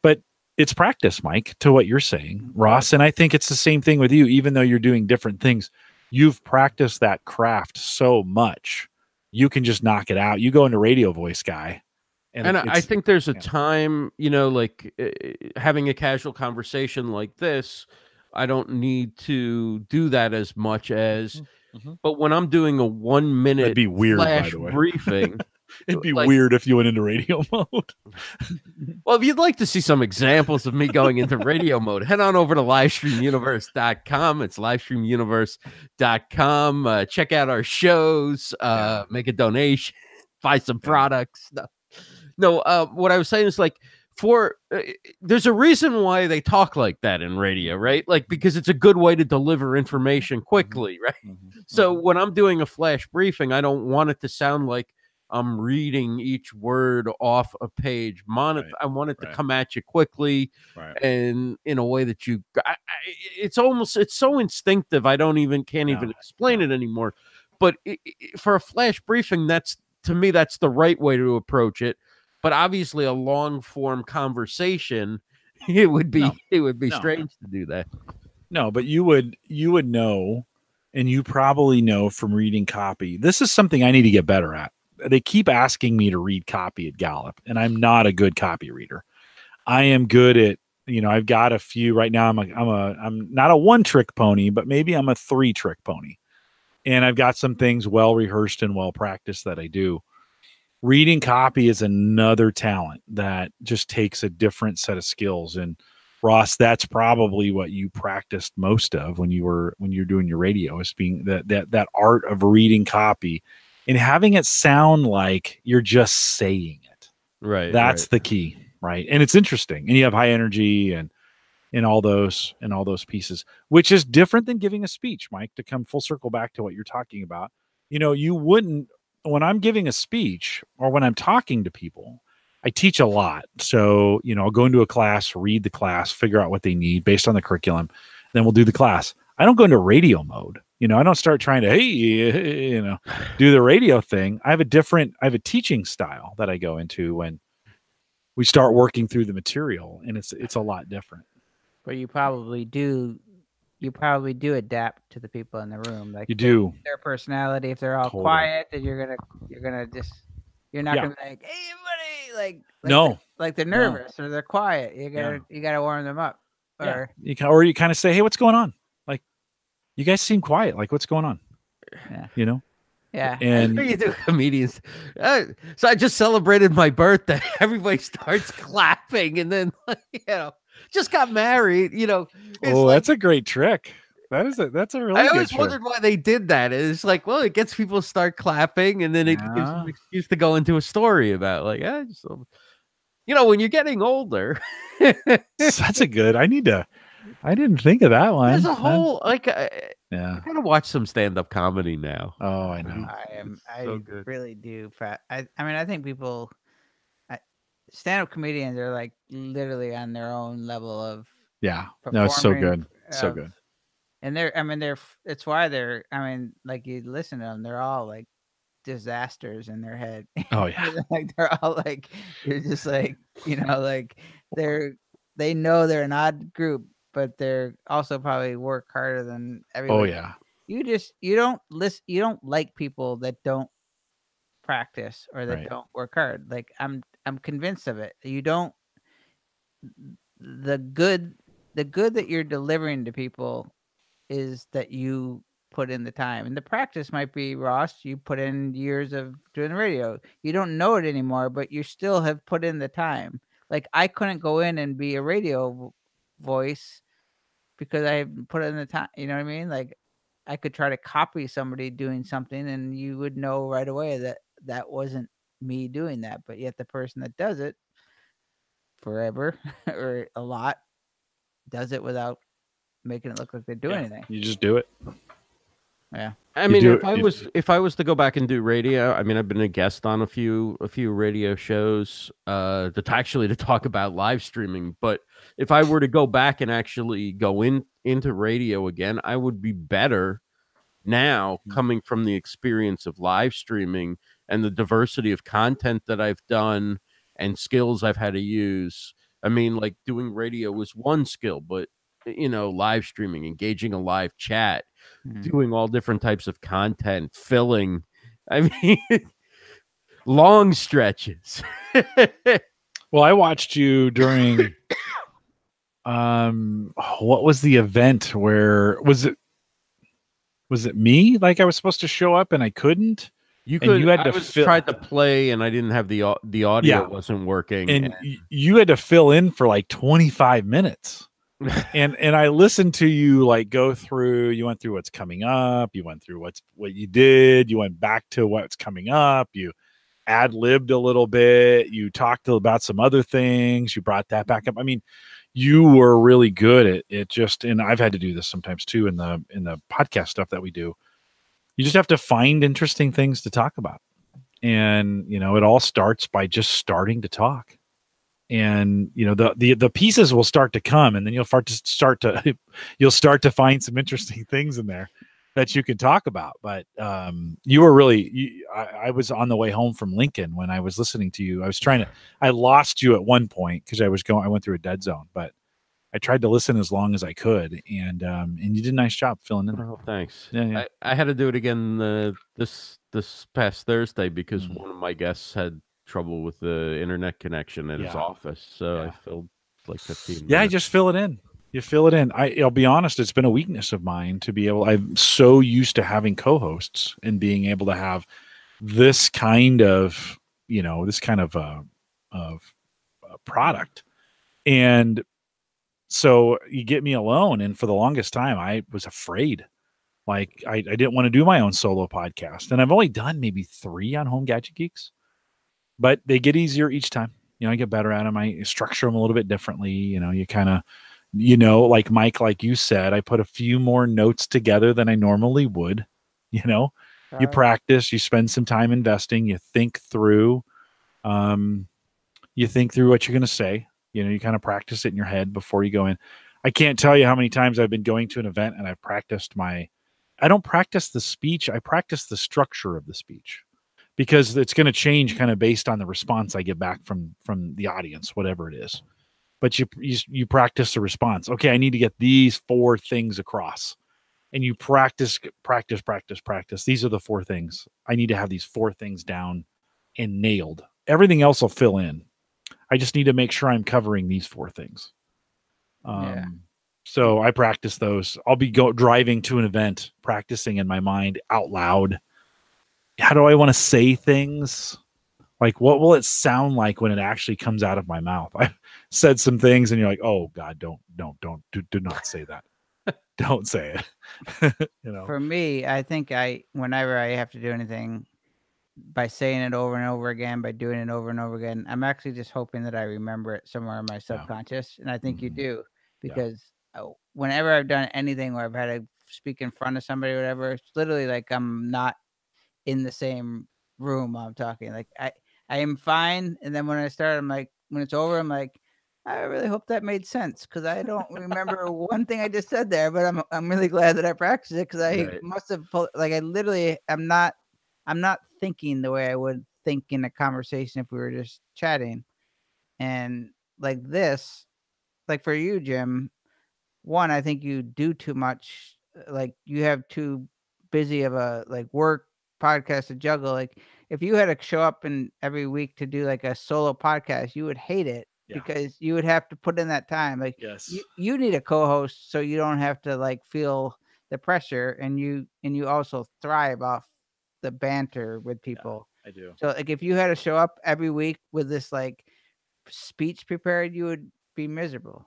but it's practice, Mike, to what you're saying, Ross. And I think it's the same thing with you, even though you're doing different things. You've practiced that craft so much, you can just knock it out. You go into radio voice, guy. And I think there's a time, like having a casual conversation like this, I don't need to do that as much as, but when I'm doing a 1 minute That'd be weird, flash by the way. briefing, it'd be weird if you went into radio mode. Well, if you'd like to see some examples of me going into radio mode, head on over to livestreamuniverse.com. It's livestreamuniverse.com. Check out our shows, make a donation, buy some products. No, what I was saying is like, there's a reason why they talk like that in radio, right? Like, because it's a good way to deliver information quickly, right? So when I'm doing a flash briefing, I don't want it to sound like I'm reading each word off a page. I want it to come at you quickly and in a way that it's so instinctive. I can't even explain it anymore. But for a flash briefing, to me, that's the right way to approach it. But obviously, a long form conversation, it would be strange to do that. No, but you would know, and you probably know from reading copy. This is something I need to get better at. They keep asking me to read copy at Gallup, and I'm not a good copy reader. I am good at, I've got a few right now. I'm not a one trick pony, but maybe I'm a 3-trick pony. And I've got some things well rehearsed and well practiced that I do. Reading copy is another talent that just takes a different set of skills. And Ross, that's probably what you practiced most of when you're doing your radio, is being that art of reading copy and having it sound like you're just saying it. Right. That's the key, right? And it's interesting. And you have high energy and all those pieces, which is different than giving a speech, Mike, to come full circle back to what you're talking about. You wouldn't, when I'm giving a speech or when I'm talking to people, I teach a lot. So, I'll go into a class, read the class, figure out what they need based on the curriculum. Then we'll do the class. I don't go into radio mode. I don't start trying to, do the radio thing. I have a teaching style that I go into when we start working through the material, and it's a lot different. But you probably do adapt to the people in the room. Like you do their personality. If they're all quiet, then you're not gonna be like, hey everybody, like they're nervous or they're quiet. You gotta warm them up. Or you kind of say, hey, what's going on? Like, you guys seem quiet. Like, what's going on? Yeah. Yeah. And you do comedians. So I just celebrated my birthday. Everybody starts clapping, and then just got married. That's a great trick. That's a really good trick. I always wondered why they did that. It's like, well, it gets people to start clapping, and then it gives them an excuse to go into a story about when you're getting older. That's a good. I didn't think of that one. There's a whole I kind of watch some stand-up comedy now. Oh, I know. I really do. I think people, stand-up comedians are like literally on their own level of no, it's so good, so good. And it's why like you listen to them, they're all like disasters in their head. Oh yeah. Like they're all like, you're just like, like they know they're an odd group, but they're also probably work harder than everybody. Oh yeah. You don't like people that don't practice or that don't work hard. Like I'm convinced of it. You don't, the good that you're delivering to people is that you put in the time, and the practice might be, Ross, you put in years of doing the radio. You don't know it anymore, but you still have put in the time. Like I couldn't go in and be a radio voice because I put in the time. You know what I mean? Like I could try to copy somebody doing something and you would know right away that wasn't me doing that. But yet the person that does it forever or a lot does it without making it look like they do anything. You just do it. Yeah. I mean, if I was to go back and do radio, I mean, I've been a guest on a few radio shows to talk about live streaming. But if I were to go back and actually go into radio again, I would be better now coming from the experience of live streaming and the diversity of content that I've done and skills I've had to use. I mean, like doing radio was one skill, but live streaming, engaging a live chat, doing all different types of content, filling, I mean, long stretches. Well, I watched you during, what was the event where, was it me? Like I was supposed to show up and I couldn't? You could. Tried to play, and I didn't have the audio wasn't working, and you had to fill in for like 25 minutes. and I listened to you like go through. You went through what's coming up. You went through what you did. You went back to what's coming up. You ad-libbed a little bit. You talked about some other things. You brought that back up. I mean, you were really good at it. Just, and I've had to do this sometimes too in the podcast stuff that we do. You just have to find interesting things to talk about. And, it all starts by just starting to talk. And, the pieces will start to come, and then you'll start to find some interesting things in there. that you could talk about. But you were really, I was on the way home from Lincoln when I was listening to you. I lost you at one point because I went through a dead zone, but I tried to listen as long as I could, and you did a nice job filling in. Oh, thanks. Yeah. I had to do it again this past Thursday because Mhm. one of my guests had trouble with the internet connection at his Yeah. office, so Yeah. I filled like 15 Yeah, I minutes. just fill it in. You fill it in. I'll be honest, it's been a weakness of mine to be able. I'm so used to having co-hosts and being able to have this kind of, product, and so you get me alone. And for the longest time, I was afraid. Like I didn't want to do my own solo podcast, and I've only done maybe 3 on Home Gadget Geeks, but they get easier each time. I get better at them. I structure them a little bit differently. You kind of, like Mike, like you said, I put a few more notes together than I normally would. You practice, you spend some time investing, you think through what you're going to say. You kind of practice it in your head before you go in. I can't tell you how many times I've been going to an event and I've practiced I don't practice the speech. I practice the structure of the speech, because it's going to change kind of based on the response I get back from the audience, whatever it is. But you practice the response. Okay, I need to get these 4 things across, and you practice. These are the 4 things. I need to have these 4 things down and nailed. Everything else will fill in. I just need to make sure I'm covering these 4 things. So I practice those. I'll be driving to an event, practicing in my mind out loud. How do I want to say things? Like, what will it sound like when it actually comes out of my mouth? I've said some things and you're like, oh God, do not say that. Don't say it. For me, I think whenever I have to do anything, by saying it over and over again, by doing it over and over again, I'm actually just hoping that I remember it somewhere in my subconscious. And I think you do, because whenever I've done anything where I've had to speak in front of somebody or whatever, it's literally like I'm not in the same room while I'm talking. Like I am fine. And then when I start, I'm like, when it's over, I'm like, I really hope that made sense, because I don't remember one thing I just said there, but I'm really glad that I practiced it, because I must have I'm not thinking the way I would think in a conversation if we were just chatting. And like this, like for you, Jim, one, I think you do too much. Like you have too busy of a work podcast to juggle. Like if you had to show up every week to do like a solo podcast, you would hate it, because you would have to put in that time. Like you need a co-host so you don't have to feel the pressure, and you also thrive off the banter with people. I do. So like if you had to show up every week with this speech prepared, you would be miserable.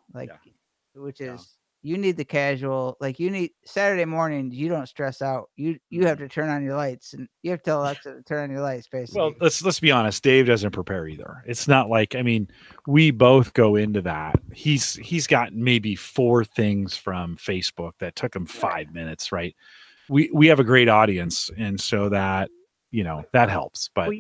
Which is you need the casual, you need Saturday mornings. You don't stress out. You have to turn on your lights, and you have to tell Alexa to turn on your lights, basically. Well, let's be honest. Dave doesn't prepare either. It's not we both go into that. He's got maybe 4 things from Facebook that took him 5 minutes, right? We have a great audience, and so that that helps. But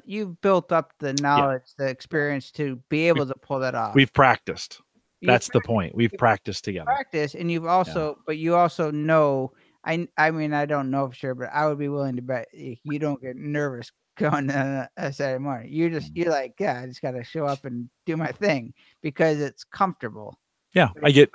you've built up the knowledge, the experience to be able to pull that off. We've practiced. That's the point. We've practiced together. And you've also, but you also know. I mean, I don't know for sure, but I would be willing to bet you don't get nervous going on a Saturday morning. You're like, I just got to show up and do my thing because it's comfortable. Yeah, I get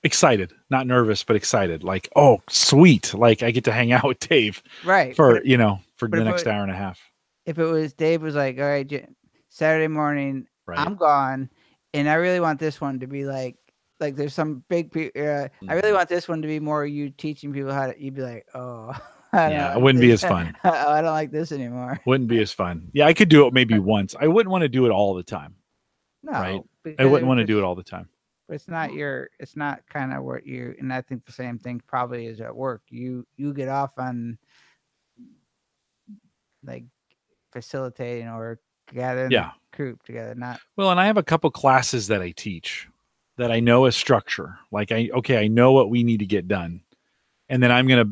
excited, not nervous, but excited. Like, oh, sweet! Like I get to hang out with Dave, right? For the next hour and a half. If it was Dave was like, all right, Saturday morning, I'm gone. And I really want this one to be like there's some big I really want this one to be more you teaching people how to. You'd be like, oh, it wouldn't be as fun. I don't like this anymore. Wouldn't be as fun. Yeah, I could do it maybe once. I wouldn't want to do it all the time. No, right? I wouldn't want to do it all the time. But it's not kind of what you. And I think the same thing probably is at work. You get off on facilitating or gathering the group together, not well. And I have a couple classes that I teach that I know as structure. I know what we need to get done, and then I'm gonna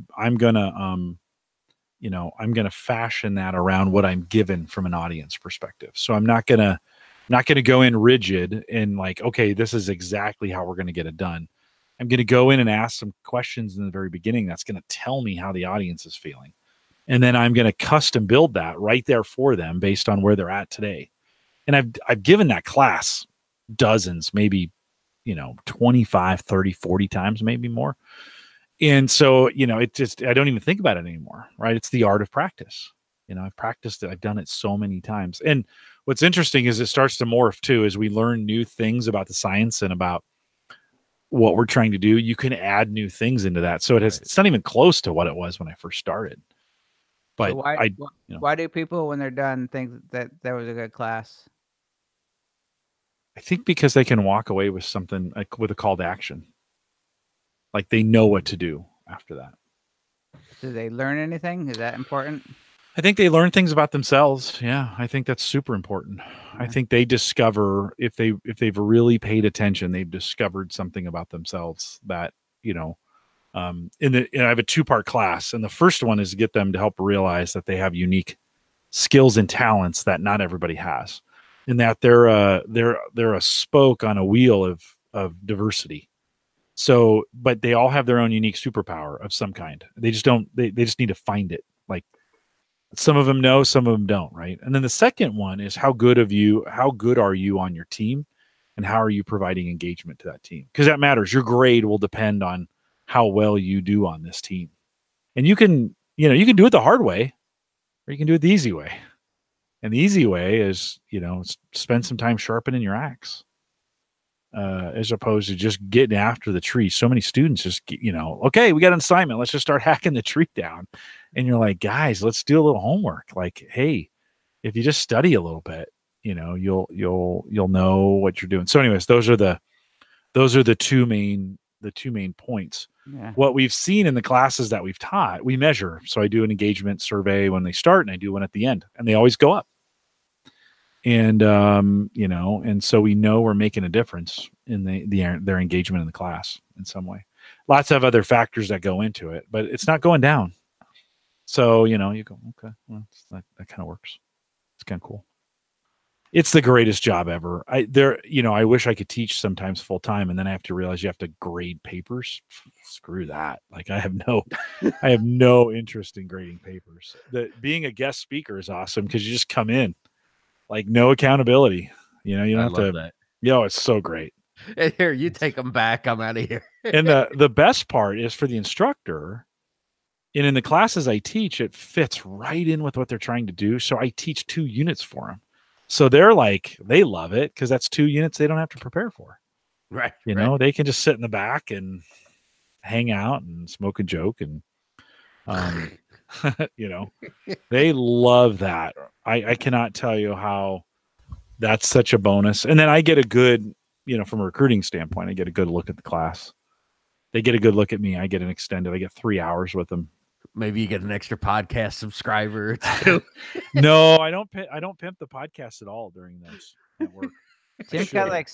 fashion that around what I'm given from an audience perspective. So I'm not gonna go in rigid and okay, this is exactly how we're gonna get it done. I'm going to go in and ask some questions in the very beginning. That's going to tell me how the audience is feeling. And then I'm going to custom build that right there for them based on where they're at today. And I've given that class dozens, maybe, 25, 30, 40 times, maybe more. And so, I don't even think about it anymore, right? It's the art of practice. I've practiced it. I've done it so many times. And what's interesting is it starts to morph too, as we learn new things about the science and about what we're trying to do. You can add new things into that. So it's not even close to what it was when I first started. But so why do people, when they're done, think that was a good class? I think because they can walk away with something, like with a call to action. Like they know what to do after that. Do they learn anything? Is that important? I think they learn things about themselves. Yeah, I think that's super important. Yeah. I think they discover, if they've really paid attention, they've discovered something about themselves that, I have a 2-part class, and the first one is to get them to help realize that they have unique skills and talents that not everybody has, and that they're a spoke on a wheel of diversity. So, but they all have their own unique superpower of some kind. They just need to find it. Like, some of them know, some of them don't, right? And then the second one is how good are you on your team, and how are you providing engagement to that team? Because that matters. Your grade will depend on how well you do on this team. And you can do it the hard way, or you can do it the easy way. And the easy way is, spend some time sharpening your axe, as opposed to just getting after the tree. So many students just, okay, we got an assignment. Let's just start hacking the tree down. And you're like, guys, let's do a little homework. Like, hey, if you just study a little bit, you'll know what you're doing. So anyways, those are the two main points. Yeah. What we've seen in the classes that we've taught, we measure. So I do an engagement survey when they start, and I do one at the end, and they always go up. And, and so we know we're making a difference in their engagement in the class in some way. Lots of other factors that go into it, but it's not going down. So, you go, okay, well, that kind of works. It's kind of cool. It's the greatest job ever. I wish I could teach sometimes full time, and then I have to realize you have to grade papers. Screw that. Like, I have no interest in grading papers. Being a guest speaker is awesome because you just come in, like, no accountability. You don't have to. That. It's so great. Here, you take them back. I'm out of here. And the best part is for the instructor. And in the classes I teach, it fits right in with what they're trying to do. So I teach 2 units for them. So they're like, they love it because that's 2 units they don't have to prepare for. Right. They can just sit in the back and hang out and smoke a joke. And, they love that. I cannot tell you how that's such a bonus. And then I get a good, from a recruiting standpoint, I get a good look at the class. They get a good look at me. I get I get 3 hours with them. Maybe you get an extra podcast subscriber too. No, I don't pimp the podcast at all during those at work. He's got like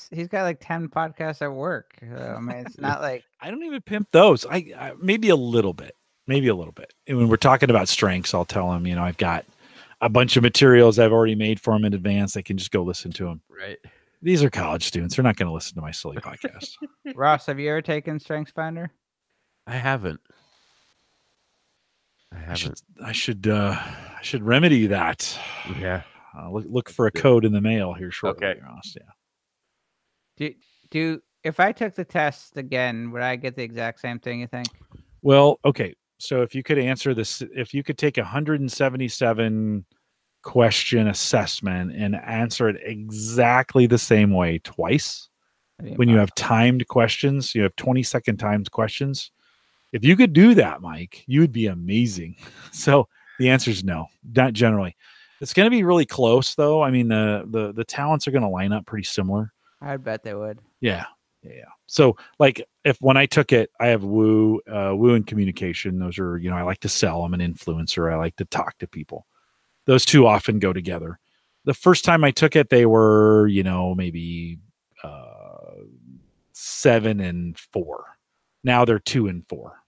10 podcasts at work. I mean, it's not like I don't even pimp those. I maybe a little bit. And when we're talking about strengths, I'll tell them, I've got a bunch of materials I've already made for them in advance. They can just go listen to them. Right. These are college students. They're not going to listen to my silly podcast. Ross, have you ever taken StrengthsFinder? I haven't. I should remedy that. Yeah. Look for a code in the mail here shortly. Okay. Ross. Yeah. Do if I took the test again, would I get the exact same thing, you think? Well, okay. So if you could answer this, if you could take 177 question assessment and answer it exactly the same way twice, when you have timed questions, you have 20-second timed questions. If you could do that, Mike, you would be amazing. So the answer is no, not generally. It's going to be really close, though. I mean, the talents are going to line up pretty similar. I bet they would. Yeah. So, like, when I took it, I have woo and communication. Those are, I like to sell. I'm an influencer. I like to talk to people. Those two often go together. The first time I took it, they were, maybe 7 and 4. Now they're 2 and 4,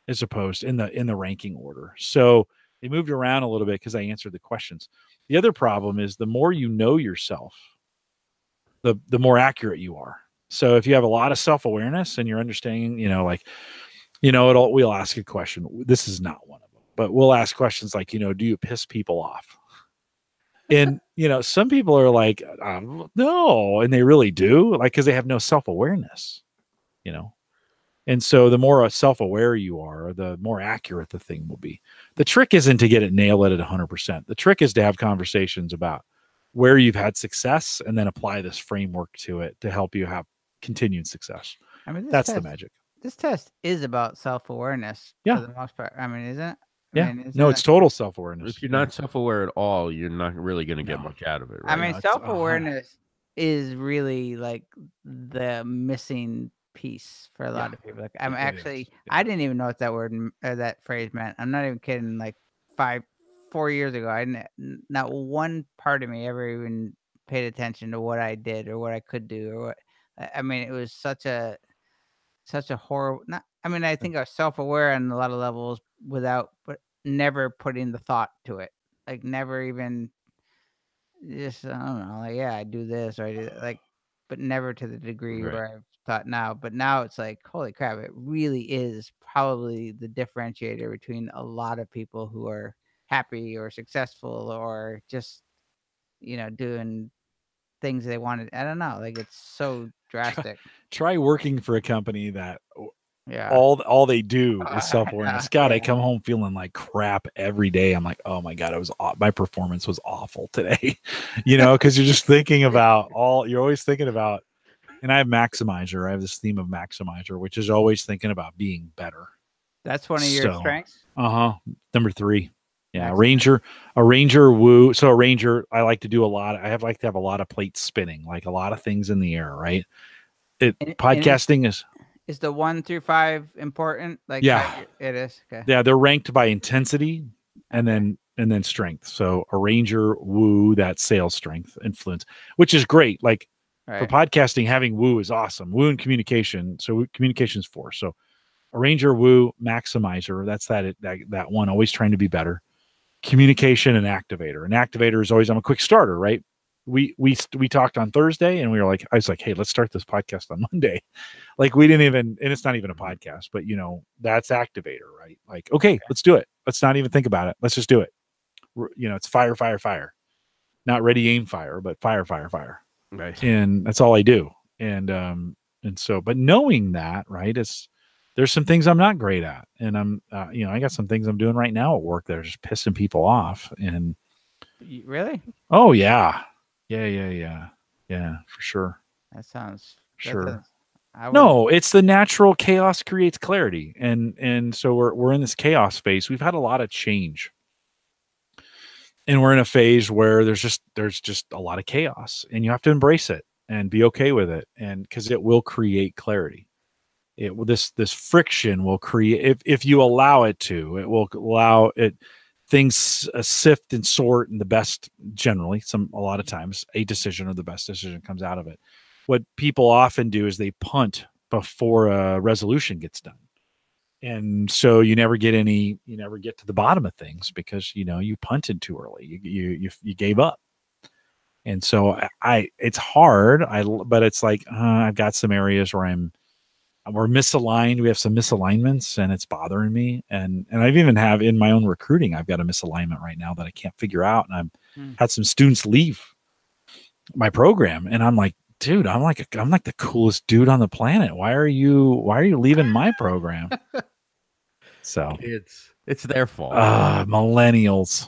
as opposed in the ranking order. So they moved around a little bit because I answered the questions. The other problem is the more you know yourself, the more accurate you are. So if you have a lot of self-awareness and you're understanding, we'll ask a question. This is not one of them, but we'll ask questions like, do you piss people off? And, some people are like, no, and they really do, like, because they have no self-awareness, And so the more self-aware you are, the more accurate the thing will be. The trick isn't to get it nailed at 100%. The trick is to have conversations about where you've had success and then apply this framework to it to help you have continued success. I mean, that's the magic. This test is about self-awareness for the most part. I mean, isn't it? It's total self-awareness. If you're not self-aware at all, you're not really going to get much out of it. Right? I mean, self-awareness is really like the missing piece for a lot of people. Like, I'm actually, I didn't even know what that word or that phrase meant. I'm not even kidding. Like 4 years ago, I didn't, not one part of me ever even paid attention to what I did or what I could do or what. I mean, it was such a horrible. I think I was self-aware on a lot of levels but never putting the thought to it. Like never even just, I don't know, like, I do this or I do that, like, but never to the degree where I've thought now. But now it's like, holy crap, it really is probably the differentiator between a lot of people who are happy or successful or just, doing things they wanted. I don't know. Like, it's so drastic. Try working for a company that all they do is self-awareness. God, I come home feeling like crap every day. I'm like, oh my God, my performance was awful today. Because you're just thinking about you're always thinking about, and I have Maximizer. I have this theme of Maximizer, which is always thinking about being better. That's one of your strengths? Number 3. Yeah, a ranger woo. So a ranger, I like to do like to have a lot of plates spinning, like a lot of things in the air, right? Podcasting is the 1 through 5 important? Like, yeah, it is. Okay. Yeah, they're ranked by intensity and then strength. So a ranger woo, that's sales strength, influence, which is great. Like for podcasting, having woo is awesome. Woo and communication. So communication is 4. So a ranger woo, maximizer. That's that one. Always trying to be better. Communication and activator. An activator is always, I'm a quick starter, right? We talked on Thursday and I was like, hey, let's start this podcast on Monday. Like we didn't even, and it's not even a podcast, but that's activator, right? Like, okay, let's do it. Let's not even think about it. Let's just do it. It's fire, fire, fire, not ready, aim, fire, but fire, fire, fire. Right. And that's all I do. And so, but knowing that, right, there's some things I'm not great at. And I'm, I got some things I'm doing right now at work that are just pissing people off. And really? Oh yeah. Yeah, for sure. That sounds sure. No, it's the natural chaos creates clarity. And so we're in this chaos phase. We've had a lot of change. And we're in a phase where there's just a lot of chaos and you have to embrace it and be okay with it. And because it will create clarity. This friction will create, if you allow it to, it will allow it things sift and sort, and the best generally, a lot of times, a decision or the best decision comes out of it. What people often do is they punt before a resolution gets done. And so you never get to the bottom of things because, you punted too early. You gave up. And so it's hard. But it's like, I've got some areas where we're misaligned. We have some misalignments and it's bothering me. And I've even have in my own recruiting, I've got a misalignment right now that I can't figure out. And I've had some students leave my program and I'm like, dude, I'm like the coolest dude on the planet. Why are you leaving my program? So it's their fault. Millennials.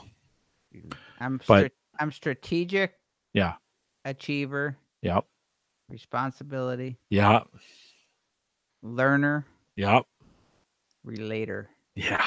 I'm strategic. Yeah. Achiever. Yep. Responsibility. Yeah. Learner. Yep. Relator. Yeah.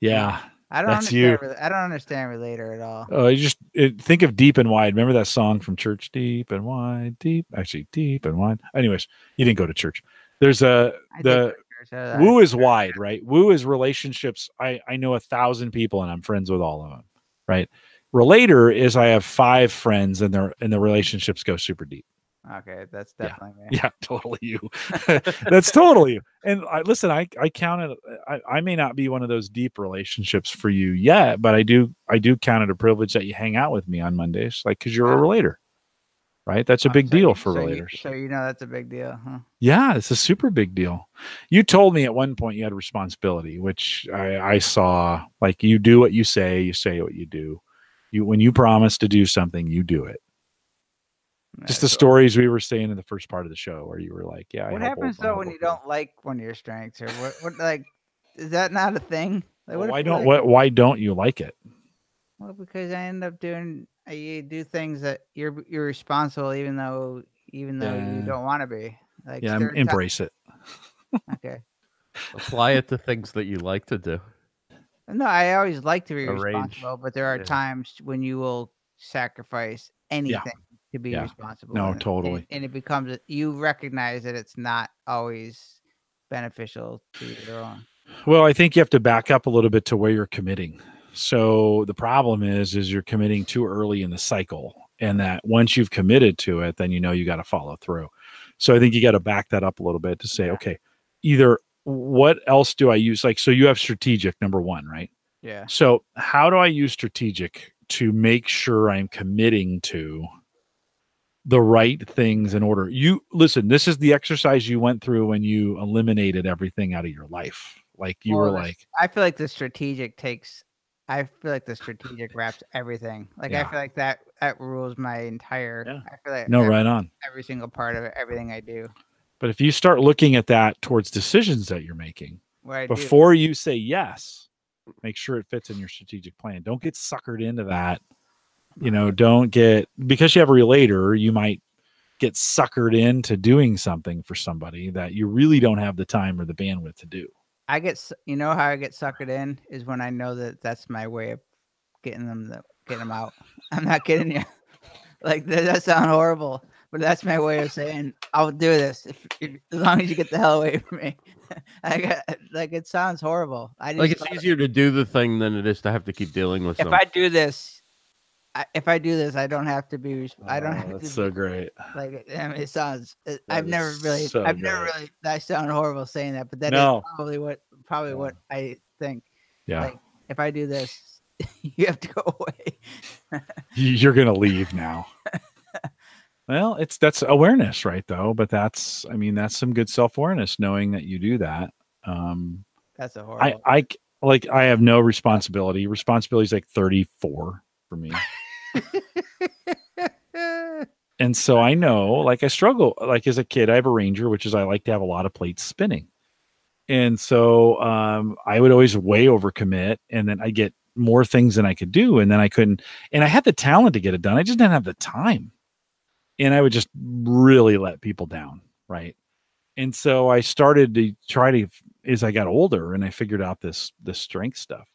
Yeah. I don't understand relator at all. Oh, you just think of deep and wide. Remember that song from church? Deep and wide, deep and wide. Anyways, you didn't go to church. There's woo is wide, right? Woo is relationships. I know 1,000 people and I'm friends with all of them, right? Relator is I have 5 friends and the relationships go super deep. Okay, that's definitely me. Yeah, totally you. That's totally you. And listen, I count it. I may not be one of those deep relationships for you yet, but I do count it a privilege that you hang out with me on Mondays, like because you're a relator, right? That's a Oh, big so deal you- for so you- relators. So that's a big deal, huh? Yeah, it's a super big deal. You told me at one point you had responsibility, which I saw. Like, you do what you say what you do. When you promise to do something, you do it. Just the That's- stories we were saying in the first part of the show, where you were like, "Yeah, I What help happens I though help when you old people." don't like one of your strengths, or what? Like, is that not a thing? Like, Well, what if why you, don't like- why don't you like it? Well, because I end up doing you do things that you're responsible, even though you Yeah. don't want to be. Like, Yeah, certain embrace it. okay. Apply it to things that you like to do. No, I always like to be Arrange. responsible, but there are Yeah. times when you will sacrifice anything to be Yeah. responsible. No, and totally. it becomes you recognize that it's not always beneficial to your own. Well, I think you have to back up a little bit to where you're committing. So the problem is you're committing too early in the cycle, and that once you've committed to it, then you got to follow through. So I think you got to back that up a little bit to say, Yeah. okay, either what else do I use? Like, so you have strategic, number one, right? Yeah. So how do I use strategic to make sure I'm committing to the right things in order? You listen, this is the exercise you went through when you eliminated everything out of your life. Like, you were like, I feel like the strategic wraps everything. Like, I Yeah. feel like that rules my entire. Yeah. I feel like no, right on. every single part of it, everything I do. But if you start looking at that towards decisions that you're making, Where I do. before you say yes, make sure it fits in your strategic plan. Don't get suckered into that. Don't get, because you have a relator, you might get suckered into doing something for somebody that you really don't have the time or the bandwidth to do. I get, how I get suckered in is when I know that that's my way of getting them out. I'm not kidding you. Like, that sounds horrible, but that's my way of saying I'll do this as long as you get the hell away from me. It sounds horrible. Like, it's easier to do the thing than it is to have to keep dealing with If something. I do this, I don't have to be. I don't have to. That's so great. Like, it sounds. I've is never really. so I've never great. really. That sounds horrible saying that, but that is No. probably what I think. Yeah. Like, if I do this, you have to go away. You're going to leave now. Well, that's awareness, right? Though, but that's some good self-awareness, knowing that you do that. That's a horrible. I have no responsibility. Responsibility is like 34 for me. And so I know, like, I struggle. Like, as a kid, I have a Ranger, which is I like to have a lot of plates spinning. And so I would always way overcommit, and then I get more things than I could do, and then I couldn't. And I had the talent to get it done. I just didn't have the time. And I would just really let people down, right? And so I started to try to, as I got older, and I figured out this strength stuff.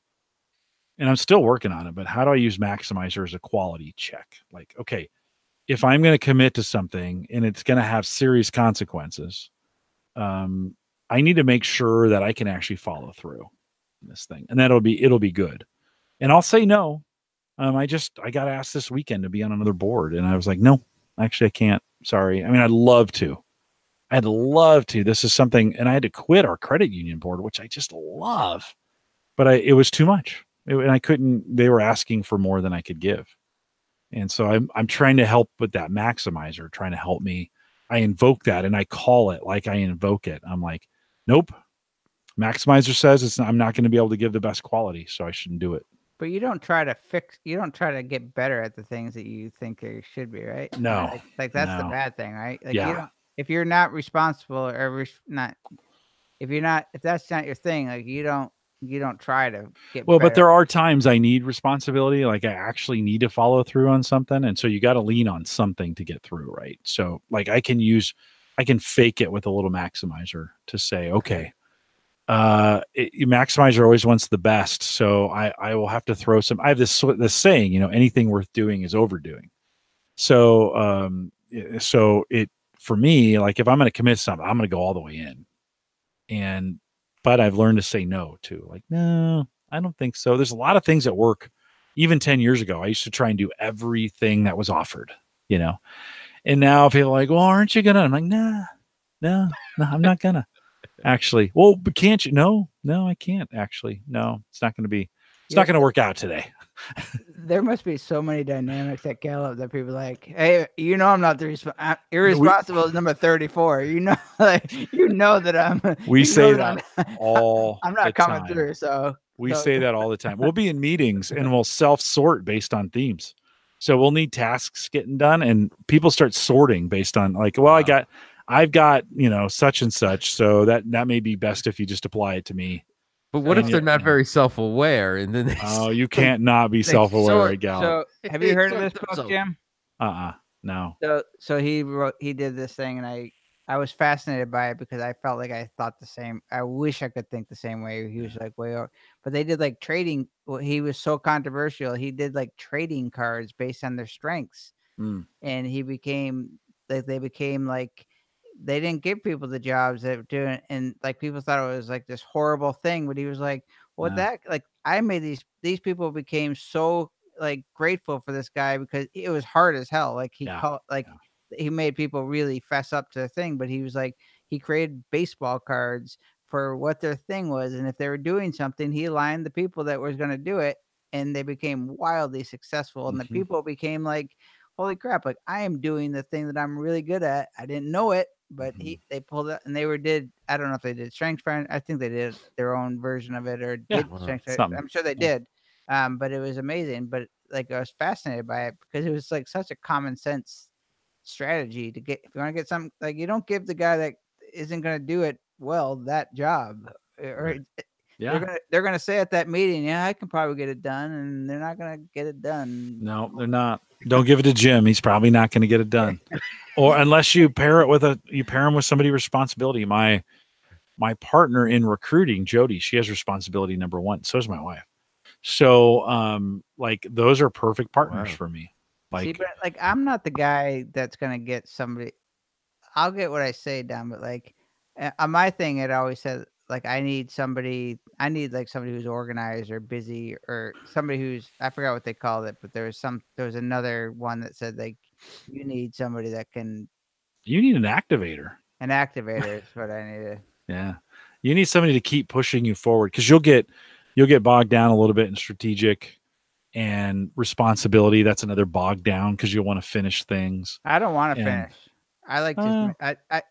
And I'm still working on it, but how do I use Maximizer as a quality check? Like, okay, if I'm going to commit to something and it's going to have serious consequences, I need to make sure that I can actually follow through on this thing, and that it'll be good. And I'll say no. I got asked this weekend to be on another board, and I was like, no, actually I can't. Sorry. I mean, I'd love to. This is something, and I had to quit our credit union board, which I just love, but it was too much. And I couldn't. They were asking for more than I could give, and so I'm trying to help with that Maximizer, trying to help me. I invoke that, and I call it like I invoke it. I'm like, nope. Maximizer says I'm not going to be able to give the best quality, so I shouldn't do it. But you don't try to fix. You don't try to get better at the things that you think they should be, right? No. Like that's the No. bad thing, right? Like, Yeah. if you're not responsible or if that's not your thing, like you don't try to get. Well, but better. there are times I need responsibility. Like, I actually need to follow through on something. And so you got to lean on something to get through. Right. So, like, I can fake it with a little Maximizer to say, okay, Maximizer always wants the best. So I will have to throw some, I have this saying, anything worth doing is overdoing. So, for me, like, if I'm going to commit something, I'm going to go all the way in. But I've learned to say no too. Like, no, I don't think so. There's a lot of things at work. Even 10 years ago, I used to try and do everything that was offered, and now people are like, well, aren't you going to? I'm like, no, I'm not going to actually. Well, but can't you? No, I can't actually. No, it's not going to work out today. There must be so many dynamics at Gallup that people are like, hey, I'm not the irresponsible is number 34. Like, that I'm. We say that I'm, all I'm not the coming time. through. So We say that all the time. We'll be in meetings and we'll self-sort based on themes. So we'll need tasks getting done, and people start sorting based on like, well, I've got such and such, so that may be best if you just apply it to me. But what if they're not very self-aware, and then you can't not be self-aware at Gallup. So have you heard of this book, Jim? No. So he did this thing, and I was fascinated by it because I felt like I thought the same. I wish I could think the same way. He was like way over, but they did like trading. Well, he was so controversial. He did like trading cards based on their strengths, and he became like they didn't give people the jobs that were doing, and like people thought it was like this horrible thing. But he was like, "Well, I made these people became so like grateful for this guy because it was hard as hell. Like he made people really fess up to the thing, but he was like, he created baseball cards for what their thing was. And if they were doing something, he aligned the people that was going to do it, and they became wildly successful. And the people became like, holy crap, like I am doing the thing that I'm really good at. I didn't know it, but they pulled it, and I don't know if they did Strength Finder. I think they did their own version of it, or did Strength Finder. I'm sure they did. But it was amazing. But like I was fascinated by it because it was like such a common sense strategy to get. If you want to get something, like you don't give the guy that isn't going to do it well that job, or they're gonna say at that meeting, yeah, I can probably get it done, and they're not gonna get it done. No, they're not. Don't give it to Jim. He's probably not going to get it done, or unless you pair him with somebody responsibility. My partner in recruiting, Jody, she has responsibility number one. So is my wife. So, like those are perfect partners for me. Like, see, but like I'm not the guy that's gonna get somebody. I'll get what I say done, but like on my thing, it always says like I need like somebody who's organized or busy, or somebody who's, I forgot what they called it, but there was another one that said like you need somebody that can. You need an activator. An activator is what I needed. Yeah, you need somebody to keep pushing you forward, because you'll get bogged down a little bit in strategic and responsibility. That's another bogged down because you'll want to finish things. I don't want to finish. I like to.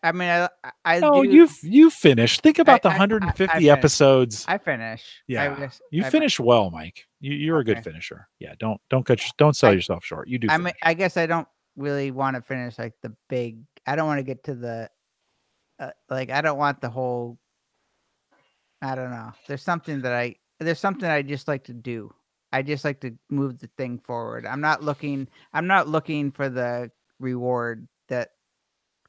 I mean, I. No, you finish. Think about the 150 episodes. I finish. Yeah, you finish well, Mike. You're a good finisher. Yeah, don't sell yourself short. You do. I mean, I guess I don't really want to finish like the big. I don't want to get to the. Like I don't want the whole. I don't know. There's something I just like to do. I just like to move the thing forward. I'm not looking for the reward that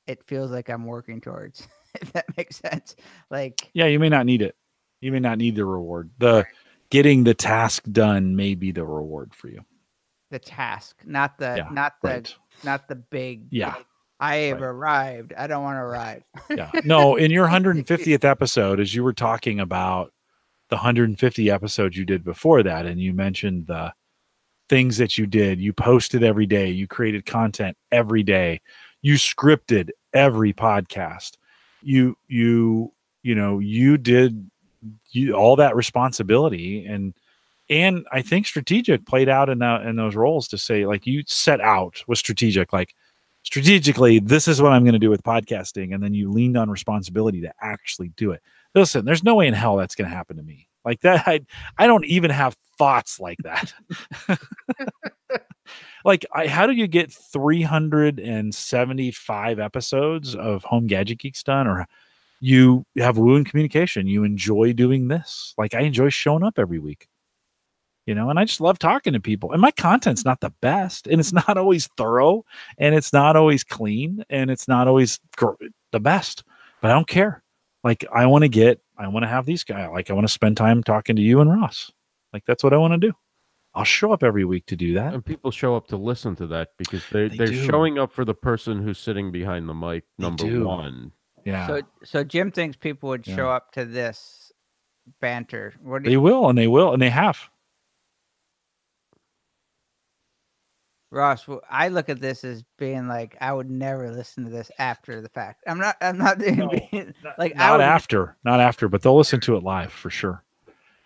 it feels like I'm working towards, if that makes sense. Like, yeah, you may not need it. You may not need the reward. Getting the task done may be the reward for you. The task, not the big. Yeah. Like, I have arrived. I don't want to arrive. Yeah. No, in your 150th episode, as you were talking about the 150 episodes you did before that, and you mentioned the things that you did, you posted every day, you created content every day, you scripted every podcast, you did all that responsibility, and I think strategic played out in those roles to say, like, you set out with strategic, like strategically, this is what I'm going to do with podcasting. And then you leaned on responsibility to actually do it. Listen, there's no way in hell that's going to happen to me like that. I don't even have thoughts like that. Like, how do you get 375 episodes of Home Gadget Geeks done? Or you have Woo in Communication. You enjoy doing this. Like, I enjoy showing up every week. And I just love talking to people, and my content's not the best, and it's not always thorough, and it's not always clean, and it's not always the best, but I don't care. Like, I want to have these guys, like, I want to spend time talking to you and Ross. Like, that's what I want to do. I'll show up every week to do that. And people show up to listen to that because they're showing up for the person who's sitting behind the mic, number one. Yeah. So Jim thinks people would show up to this banter. They will, and they have. Ross, I look at this as being like, I would never listen to this after the fact. I'm not being like, not after, but they'll listen to it live for sure.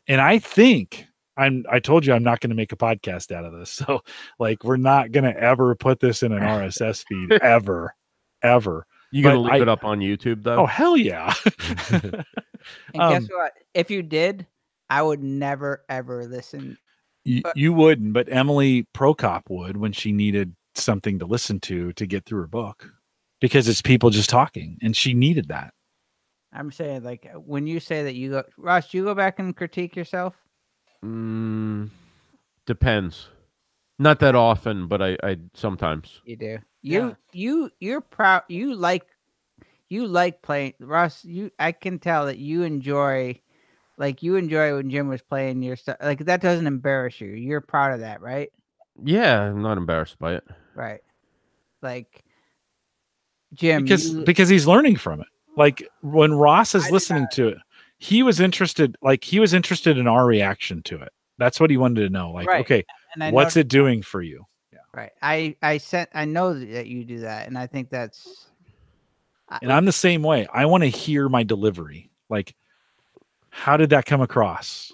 And I think I told you I'm not going to make a podcast out of this. So like, we're not going to ever put this in an RSS feed ever. You gonna But leave it up on YouTube though? Oh, hell yeah. And guess what? If you did, I would never ever listen. You wouldn't, but Emily Prokop would when she needed something to listen to get through her book, because it's people just talking, and she needed that. I'm saying, like, when you say that you go, Ross, do you go back and critique yourself? Depends. Not that often, but I sometimes. You do. You're proud. You like playing, Ross. I can tell that you enjoy. Like, you enjoy when Jim was playing your stuff. Like, that doesn't embarrass you. You're proud of that, right? Yeah, I'm not embarrassed by it. Right. Like, Jim, because he's learning from it. Like, when Ross is listening to it, he was interested. Like, he was interested in our reaction to it. That's what he wanted to know. Like, right. Okay, what's it doing for you? Yeah. Right. I know that you do that, and I think that's. And I'm the same way. I want to hear my delivery. Like, how did that come across?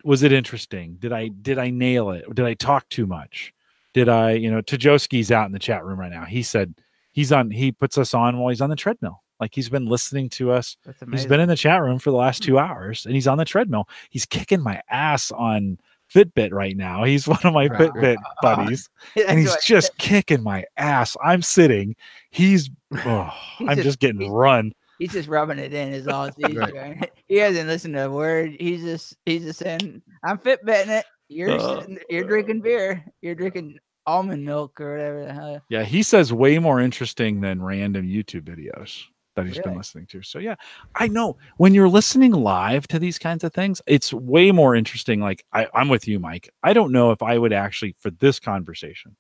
Was it interesting? Did I nail it? Did I talk too much? Did I, Tajowski's out in the chat room right now. He said he puts us on while he's on the treadmill. Like, he's been listening to us. He's been in the chat room for the last 2 hours, and he's on the treadmill. He's kicking my ass on Fitbit right now. He's one of my Fitbit buddies, and he's just kicking my ass. I'm sitting. I'm just getting run. He's just rubbing it in. Is all it's easier. He hasn't listened to a word. He's just saying, "I'm Fitbitting it. You're drinking beer. You're drinking almond milk or whatever the hell." Yeah, he says way more interesting than random YouTube videos that he's been listening to. So yeah, I know when you're listening live to these kinds of things, it's way more interesting. Like, I'm with you, Mike. I don't know if I would actually, for this conversation,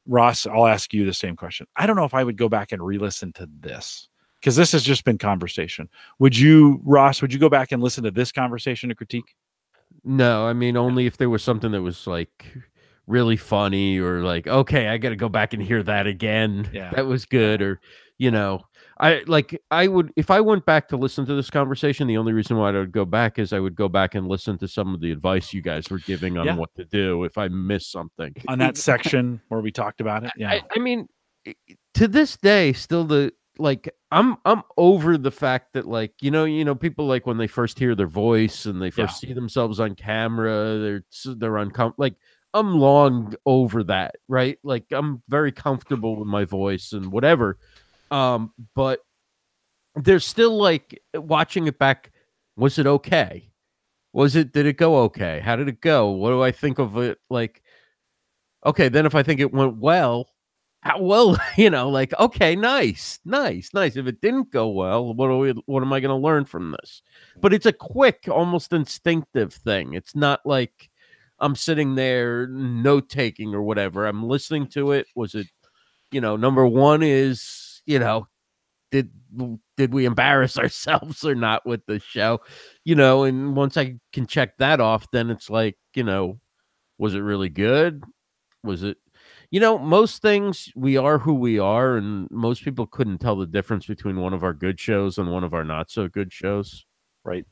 Ross, I'll ask you the same question. I don't know if I would go back and re-listen to this, because this has just been conversation. Would you, Ross, go back and listen to this conversation to critique? No, I mean, only if there was something that was like really funny, or like, okay, I got to go back and hear that again. Yeah. That was good. Or, I would, if I went back to listen to this conversation, the only reason why I would go back is I would go back and listen to some of the advice you guys were giving on what to do if I missed something. On that section where we talked about it. Yeah. I mean, to this day, still I'm over the fact that, like, people, like, when they first hear their voice and they first see themselves on camera, they're uncomfortable. Like, I'm long over that, right? Like, I'm very comfortable with my voice and whatever. But there's still, like, watching it back. Was it okay? Did it go okay? How did it go? What do I think of it? Like, okay, then if I think it went well, how well, like, okay, nice. If it didn't go well, what am I going to learn from this? But it's a quick, almost instinctive thing. It's not like I'm sitting there note taking or whatever. I'm listening to it. Was it, number one is, did we embarrass ourselves or not with the show? And once I can check that off, then it's like, was it really good? Was it, most things, we are who we are, and most people couldn't tell the difference between one of our good shows and one of our not so good shows. Right.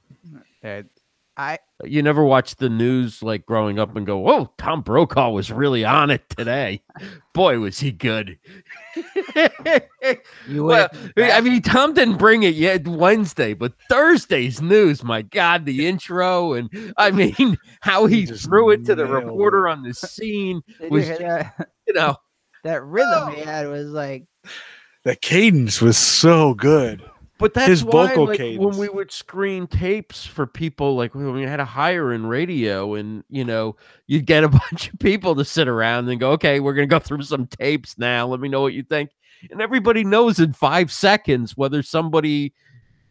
You never watched the news, like, growing up and go, whoa, Tom Brokaw was really on it today. Boy, was he good. I mean, Tom didn't bring it yet Wednesday, but Thursday's news, my God, the intro, and I mean, how he threw it to the reporter on the scene was, that rhythm he had was like, the cadence was so good. But that's his why, vocal like, cadence. when we would screen tapes for people, like when we had to hire in radio, and you'd get a bunch of people to sit around and go, okay, we're gonna go through some tapes now. Let me know what you think. And everybody knows in 5 seconds whether somebody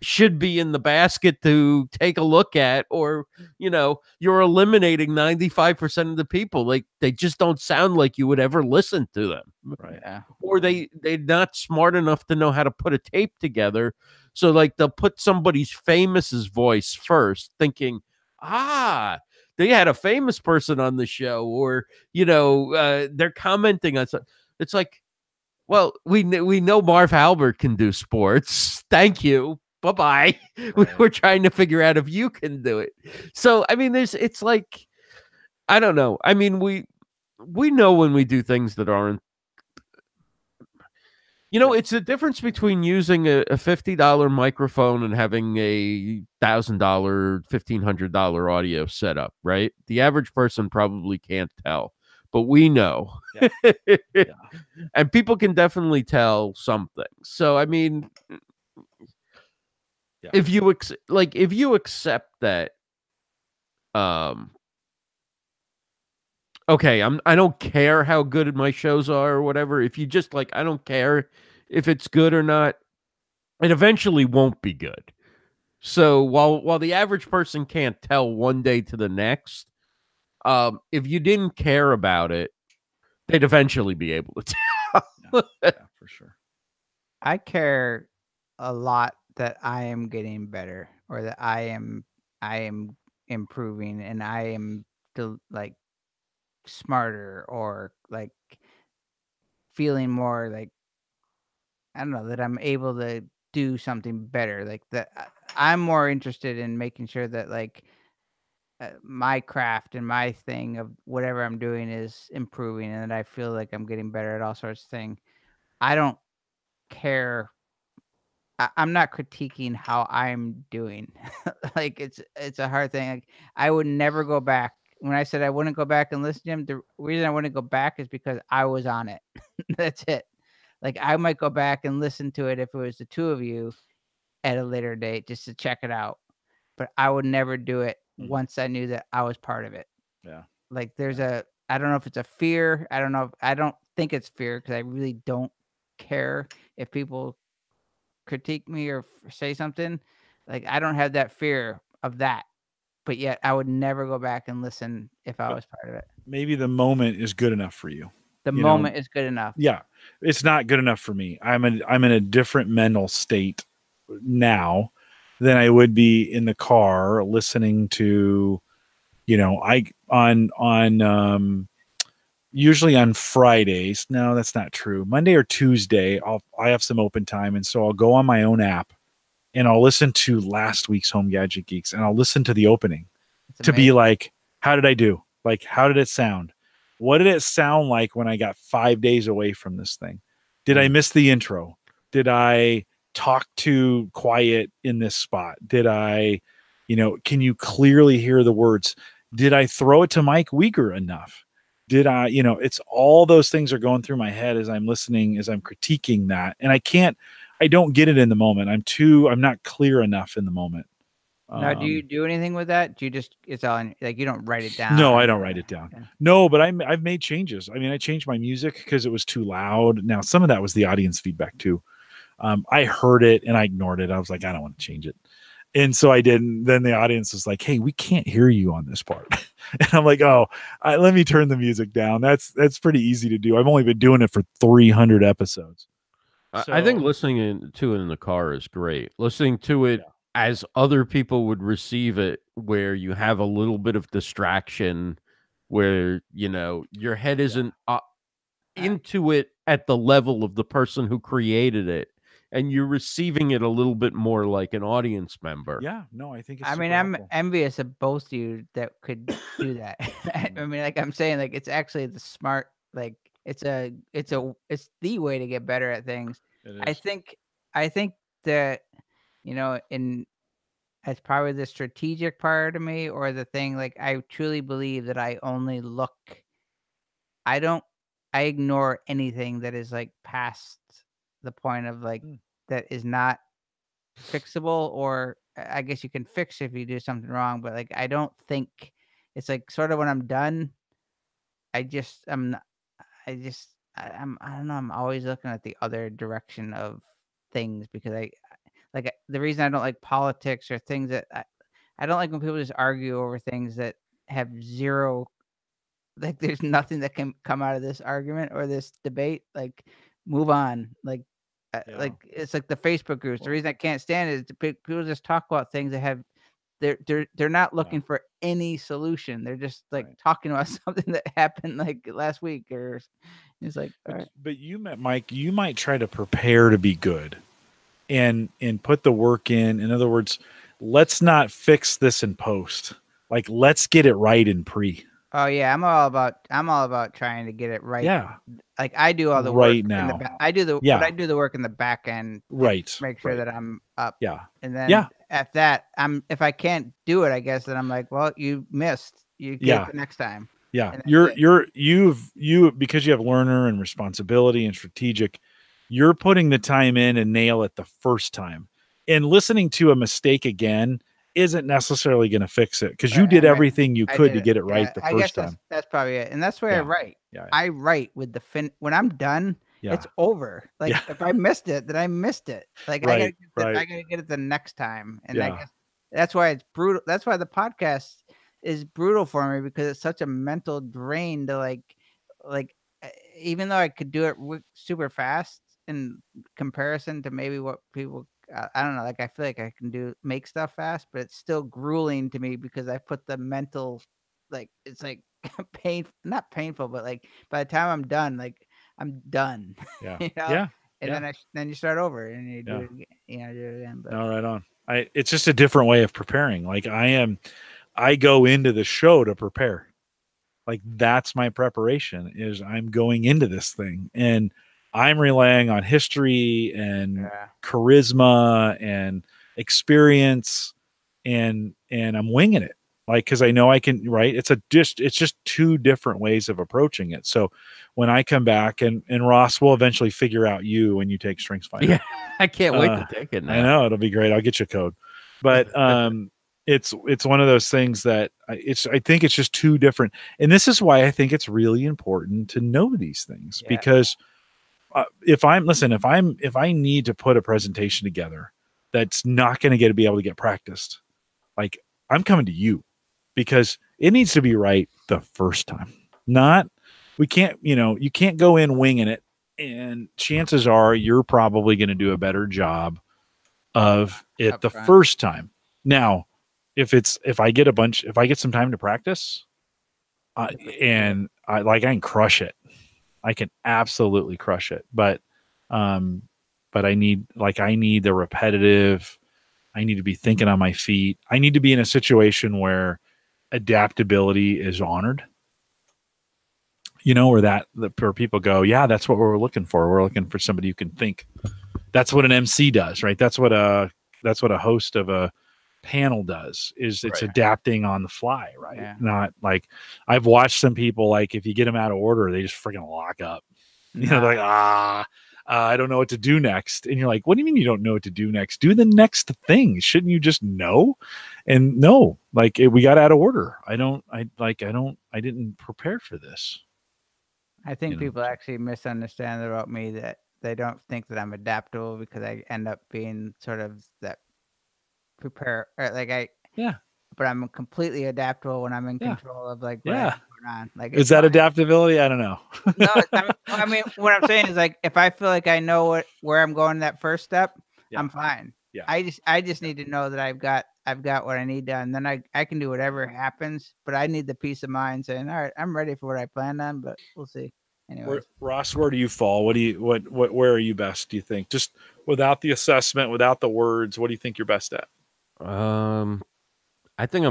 should be in the basket to take a look at, or you're eliminating 95% of the people. Like, they just don't sound like you would ever listen to them, right? Or they're not smart enough to know how to put a tape together. So, like, they'll put somebody's famous's voice first, thinking, they had a famous person on the show, or they're commenting on something. It's like, well, we know Marv Albert can do sports. Thank you. Bye-bye. Right. We're trying to figure out if you can do it. So, I mean, it's like, I don't know. I mean, we know when we do things that aren't. You know, it's the difference between using a $50 microphone and having a $1,000, $1,500 audio setup, right? The average person probably can't tell, but we know. Yeah. And people can definitely tell something. So, I mean, Yeah. if you accept that, okay, I don't care how good my shows are or whatever. If you just like, I don't care if it's good or not, it eventually won't be good. So while the average person can't tell one day to the next, if you didn't care about it, they'd eventually be able to tell. Yeah, for sure. I care a lot that I am getting better, or that I am improving, and I am like smarter, or like feeling more like, I don't know, that I'm able to do something better. Like that, I'm more interested in making sure that like my craft and my thing of whatever I'm doing is improving, and that I feel like I'm getting better at all sorts of things. I don't care. I'm not critiquing how I'm doing. Like it's a hard thing. Like, I would never go back. When I said I wouldn't go back and listen to him, the reason I wouldn't go back is because I was on it. That's it. Like, I might go back and listen to it if it was the two of you at a later date just to check it out. But I would never do it once I knew that I was part of it. Yeah. Like, there's I don't know if it's a fear. I don't think it's fear, because I really don't care if people critique me or say something. Like, I don't have that fear of that, but yet I would never go back and listen if I was part of it. Maybe the moment is good enough for you. The You moment know, is good enough. Yeah, it's not good enough for me. I'm in a different mental state now than I would be in the car listening to, you know, usually on Fridays. No, that's not true. Monday or Tuesday, I have some open time, and so I'll go on my own app and I'll listen to last week's Home Gadget Geeks, and I'll listen to the opening to be like, how did I do? Like, how did it sound? What did it sound like when I got 5 days away from this thing? Did I miss the intro? Did I talk too quiet in this spot? Did I, can you clearly hear the words? Did I throw it to Mike Weger enough? Did I, it's all those things are going through my head as I'm listening, as I'm critiquing that. And I don't get it in the moment. I'm not clear enough in the moment. Now, do you do anything with that? Do you just, it's all like, you don't write it down? No, I don't write it down. Okay. No, but I've made changes. I mean, I changed my music because it was too loud. Now, some of that was the audience feedback too. I heard it and I ignored it. I was like, I don't want to change it. And so I didn't. Then the audience was like, hey, we can't hear you on this part. And I'm like, let me turn the music down. That's pretty easy to do. I've only been doing it for 300 episodes. I think listening to it in the car is great. Listening to it as other people would receive it, where you have a little bit of distraction, where, your head isn't into it at the level of the person who created it, and you're receiving it a little bit more like an audience member. Yeah, no, I think it's I'm helpful. envious of both of you that could do that. I mean, like I'm saying, like, it's actually the smart, like, it's the way to get better at things. I think that, it's probably the strategic part of me, or the thing, like, I truly believe that I ignore anything that is like past the point of like, that is not fixable, or I guess you can fix if you do something wrong, but like, I don't think it's like, sort of when I'm done, I don't know, I'm always looking at the other direction of things, because the reason I don't like politics or things that I don't like when people just argue over things that have zero, like, there's nothing that can come out of this argument or this debate. Like, move on. Like, like, it's like the Facebook groups. The reason I can't stand it is people just talk about things that have, they're not looking for any solution. They're just like talking about something that happened like last week, or it's like, all right. But Mike, you might try to prepare to be good and put the work in. In other words, let's not fix this in post. Like, let's get it right in pre. Oh yeah, I'm all about trying to get it right. Yeah. Like I do all the Right work now. in the I do the Yeah. but I do the work in the back end. and Right. Make sure Right. that I'm up. Yeah. And then Yeah. at that, if I can't do it, I guess then I'm like, well, you missed. You get Yeah. it the next time. Yeah. And that's it. Because you have learner and responsibility and strategic, you're putting the time in and nail it the first time. And listening to a mistake again isn't necessarily going to fix it because you Right, did I mean, everything you I could did to get it Yeah, right the I first guess time. that's probably it. And that's where I Yeah. write. Yeah. I write with the when I'm done, Yeah. it's over. Like Yeah. if I missed it, then I missed it. Like Right. I Right. gotta get it the next time. And I Yeah. guess that's why it's brutal. That's why the podcast is brutal for me because it's such a mental drain to like even though I could do it super fast in comparison to maybe what people I don't know, like I feel like I can make stuff fast, but it's still grueling to me because I put the mental like it's like not painful, but like by the time I'm done, like I'm done. Yeah. You know? Yeah. And Yeah. then you start over and you do Yeah. it again, do it again. But No, right on. It's just a different way of preparing. Like I go into the show to prepare. Like that's my preparation is I'm going into this thing and I'm relying on history and yeah. charisma and experience and I'm winging it. Like, cause I know I can, right. It's just two different ways of approaching it. So when I come back and Ross will eventually figure out you when you take Strengths Finder. Yeah, I can't wait to take it now. I know it'll be great. I'll get you a code, but it's one of those things that I think it's just too different, and this is why I think it's really important to know these things because if I need to put a presentation together that's not going to be able to get practiced, like I'm coming to you because it needs to be right the first time. You can't go in winging it. And chances are you're probably going to do a better job of it the first time. Now, if I get some time to practice, I can crush it. I can absolutely crush it. But I need the repetitive. I need to be thinking on my feet. I need to be in a situation where adaptability is honored. Where people go, yeah, that's what we're looking for. We're looking for somebody who can think. That's what an MC does, right? That's what a host of a panel does. It's Right. adapting on the fly, right? Yeah. Not like I've watched some people like if you get them out of order, they just freaking lock up. They're like, I don't know what to do next. And you're like, what do you mean you don't know what to do next? Do the next thing. Shouldn't you just know? And no, like we got out of order. I didn't prepare for this. I think people actually misunderstand about me that they don't think that I'm adaptable because I end up being sort of that but I'm completely adaptable when I'm in control of like what's going on. Like, is that adaptability? I don't know. No, I mean, what I'm saying is like if I feel like I know where I'm going that first step, I'm fine. Yeah. I just need to know that I've got what I need done. Then I can do whatever happens, but I need the peace of mind saying, all right, I'm ready for what I planned on, but we'll see. Anyway, Ross, where do you fall? Where are you best? Do you think just without the assessment, without the words, what do you think you're best at? I think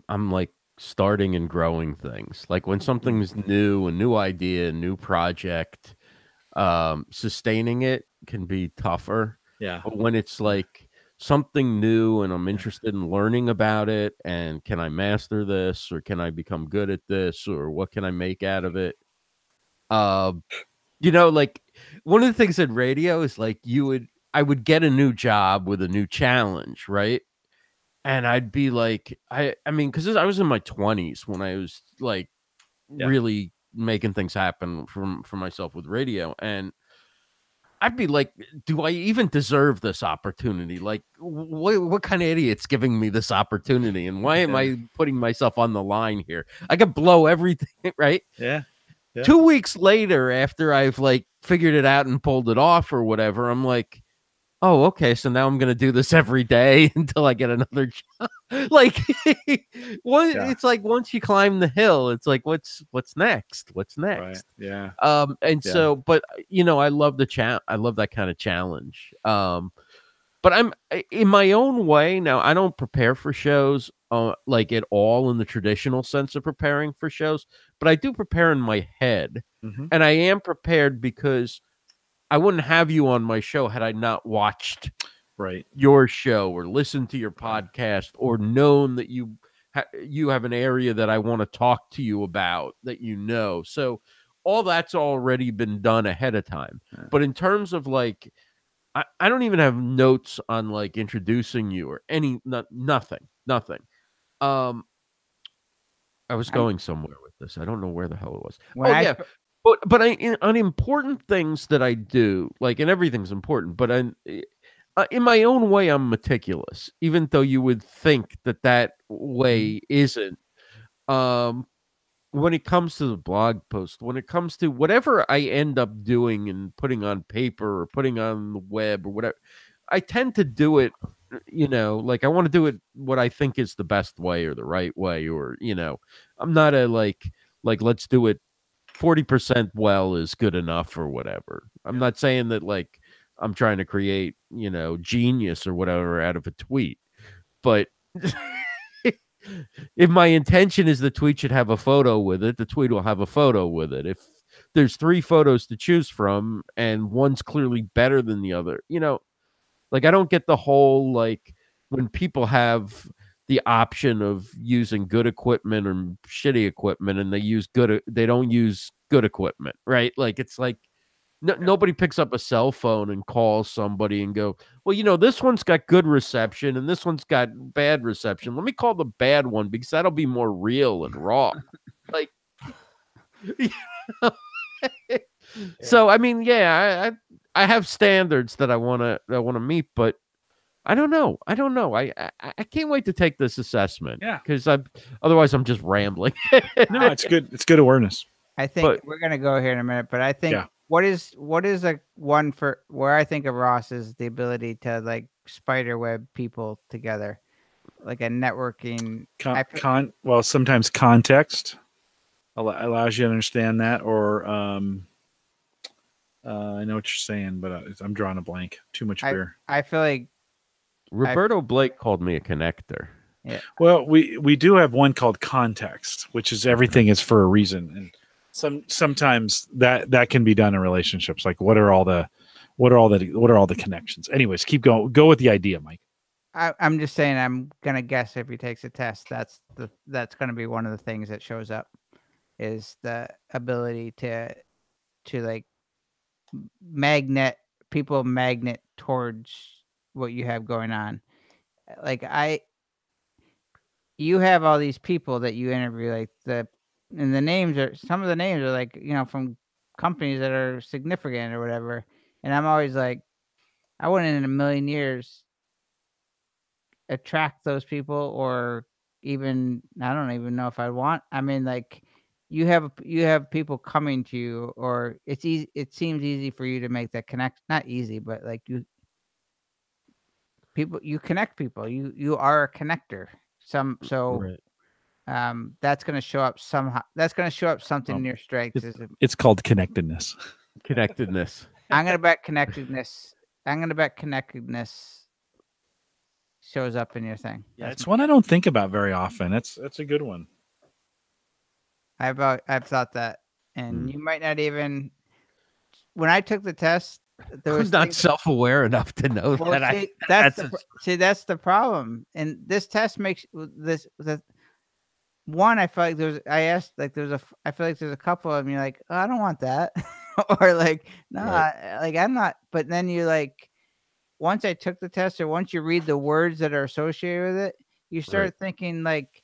I'm like starting and growing things. Like when something's new, a new idea, a new project, sustaining it can be tougher. Yeah. But when it's like something new and I'm interested in learning about it and can I master this or can I become good at this or what can I make out of it? Like one of the things in radio is like I would get a new job with a new challenge, right? And I'd be like, I mean, because I was in my 20s when I was like really making things happen for myself with radio. And I'd be like, do I even deserve this opportunity? Like, what kind of idiot's giving me this opportunity? And why am I putting myself on the line here? I could blow everything, right? Yeah. 2 weeks later, after I've like figured it out and pulled it off or whatever, I'm like, oh, okay. So now I'm going to do this every day until I get another job. Like, it's like once you climb the hill, it's like, what's next? What's next? Right. Yeah. So, but I love I love that kind of challenge. But I'm in my own way now. I don't prepare for shows. like at all in the traditional sense of preparing for shows, but I do prepare in my head, and I am prepared because I wouldn't have you on my show had I not watched your show or listened to your podcast or known that you have an area that I want to talk to you about that so all that's already been done ahead of time. But in terms of like, I don't even have notes on like introducing you or nothing. I was going somewhere with this. I don't know where the hell it was. But on important things that I do, like, and everything's important, but in my own way, I'm meticulous, even though you would think that way isn't. When it comes to the blog post, when it comes to whatever I end up doing and putting on paper or putting on the web or whatever, I tend to do it, like I want to do it what I think is the best way or the right way, or, I'm not a like let's do it 40% well is good enough or whatever. I'm not saying that like I'm trying to create, genius or whatever out of a tweet, but if my intention is the tweet should have a photo with it, the tweet will have a photo with it. If there's 3 photos to choose from and one's clearly better than the other, like I don't get the whole, like, when people have the option of using good equipment or shitty equipment and they don't use good equipment, right? Like, it's like nobody picks up a cell phone and calls somebody and go, well, this one's got good reception and this one's got bad reception. Let me call the bad one because that'll be more real and raw. Like, So I mean, I have standards that I want to meet, but I don't know. I can't wait to take this assessment. Yeah, because otherwise I'm just rambling. No, it's good. It's good awareness. I think we're gonna go here in a minute, but I think what is a one for where I think of Ross is the ability to like spider web people together, like a networking. Well, sometimes context allows you to understand that, or I know what you're saying, but I'm drawing a blank. Too much beer. I feel like Roberto Blake called me a connector. Yeah. Well, we do have one called context, which is everything is for a reason, and sometimes that can be done in relationships. Like, what are all the connections? Anyways, keep going. Go with the idea, Mike. I'm just saying. I'm gonna guess if he takes a test, that's gonna be one of the things that shows up, is the ability to like magnet towards what you have going on. Like you have all these people that you interview, like some of the names are like, from companies that are significant or whatever. And I'm always like, I wouldn't in a million years attract those people, or even, I don't even know if I want. I mean, like, you have people coming to you, or it's easy. It seems easy for you to make that connect. Not easy, but like you connect people. You are a connector. That's going to show up somehow. That's going to show up something in your strengths. It's called connectedness. I'm going to bet connectedness shows up in your thing. Yeah, it's one I don't think about very often. That's a good one. I've thought that, and you might not even. When I took the test, I was not self-aware enough to know that. That's the problem, and this test makes this. One, I feel like I feel like there's a couple of them. You're like, oh, I don't want that, or like, no, like I'm not. But then you like, once I took the test, or once you read the words that are associated with it, you start thinking like.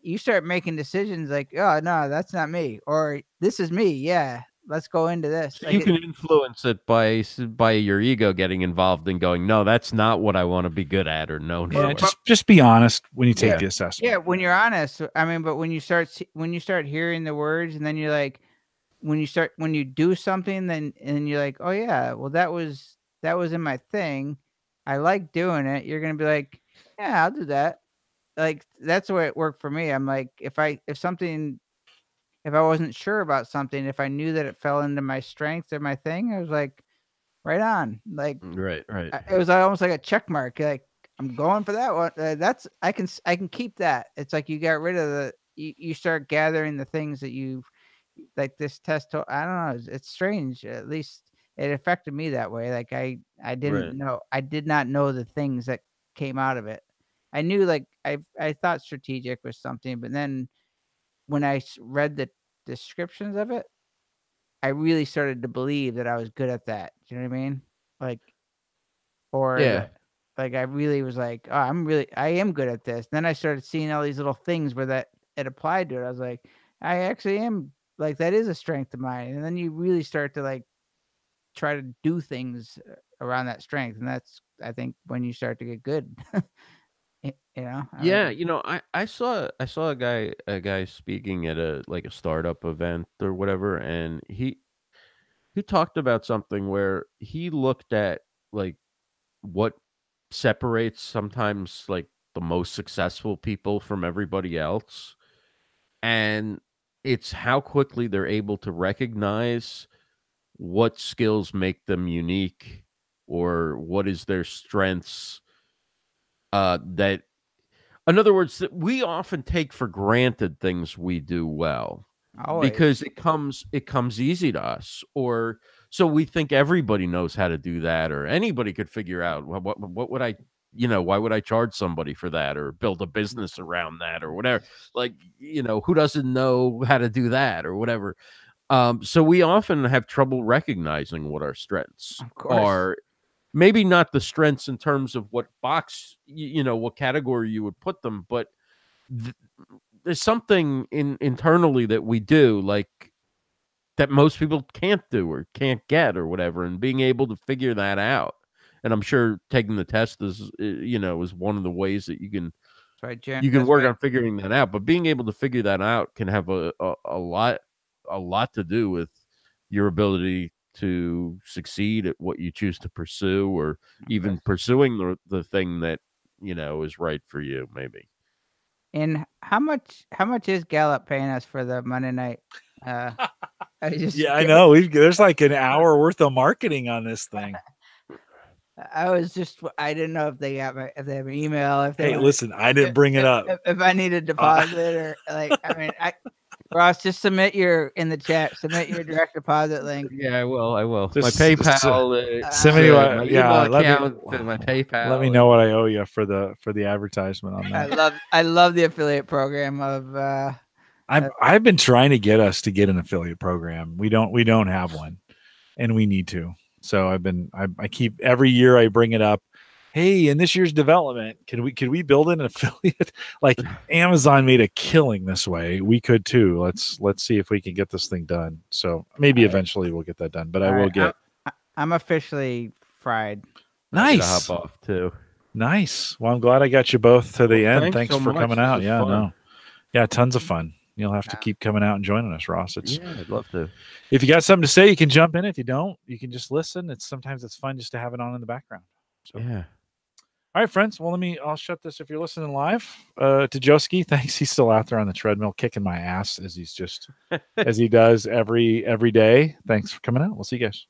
You start making decisions like, oh, no, that's not me. Or this is me. Yeah, let's go into this. So you can influence it by your ego getting involved and going, no, that's not what I want to be good at or known for. Just be honest when you take the assessment. Yeah, when you're honest. I mean, but when you start hearing the words, and then you're like, when you do something, and you're like, oh, yeah, well, that was in my thing. I like doing it. You're going to be like, yeah, I'll do that. Like, that's the way it worked for me. I'm like, if I wasn't sure about something, if I knew that it fell into my strength or my thing, I was like, right on. Like, right. It was almost like a check mark. Like, I'm going for that one. That's I can keep that. It's like you got rid of you start gathering the things that you like this test. I don't know. It's strange. At least it affected me that way. Like I didn't know. I did not know the things that came out of it. I knew like I thought strategic was something, but then when I read the descriptions of it, I really started to believe that I was good at that. Do you know what I mean? Like, or Yeah. like I really was like, oh, I am good at this. Then I started seeing all these little things where that it applied to it. I was like, I actually am like, that is a strength of mine. And then you really start to like try to do things around that strength. And that's, I think, when you start to get good. You know? Yeah, I saw a guy speaking at a startup event or whatever, and he talked about something where he looked at like what separates sometimes like the most successful people from everybody else, and it's how quickly they're able to recognize what skills make them unique or what is their strengths, that in other words, that we often take for granted things we do well Always. because it comes easy to us, or so we think everybody knows how to do that, or anybody could figure out what would I, why would I charge somebody for that, or build a business around that, or whatever. Like, who doesn't know how to do that, or whatever. So we often have trouble recognizing what our strengths Of course. are. Maybe not the strengths in terms of what box, what category you would put them, but there's something internally that we do, like that most people can't do or can't get or whatever, and being able to figure that out. And I'm sure taking the test is one of the ways that you can work on figuring that out. But being able to figure that out can have a lot to do with your ability to succeed at what you choose to pursue, or even pursuing the thing that is right for you, maybe. And how much is Gallup paying us for the Monday night? I know there's like an hour worth of marketing on this thing. I didn't know if they have an email. Listen, I didn't bring it up. If I need a deposit or like, I mean, Ross, just submit in the chat. Submit your direct deposit link. Yeah, I will. Just, my PayPal. Send me my email account, my PayPal. Let me know what I owe you for the advertisement on that. I love the affiliate program of. I've been trying to get us to get an affiliate program. We don't have one, and we need to. So I keep every year I bring it up. Hey, in this year's development, could we build an affiliate? Like Amazon made a killing this way. We could too. Let's see if we can get this thing done. So maybe eventually we'll get that done. But I will get. I'm officially fried. Nice. Hop off too. Nice. Well, I'm glad I got you both to the end. Thanks so for much. coming out. Yeah, fun. Yeah, tons of fun. You'll have to keep coming out and joining us, Ross. I'd love to. If you got something to say, you can jump in. If you don't, you can just listen. Sometimes it's fun just to have it on in the background. So yeah. All right, friends. Well, I'll shut this if you're listening live. To Joski, thanks. He's still out there on the treadmill kicking my ass as he does every day. Thanks for coming out. We'll see you guys.